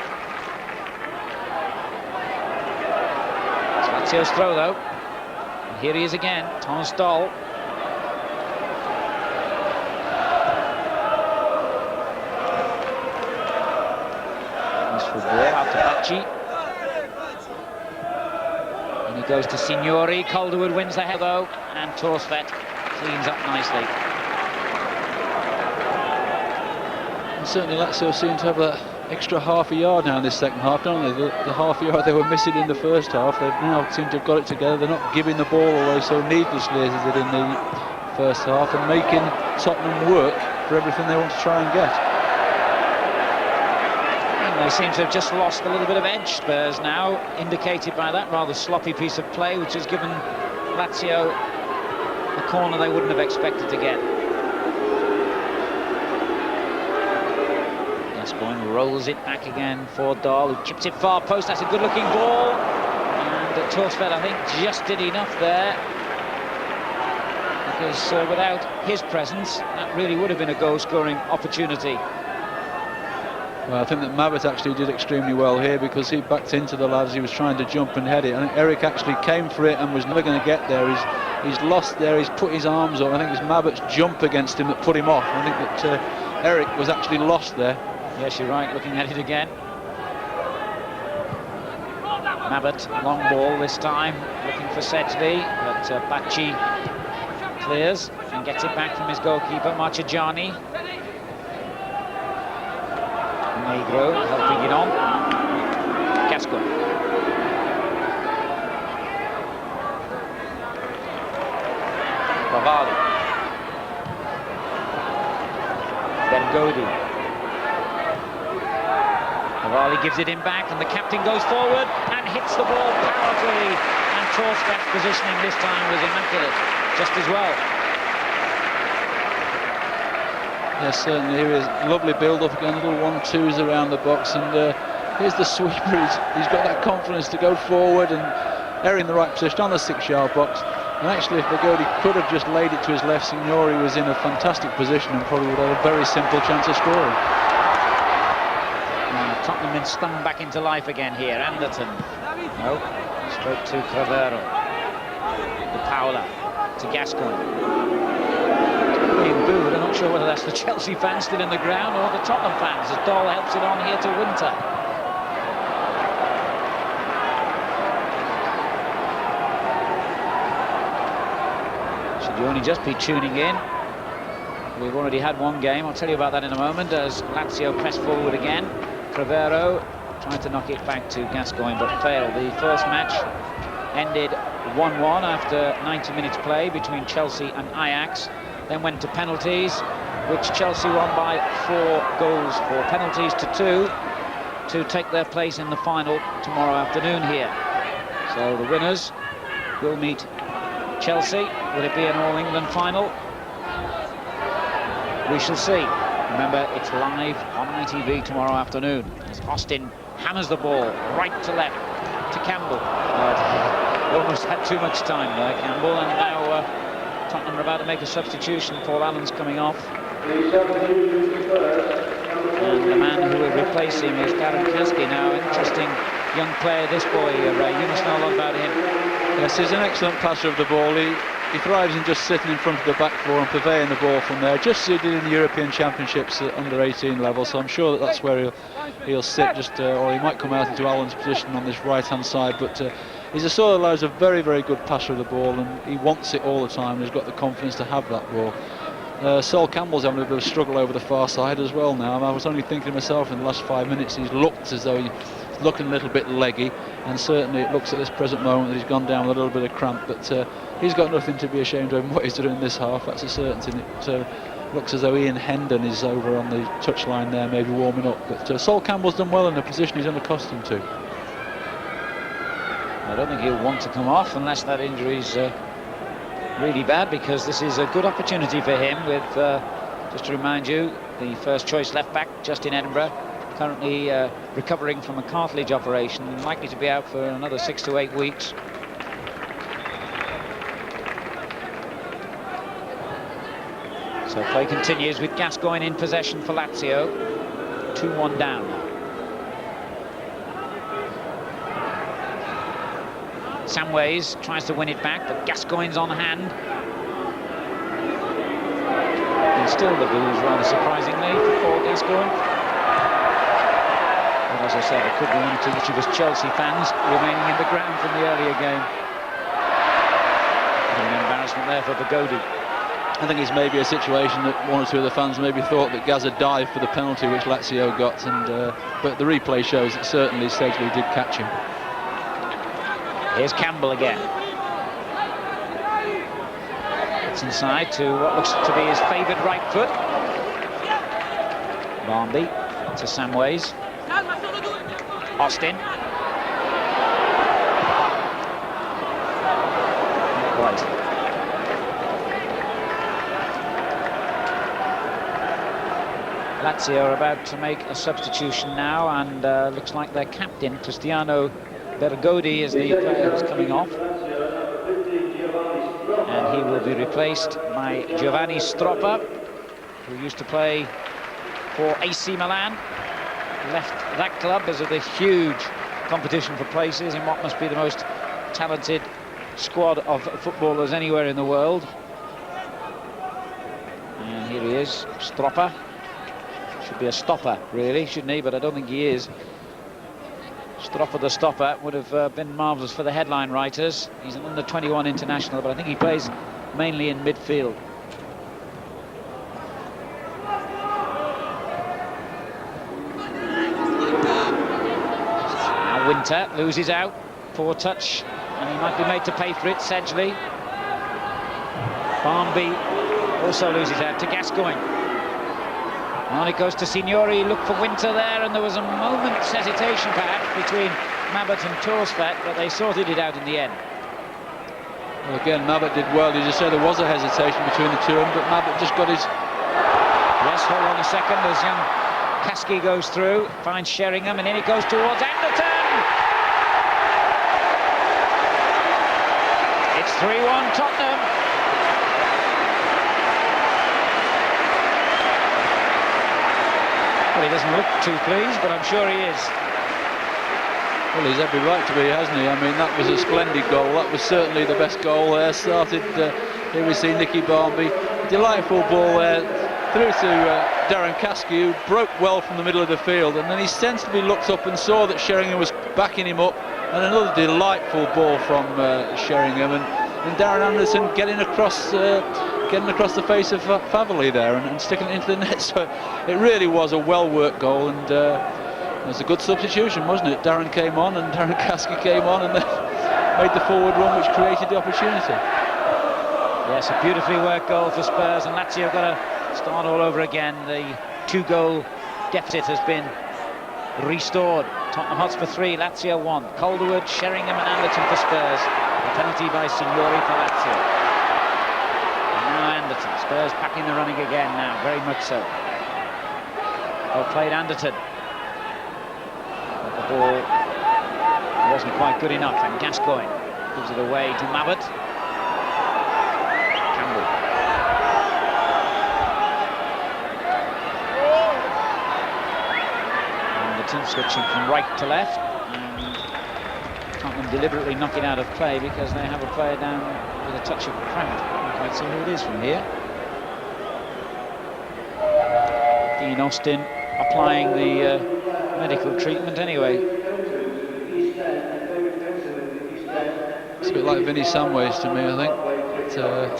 It's Lazio's throw though. And here he is again, Thomas Dahl. Bacci. And he goes to Signori. Calderwood wins the head though, and Torsvet cleans up nicely. And certainly Lazio seem to have that extra half a yard now in this second half, don't they? The half a yard they were missing in the first half, they now seem to have got it together. They're not giving the ball away so needlessly as they did in the first half, and making Tottenham work for everything they want to try and get. And they seem to have just lost a little bit of edge, Spurs now, indicated by that rather sloppy piece of play, which has given Lazio a corner they wouldn't have expected to get. Gascoigne rolls it back again for Dahl, who chips it far post. That's a good-looking ball, and Torsvet, I think, just did enough there, because without his presence, that really would have been a goal-scoring opportunity. Well, I think that Mabbutt actually did extremely well here, because he backed into the lads. He was trying to jump and head it. I think Eric actually came for it and was never going to get there. He's lost there. He's put his arms up. I think it's Mabbutt's jump against him that put him off. I think that Eric was actually lost there. Yes, you're right, looking at it again. Mabbutt, long ball this time, looking for Sedgley, but Bacci clears and gets it back from his goalkeeper, Marchigiani. Negro helping it on. Gascoigne. Cavalli. Bengodi. Cavalli gives it in back, and the captain goes forward and hits the ball powerfully. And Torsvet's positioning this time was immaculate, just as well. Yes, certainly. Here is lovely build-up again, little 1-2s around the box, and here's the sweeper. He's got that confidence to go forward, and they're in the right position on the 6-yard box. And actually, if Bengodi could have just laid it to his left, Signori was in a fantastic position and probably would have a very simple chance of scoring. Tottenham been stung back into life again here. Anderton. No. Straight to Cravero. To Paola. To Gascoigne. Being booed. I'm not sure whether that's the Chelsea fans still in the ground or the Tottenham fans, as Dahl helps it on here to Winter. Should you only just be tuning in, we've already had one game. I'll tell you about that in a moment, as Lazio press forward again. Cravero tried to knock it back to Gascoigne but failed. The first match ended 1-1 after 90 minutes play between Chelsea and Ajax. Then went to penalties, which Chelsea won by 4 goals for penalties to 2 to take their place in the final tomorrow afternoon here. So the winners will meet Chelsea. Will it be an all-England final? We shall see. Remember, it's live on ITV tomorrow afternoon, as Austin hammers the ball right to left to Campbell. Almost had too much time there, Campbell, and now Tottenham are about to make a substitution. Paul Allen's coming off. And the man who will replace him is Darren Kasky. Now, interesting young player, this boy, Ray. You must know a lot about him. Yes, he's an excellent passer of the ball. He thrives in just sitting in front of the back four and purveying the ball from there, just as he did in the European Championships at under 18 level. So I'm sure that's where he'll sit, just or he might come out into Allen's position on this right-hand side. But he's a sort of lad who's a very, very good passer of the ball, and he wants it all the time, and he's got the confidence to have that ball. Sol Campbell's having a bit of a struggle over the far side as well now. I was only thinking to myself in the last 5 minutes, he's looked as though he's looking a little bit leggy, and certainly it looks at this present moment that he's gone down with a little bit of cramp, but he's got nothing to be ashamed of in what he's doing in this half, that's a certainty. It looks as though Ian Hendon is over on the touchline there, maybe warming up, but Sol Campbell's done well in the position he's unaccustomed to. I don't think he'll want to come off unless that injury's really bad, because this is a good opportunity for him with, just to remind you, the first choice left back just in Edinburgh, currently recovering from a cartilage operation and likely to be out for another 6 to 8 weeks. So play continues with Gascoigne in possession for Lazio. 2-1 down. Samways tries to win it back, but Gascoigne's on hand. And still the booze, rather surprisingly, for Paul Gascoigne. But As I said, there could be one or two which was Chelsea fans remaining in the ground from the earlier game. An embarrassment there for Bagodi. I think it's maybe a situation that one or two of the fans maybe thought that Gaza dived for the penalty which Lazio got, and but the replay shows that certainly Sedgley did catch him. Here's Campbell again. It's inside to what looks to be his favoured right foot. Barmby to Samways. Austin. Right. Lazio are about to make a substitution now, and looks like their captain, Cristiano Bergodi, is the player who's coming off. And he will be replaced by Giovanni Stroppa, who used to play for AC Milan. Left that club as of the huge competition for places in what must be the most talented squad of footballers anywhere in the world. And here he is, Stroppa. Should be a stopper, really, shouldn't he? But I don't think he is. Stroppa the stopper would have been marvellous for the headline writers. He's an under-21 international, but I think he plays mainly in midfield. Now Winter loses out. Poor touch, and he might be made to pay for it. Sedgley. Barmby also loses out to Gascoigne. On it goes to Signori, look for Winter there, and there was a moment's hesitation perhaps between Mabbutt and Torsfet, but they sorted it out in the end. Well, again, Mabbutt did well. As you say, there was a hesitation between the two of them, but Mabbutt just got his... Yes, hold on a second, as young Kasky goes through, finds Sheringham, and then it goes towards Anderton! It's 3-1 Tottenham. Well, he doesn't look too pleased, but I'm sure he is. Well, he's every right to be, hasn't he? I mean, that was a splendid goal. That was certainly the best goal there. Started, here we see Nicky Barmby. Delightful ball there, through to Darren Kasky, who broke well from the middle of the field, and then he sensibly looked up and saw that Sheringham was backing him up, and another delightful ball from Sheringham, and Darren Anderson getting across the face of Faverley there and sticking it into the net. So it really was a well-worked goal, and it was a good substitution, wasn't it? Darren came on, and Darren Kasky came on, and then made the forward run, which created the opportunity. Yes, a beautifully worked goal for Spurs, and Lazio got to start all over again. The two-goal deficit has been restored. Tottenham Hotspur 3, Lazio 1. Calderwood, Sheringham and Anderton for Spurs. A penalty by Signori for Lazio. And now Anderton. Spurs packing the running again now, very much so. Well played, Anderton. But the ball wasn't quite good enough, and Gascoigne gives it away to Mabbutt. Campbell. Anderton switching from right to left, and Tottenham deliberately knock it out of play because they have a player down with a touch of cramp. You can't quite see who it is from here. Dean Austin applying the medical treatment anyway. It's a bit like Vinnie Samways to me, I think. But,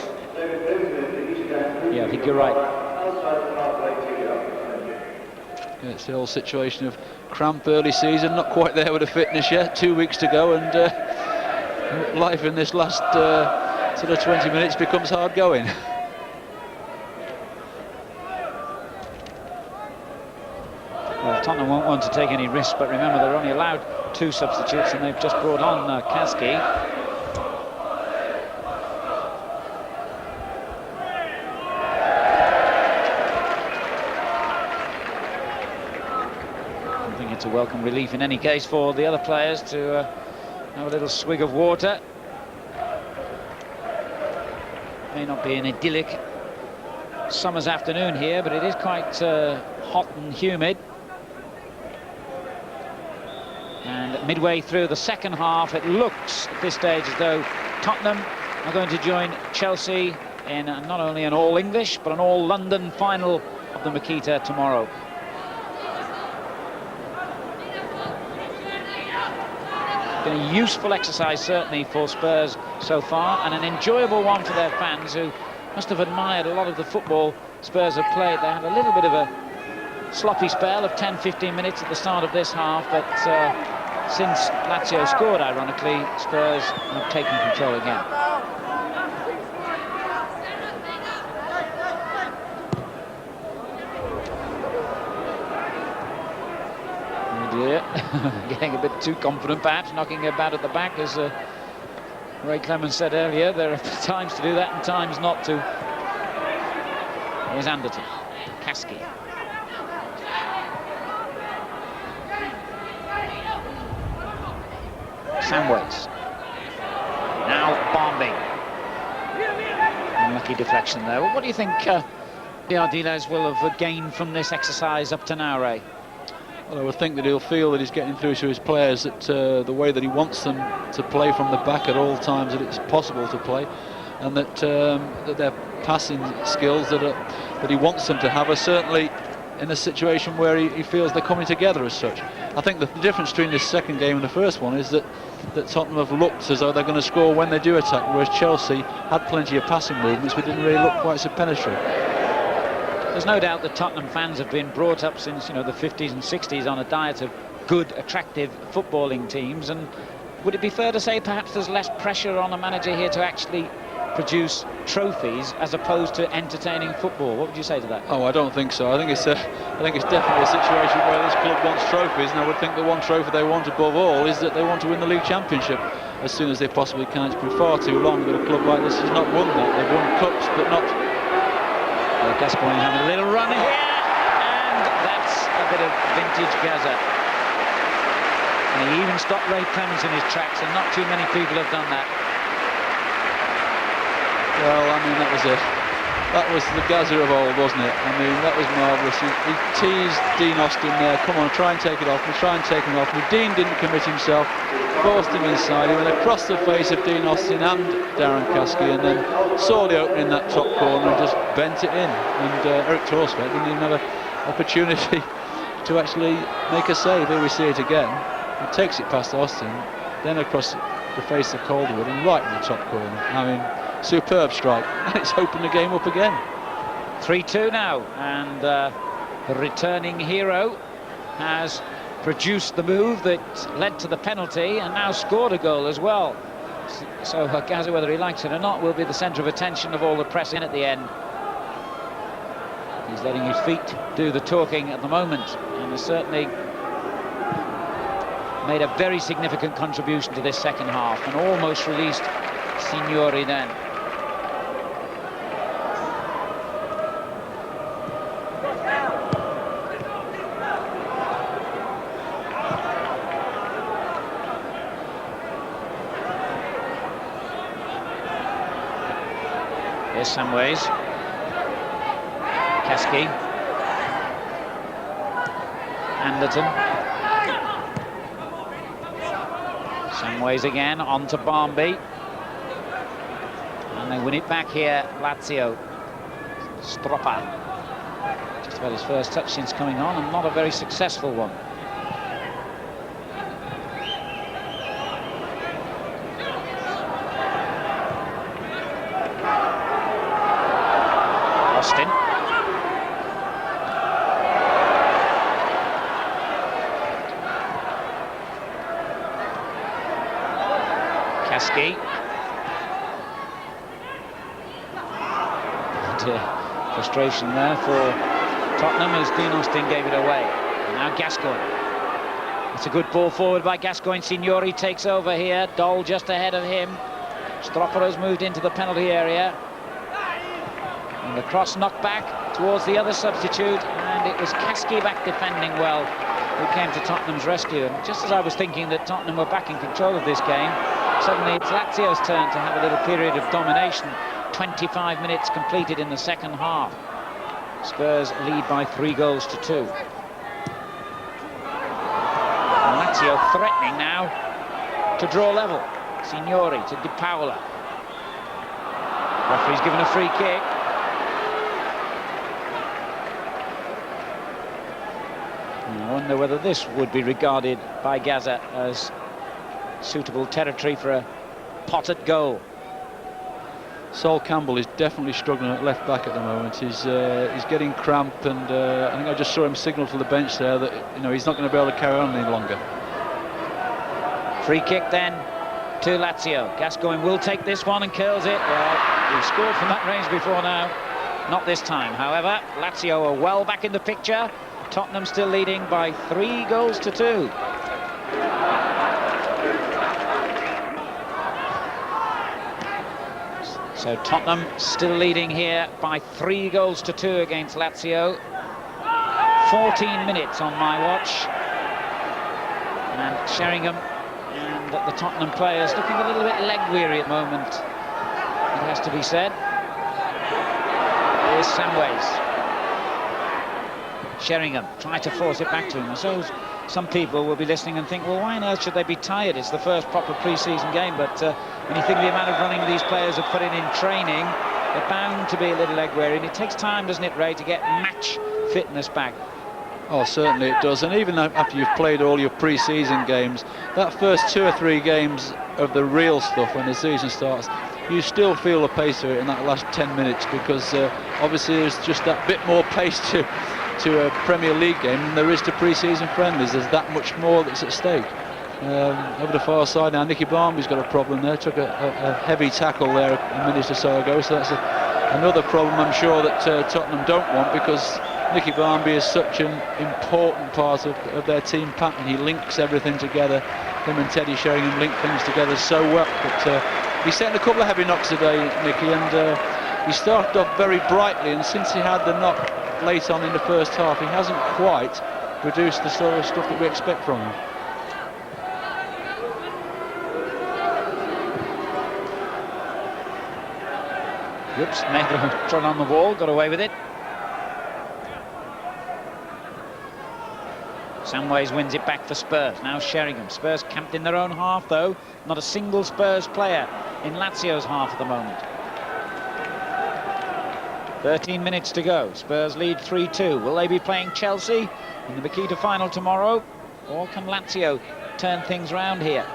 yeah, I think you're right. yeah, it's the whole situation of cramp early season, not quite there with the fitness yet, 2 weeks to go, and life in this last sort of 20 minutes becomes hard going. Well, Tottenham won't want to take any risks, but remember they're only allowed 2 substitutes, and they've just brought on Kasky. I think it's a welcome relief in any case for the other players to have a little swig of water. May not be an idyllic summer's afternoon here, but it is quite hot and humid. And midway through the second half, it looks at this stage as though Tottenham are going to join Chelsea in not only an all-English but an all-London final of the Makita tomorrow. been a useful exercise, certainly, for Spurs so far, and an enjoyable one for their fans, who must have admired a lot of the football Spurs have played. They had a little bit of a sloppy spell of 10-15 minutes at the start of this half, but since Lazio scored, ironically, Spurs have taken control again. Oh dear, getting a bit too confident perhaps, knocking it about at the back, as Ray Clemens said earlier. There are times to do that and times not to. Here's Anderton, Kaski. Samways. Now Barmby. Unlucky deflection there. What do you think the Ardiles will have gained from this exercise up to now, Ray? Well, I would think that he'll feel that he's getting through to his players, that the way that he wants them to play from the back at all times, that it's possible to play, and that that their passing skills that he wants them to have are certainly in a situation where he feels they're coming together as such. I think the difference between this second game and the first one is that Tottenham have looked as though they're going to score when they do attack, whereas Chelsea had plenty of passing movements but didn't really look quite so penetrating. There's no doubt that Tottenham fans have been brought up since, you know, the 50s and 60s on a diet of good, attractive footballing teams, and would it be fair to say perhaps there's less pressure on a manager here to actually produce trophies as opposed to entertaining football? What would you say to that? Oh, I don't think so. I think it's definitely a situation where this club wants trophies, and I would think the one trophy they want above all is that they want to win the league championship as soon as they possibly can. It's been far too long that a club like this has not won that. They've won cups, but not. Gascoigne having a little run here, and that's a bit of vintage Gaza. And he even stopped Ray Clemens in his tracks, and not too many people have done that. Well, I mean, that was the Gaza of old, wasn't it? I mean, that was marvellous. He teased Dean Austin there. Come on, try and take it off me, try and take him off me. Dean didn't commit himself, forced him inside. He went across the face of Dean Austin and Darren Kaski, and then saw the opening in that top corner and just bent it in. And Eric Torsved didn't even have an opportunity to actually make a save. Here we see it again. He takes it past Austin, then across the face of Calderwood and right in the top corner. I mean, superb strike, and it's opened the game up again. 3-2 now, and the returning hero has produced the move that led to the penalty and now scored a goal as well. So Gaza, whether he likes it or not, will be the centre of attention of all the press in at the end. He's letting his feet do the talking at the moment, and has certainly made a very significant contribution to this second half, and almost released Signori then. Here's Samways. Kaski. Anderton. Samways again, on to Barmby. And they win it back here, Lazio. Stroppa. Just about his first touch since coming on, and not a very successful one. Austin. Kaski. Frustration there for Tottenham as Dean Austin gave it away. And now Gascoigne. It's a good ball forward by Gascoigne. Signori takes over here. Doll just ahead of him. Stroppero's moved into the penalty area. And the cross knocked back towards the other substitute, and it was Kaski back defending well who came to Tottenham's rescue. And just as I was thinking that Tottenham were back in control of this game, suddenly it's Lazio's turn to have a little period of domination. 25 minutes completed in the second half. Spurs lead by 3-2. Lazio threatening now to draw level. Signori to Di Paola. Referee's given a free kick. I wonder whether this would be regarded by Gaza as suitable territory for a potted goal. Sol Campbell is definitely struggling at left back at the moment. He's getting cramp, and I think I just saw him signal to the bench there that he's not going to be able to carry on any longer. Free kick then to Lazio. Gascoigne will take this one and curls it. Well, we've scored from that range before now. Not this time, however. Lazio are well back in the picture. Tottenham still leading by 3 goals to 2. So Tottenham still leading here by 3 goals to 2 against Lazio. 14 minutes on my watch. And Sheringham and the Tottenham players looking a little bit leg-weary at the moment, it has to be said. Here's Samways. Sheringham try to force it back to him. I suppose some people will be listening and think, well, why on earth should they be tired? It's the first proper pre-season game, but when you think of the amount of running these players have put in training, they're bound to be a little leg-weary, and it takes time, doesn't it, Ray, to get match fitness back? Oh, certainly it does, and even after you've played all your pre-season games, that first 2 or 3 games of the real stuff when the season starts, you still feel the pace of it in that last 10 minutes, because obviously there's just that bit more pace to a Premier League game than there is to pre-season friendlies. There's that much more that's at stake. Over the far side now, Nicky Barmby's got a problem there. Took a heavy tackle there a minute or so ago, so that's another problem I'm sure that Tottenham don't want, because Nicky Barmby is such an important part of their team pattern. He links everything together. Him and Teddy Sheringham link things together so well. But he's setting a couple of heavy knocks today, Nicky, and he started off very brightly, and since he had the knock late on in the first half, he hasn't quite produced the sort of stuff that we expect from him. Oops, Negro trod on the wall, got away with it. Samways wins it back for Spurs. Now Sheringham. Spurs camped in their own half, though. Not a single Spurs player in Lazio's half at the moment. 13 minutes to go. Spurs lead 3-2. Will they be playing Chelsea in the Makita final tomorrow? Or can Lazio turn things round here?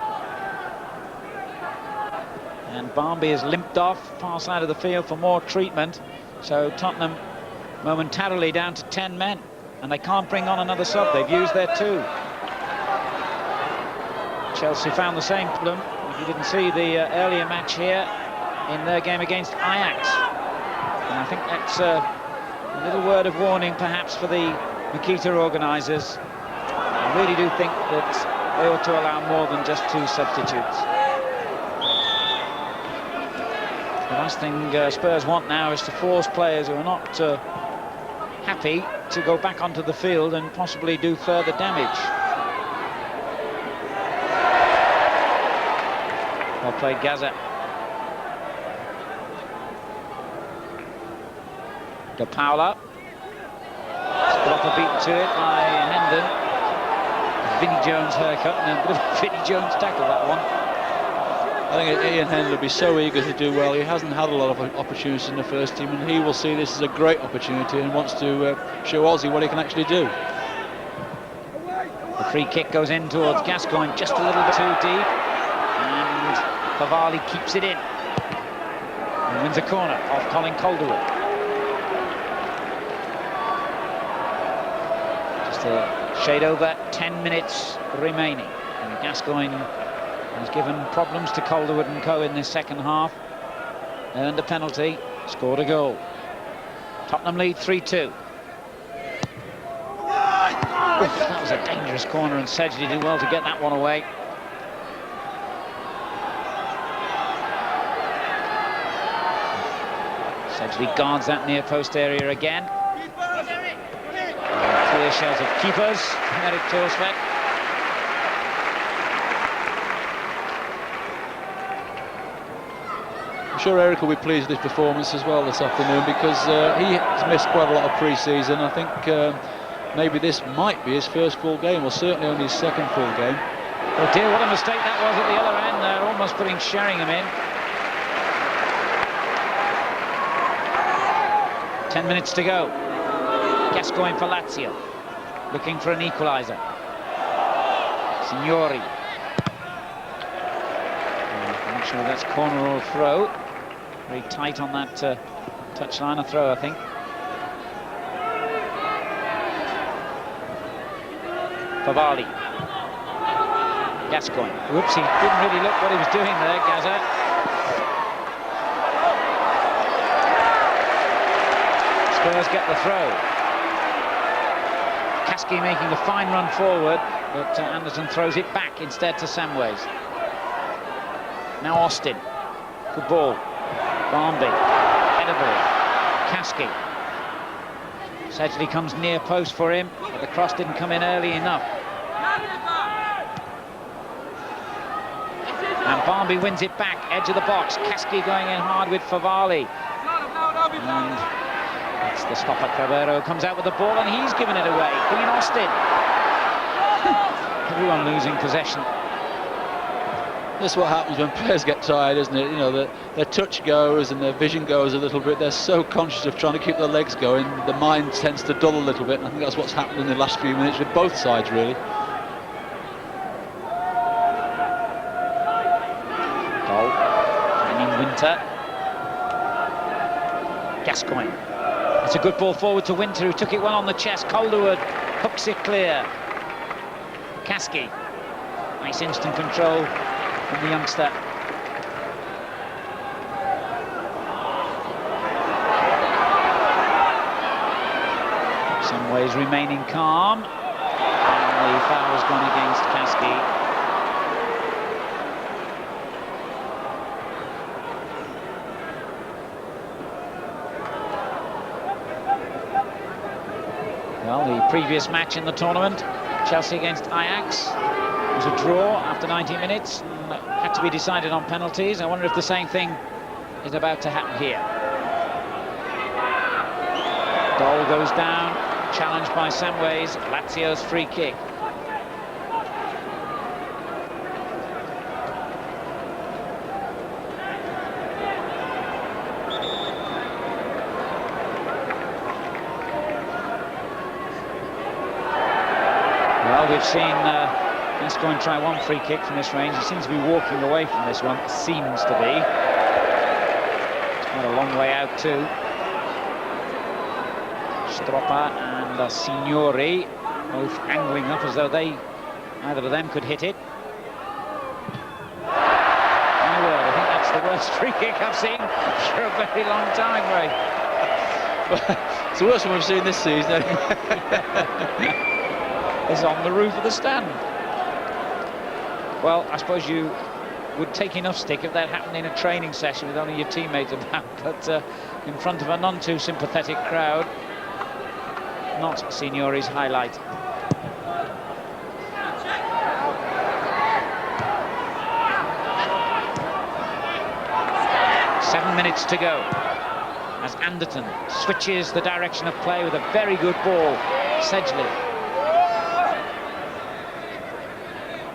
And Barmby has limped off far side of the field for more treatment. So Tottenham momentarily down to 10 men. And they can't bring on another sub. They've used their 2. Chelsea found the same problem. If you didn't see the earlier match here in their game against Ajax. And I think that's a little word of warning perhaps for the Makita organisers. I really do think that they ought to allow more than just 2 substitutes. The last thing Spurs want now is to force players who are not happy to go back onto the field and possibly do further damage. Well played, Gaza. De Paula. Proper beat to it by Hendon. Vinnie Jones haircut and a bit of a Vinnie Jones tackle, that one. I think Ian Hendon will be so eager to do well. He hasn't had a lot of opportunities in the first team, and he will see this as a great opportunity and wants to show Ozzy what he can actually do. The free kick goes in towards Gascoigne, just a little bit too deep, and Favali keeps it in and wins a corner off Colin Calderwood. Just a shade over 10 minutes remaining, and Gascoigne has given problems to Calderwood and co in this second half. Earned a penalty, scored a goal. Tottenham lead 3-2. That was a dangerous corner, and Sedgley did well to get that one away. Sedgley guards that near post area again. Clear shells of keepers. Eric Torsbeck. I'm sure Eric will be pleased with his performance as well this afternoon, because he has missed quite a lot of pre-season. I think maybe this might be his first full game, or certainly only his second full game. Oh dear, what a mistake that was at the other end there, almost putting Sheringham in. 10 minutes to go. Gascoigne for Lazio, looking for an equaliser. Signori. Sure, that's corner or throw. Very tight on that touchline, a throw, I think. Favali. Gascoigne. Whoops, he didn't really look what he was doing there, Gaza. Spurs get the throw. Kasky making a fine run forward, but Anderton throws it back instead to Samways. Now Austin. Good ball. Barnby. Head of ball. Kasky. Sedgley comes near post for him, but the cross didn't come in early enough. And Barnby wins it back, edge of the box. Kasky going in hard with Favali. And that's the stop at Cabero. Comes out with the ball and he's given it away. Queen Austin. Everyone losing possession. That's what happens when players get tired, isn't it? You know, their touch goes and their vision goes a little bit. They're so conscious of trying to keep their legs going, the mind tends to dull a little bit, and I think that's what's happened in the last few minutes with both sides, really. Goal. Hanging Winter. Gascoigne. It's a good ball forward to Winter, who took it well on the chest. Calderwood hooks it clear. Kasky. Nice instant control from the youngster. Some ways remaining calm. And the foul's gone against Kasky. Well, the previous match in the tournament, Chelsea against Ajax, was a draw after 90 minutes and had to be decided on penalties. I wonder if the same thing is about to happen here. Goal goes down, challenged by Samways. Lazio's free kick. Well, we've seen Gascoigne try one free kick from this range. He seems to be walking away from this one, seems to be. It's quite a long way out too. Stroppa and Signori both angling up as though either of them could hit it. My word, I think that's the worst free kick I've seen for a very long time, Ray. It's the worst one we've seen this season. Is on the roof of the stand. Well, I suppose you would take enough stick if that happened in a training session with only your teammates about, but in front of a none too sympathetic crowd, not Signori's highlight. Seven minutes to go as Anderton switches the direction of play with a very good ball. Sedgley.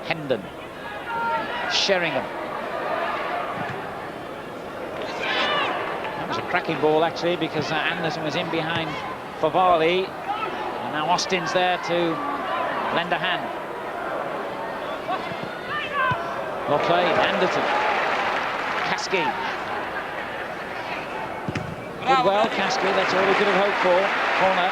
Hendon. Sheringham. That was a cracking ball actually, because Anderson was in behind Favali, and now Austin's there to lend a hand. Well played, Anderton. Kasky. Did well, Kasky, that's all we could have hoped for. Corner.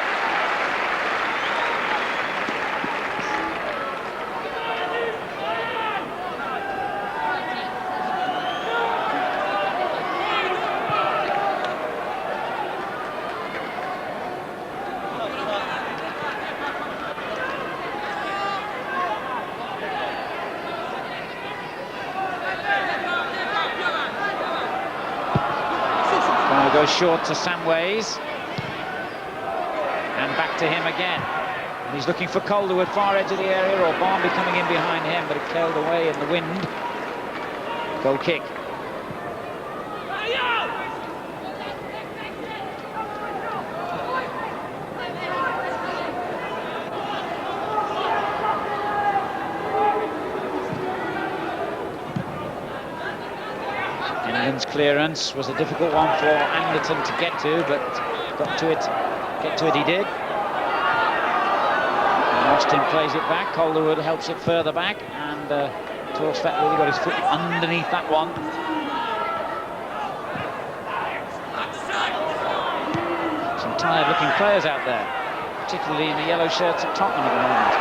Goes short to Samways, and back to him again. And he's looking for Calderwood, far edge of the area, or Barnby coming in behind him, but it curled away in the wind. Goal kick. Clearance was a difficult one for Anderton to get to, but get to it he did. And Austin plays it back. Calderwood helps it further back, and Torsfett really got his foot underneath that one. tired-looking players out there, particularly in the yellow shirts at Tottenham at the moment.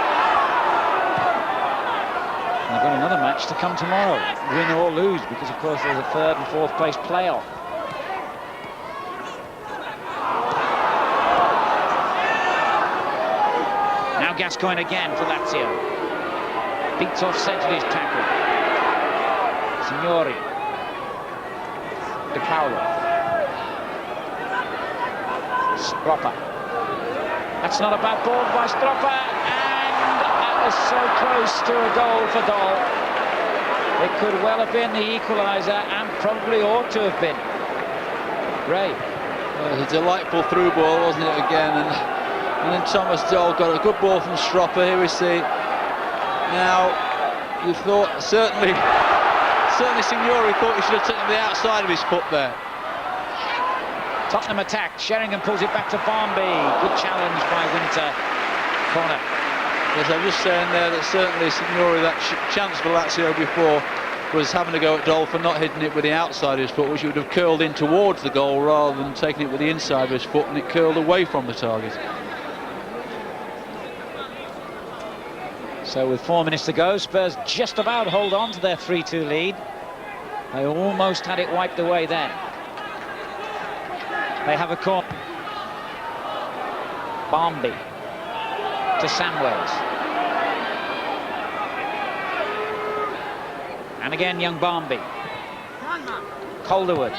And they've got another match to come tomorrow, win or lose, because of course there's a 3rd and 4th place playoff. Now Gascoigne again for Lazio. Beats off Sedgley's tackle. Signori. De Paolo. Stropper. That's not a bad ball by Stropper, and that was so close to a goal for Doll. It could well have been the equaliser, and probably ought to have been. Ray. Well, it was a delightful through ball, wasn't it, again? And then Thomas Doll got a good ball from Stropper. Here we see. Now, you thought certainly Signori thought he should have taken the outside of his foot there. Tottenham attack. Sheringham pulls it back to Barnby. Good challenge by Winter. Corner. Yes, I'm just saying there that certainly Signori, that chance for Lazio before, was having to go at Doll for not hitting it with the outside of his foot, which would have curled in towards the goal rather than taking it with the inside of his foot, and it curled away from the target. So with 4 minutes to go, Spurs just about hold on to their 3-2 lead. They almost had it wiped away then. They have a corner. Barnby to Samways. And again, young Barnby. Calderwood.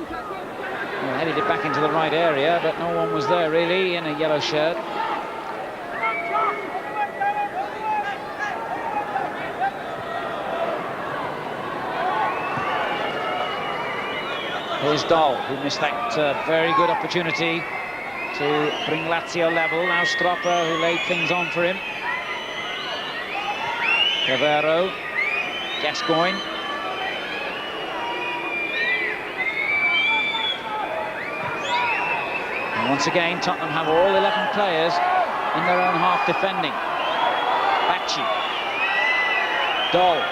Well, headed it back into the right area, but no one was there really in a yellow shirt. Here's Doll, who missed that very good opportunity to bring Lazio level. Now Stropper, who laid things on for him. Cavero, Gascoigne. And once again, Tottenham have all 11 players in their own half defending. Bacci. Doll.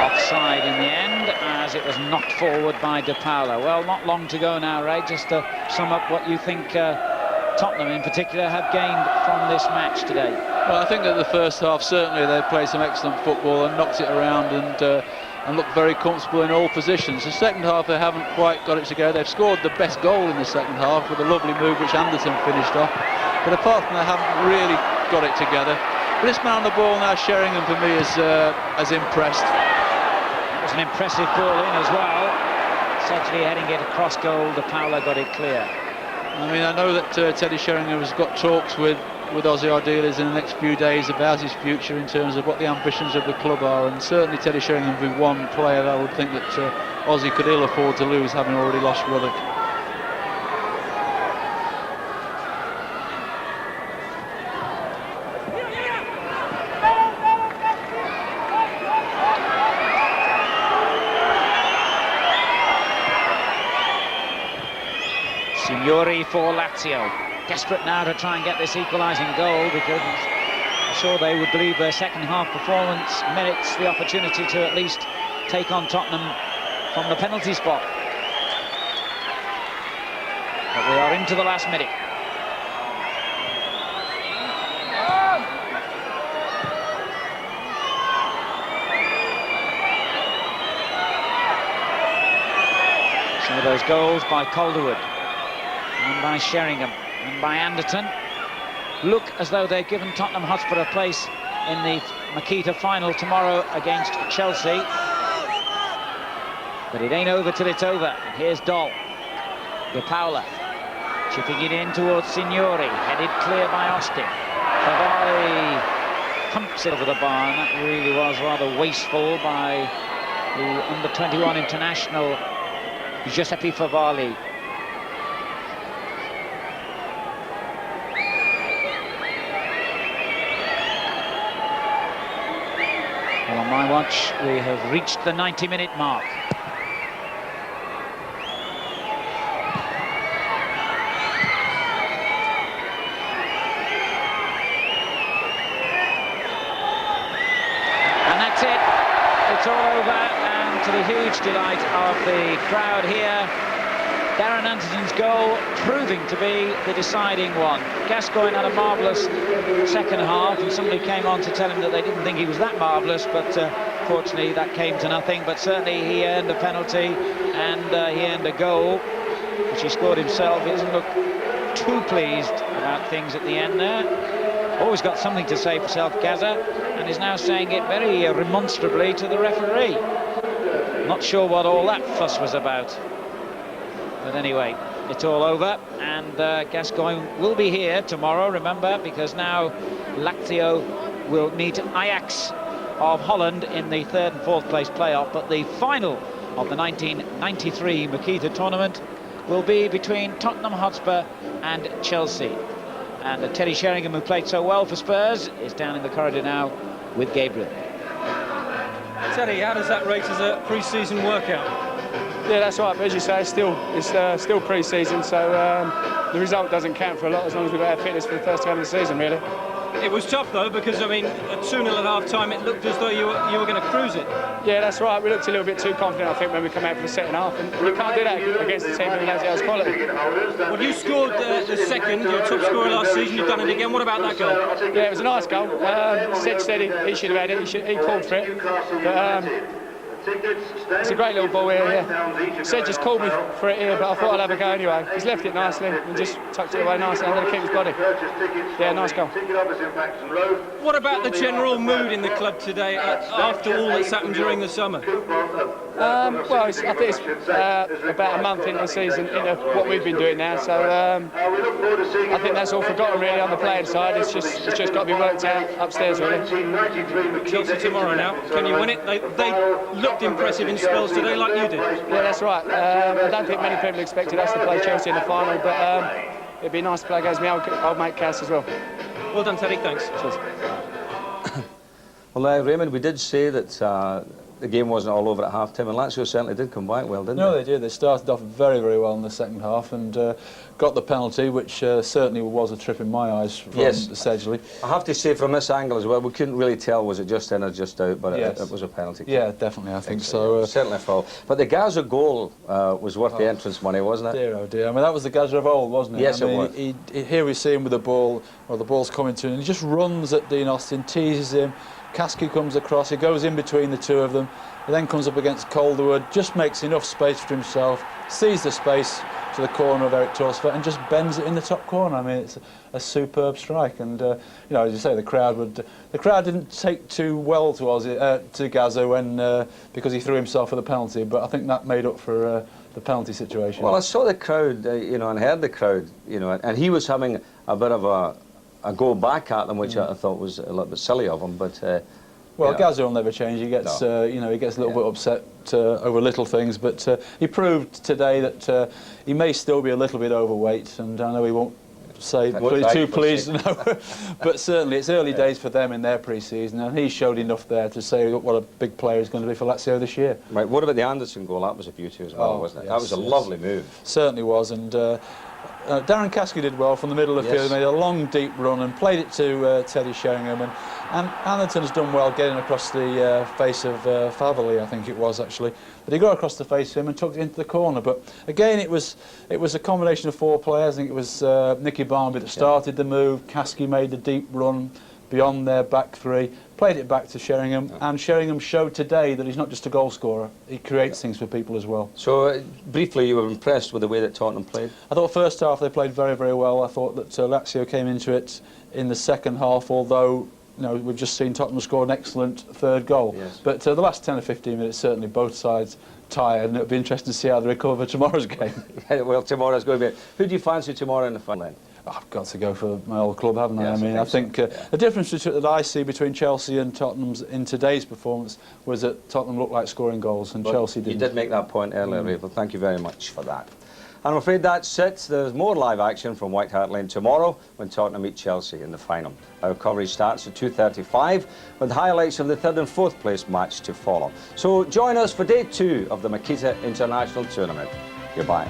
Offside in the end, as it was knocked forward by De Paolo. Well, not long to go now, Ray. Just to sum up what you think Tottenham in particular have gained from this match today. Well, I think that the first half certainly they played some excellent football and knocked it around and looked very comfortable in all positions. The second half they haven't quite got it together. They've scored the best goal in the second half with a lovely move which Anderson finished off. But apart from that, they haven't really got it together. But this man on the ball now, Sheringham, for me has impressed. It was an impressive ball in as well. Sedgley heading it across goal. De Paolo got it clear. I mean, I know that Teddy Sheringham has got talks with Ozzy Ardiles in the next few days about his future in terms of what the ambitions of the club are, and certainly Teddy Sheringham would be one player that I would think that Ozzy could ill afford to lose, having already lost Ruddock. Signori for Lazio. Desperate now to try and get this equalising goal, because I'm sure they would believe their second half performance merits the opportunity to at least take on Tottenham from the penalty spot. But we are into the last minute. Some of those goals by Calderwood and by Sheringham and by Anderton look as though they've given Tottenham Hotspur a place in the Makita final tomorrow against Chelsea. But it ain't over till it's over. And here's Doll. De Paolo chipping it in towards Signori, headed clear by Austin. Favali pumps it over the bar, and that really was rather wasteful by the under-21 international Giuseppe Favali. Well, on my watch, we have reached the 90-minute mark. And that's it. It's all over, and to the the crowd here. Darren Anderson's goal proving to be the deciding one. Gascoigne had a marvellous second half, and somebody came on to tell him that they didn't think he was that marvellous, but fortunately that came to nothing. But certainly he earned a penalty, and he earned a goal, which he scored himself. He doesn't look too pleased about things at the end there. Always got something to say for himself, Gaza, and is now saying it very remonstrably to the referee. Not sure what all that fuss was about. But anyway, it's all over, and Gascoigne will be here tomorrow, remember, because now Lazio will meet Ajax of Holland in the 3rd and 4th place playoff. But the final of the 1993 Makita tournament will be between Tottenham Hotspur and Chelsea. And Teddy Sheringham, who played so well for Spurs, is down in the corridor now with Gabriel. Teddy, how does that rate as a pre-season workout? Yeah, that's right, but as you say, it's still pre-season, so the result doesn't count for a lot as long as we've got our fitness for the first game of the season, really. It was tough, though, because, I mean, at 2-0 at half-time, it looked as though you were going to cruise it. Yeah, that's right. We looked a little bit too confident, I think, when we come out for the second half, and you can't do that against a team that has quality. Well, you scored the second, your top scorer last season. You've done it again. What about that goal? Yeah, it was a nice goal. Sedge said he should have had it. He called for it. But, it's a great little ball here, yeah. Sedge just called me for it here, but I thought I'd have a go anyway. He's left it nicely and just tucked it away nicely under the keeper's body. Yeah, nice goal. What about the general mood in the club today after all that's happened during the summer? Well, I think it's about a month into the season, into what we've been doing now, so I think that's all forgotten really on the playing side. It's just got to be worked out upstairs really. Chelsea tomorrow now. Can you win it? They looked impressive in spells today, like you did. Yeah, that's right. I don't think many people expected us to play Chelsea in the final, but it'd be nice to play against me old mate Cass as well. Well done, Teddy. Thanks. Cheers. Well, Raymond, we did say that the game wasn't all over at half-time, and Lazio certainly did come back well, didn't they? No, they did. They started off very, very well in the second half and got the penalty, which certainly was a trip in my eyes from Sedgley. I have to say, from this angle as well, we couldn't really tell was it just in or just out, but it was a penalty. Yeah, definitely, I think so. Certainly a foul. But the Gaza goal was worth the entrance money, wasn't it? Dear, oh dear. I mean, that was the Gaza of old, wasn't it? Yes, I mean, it was. Here we see him with the ball, or the ball's coming to him, and he just runs at Dean Austin, teases him. Kasky comes across, he goes in between the two of them, he then comes up against Calderwood, just makes enough space for himself, sees the space to the corner of Eric Torsford and just bends it in the top corner. I mean, it's a superb strike, and you know, as you say, the crowd didn't take too well to Gaza when because he threw himself for the penalty, but I think that made up for the penalty situation. Well, I saw the crowd, you know, and heard the crowd, you know, and he was having a bit of a go back at them, which I thought was a little bit silly of him, but well, Gaza will never change. He gets, you know, he gets a little bit upset over little things, but he proved today that he may still be a little bit overweight, and I know he won't say too pleased, no, but certainly it's early days for them in their pre-season, and he showed enough there to say what a big player he's going to be for Lazio this year. Right. What about the Anderson goal? That was a beauty as well, wasn't it? Yes, that was a lovely move. Certainly was, and Darren Kasky did well from the middle of the field. He made a long, deep run and played it to Teddy Sheringham, and Anderton's done well getting across the face of Faverley, I think it was actually. But he got across the face of him and took it into the corner. But again, it was a combination of four players. I think it was Nicky Barmby that started the move. Kasky made the deep run beyond their back three, played it back to Sheringham, and Sheringham showed today that he's not just a goal scorer, he creates things for people as well. So, briefly, you were impressed with the way that Tottenham played? I thought first half they played very, very well. I thought that Lazio came into it in the second half, although you know, we've just seen Tottenham score an excellent third goal. Yes. But the last 10 or 15 minutes, certainly both sides tired, and it'll be interesting to see how they recover for tomorrow's game. Well, tomorrow's going to be... Who do you fancy tomorrow in the final then? I've got to go for my old club, haven't I? Yes, I mean, I think the difference that I see between Chelsea and Tottenham's in today's performance was that Tottenham looked like scoring goals and Chelsea didn't. You did make that point earlier, Ray. Well, thank you very much for that. I'm afraid that's it. There's more live action from White Hart Lane tomorrow when Tottenham meet Chelsea in the final. Our coverage starts at 2:35 with highlights of the third and fourth place match to follow. So join us for day 2 of the Makita International Tournament. Goodbye.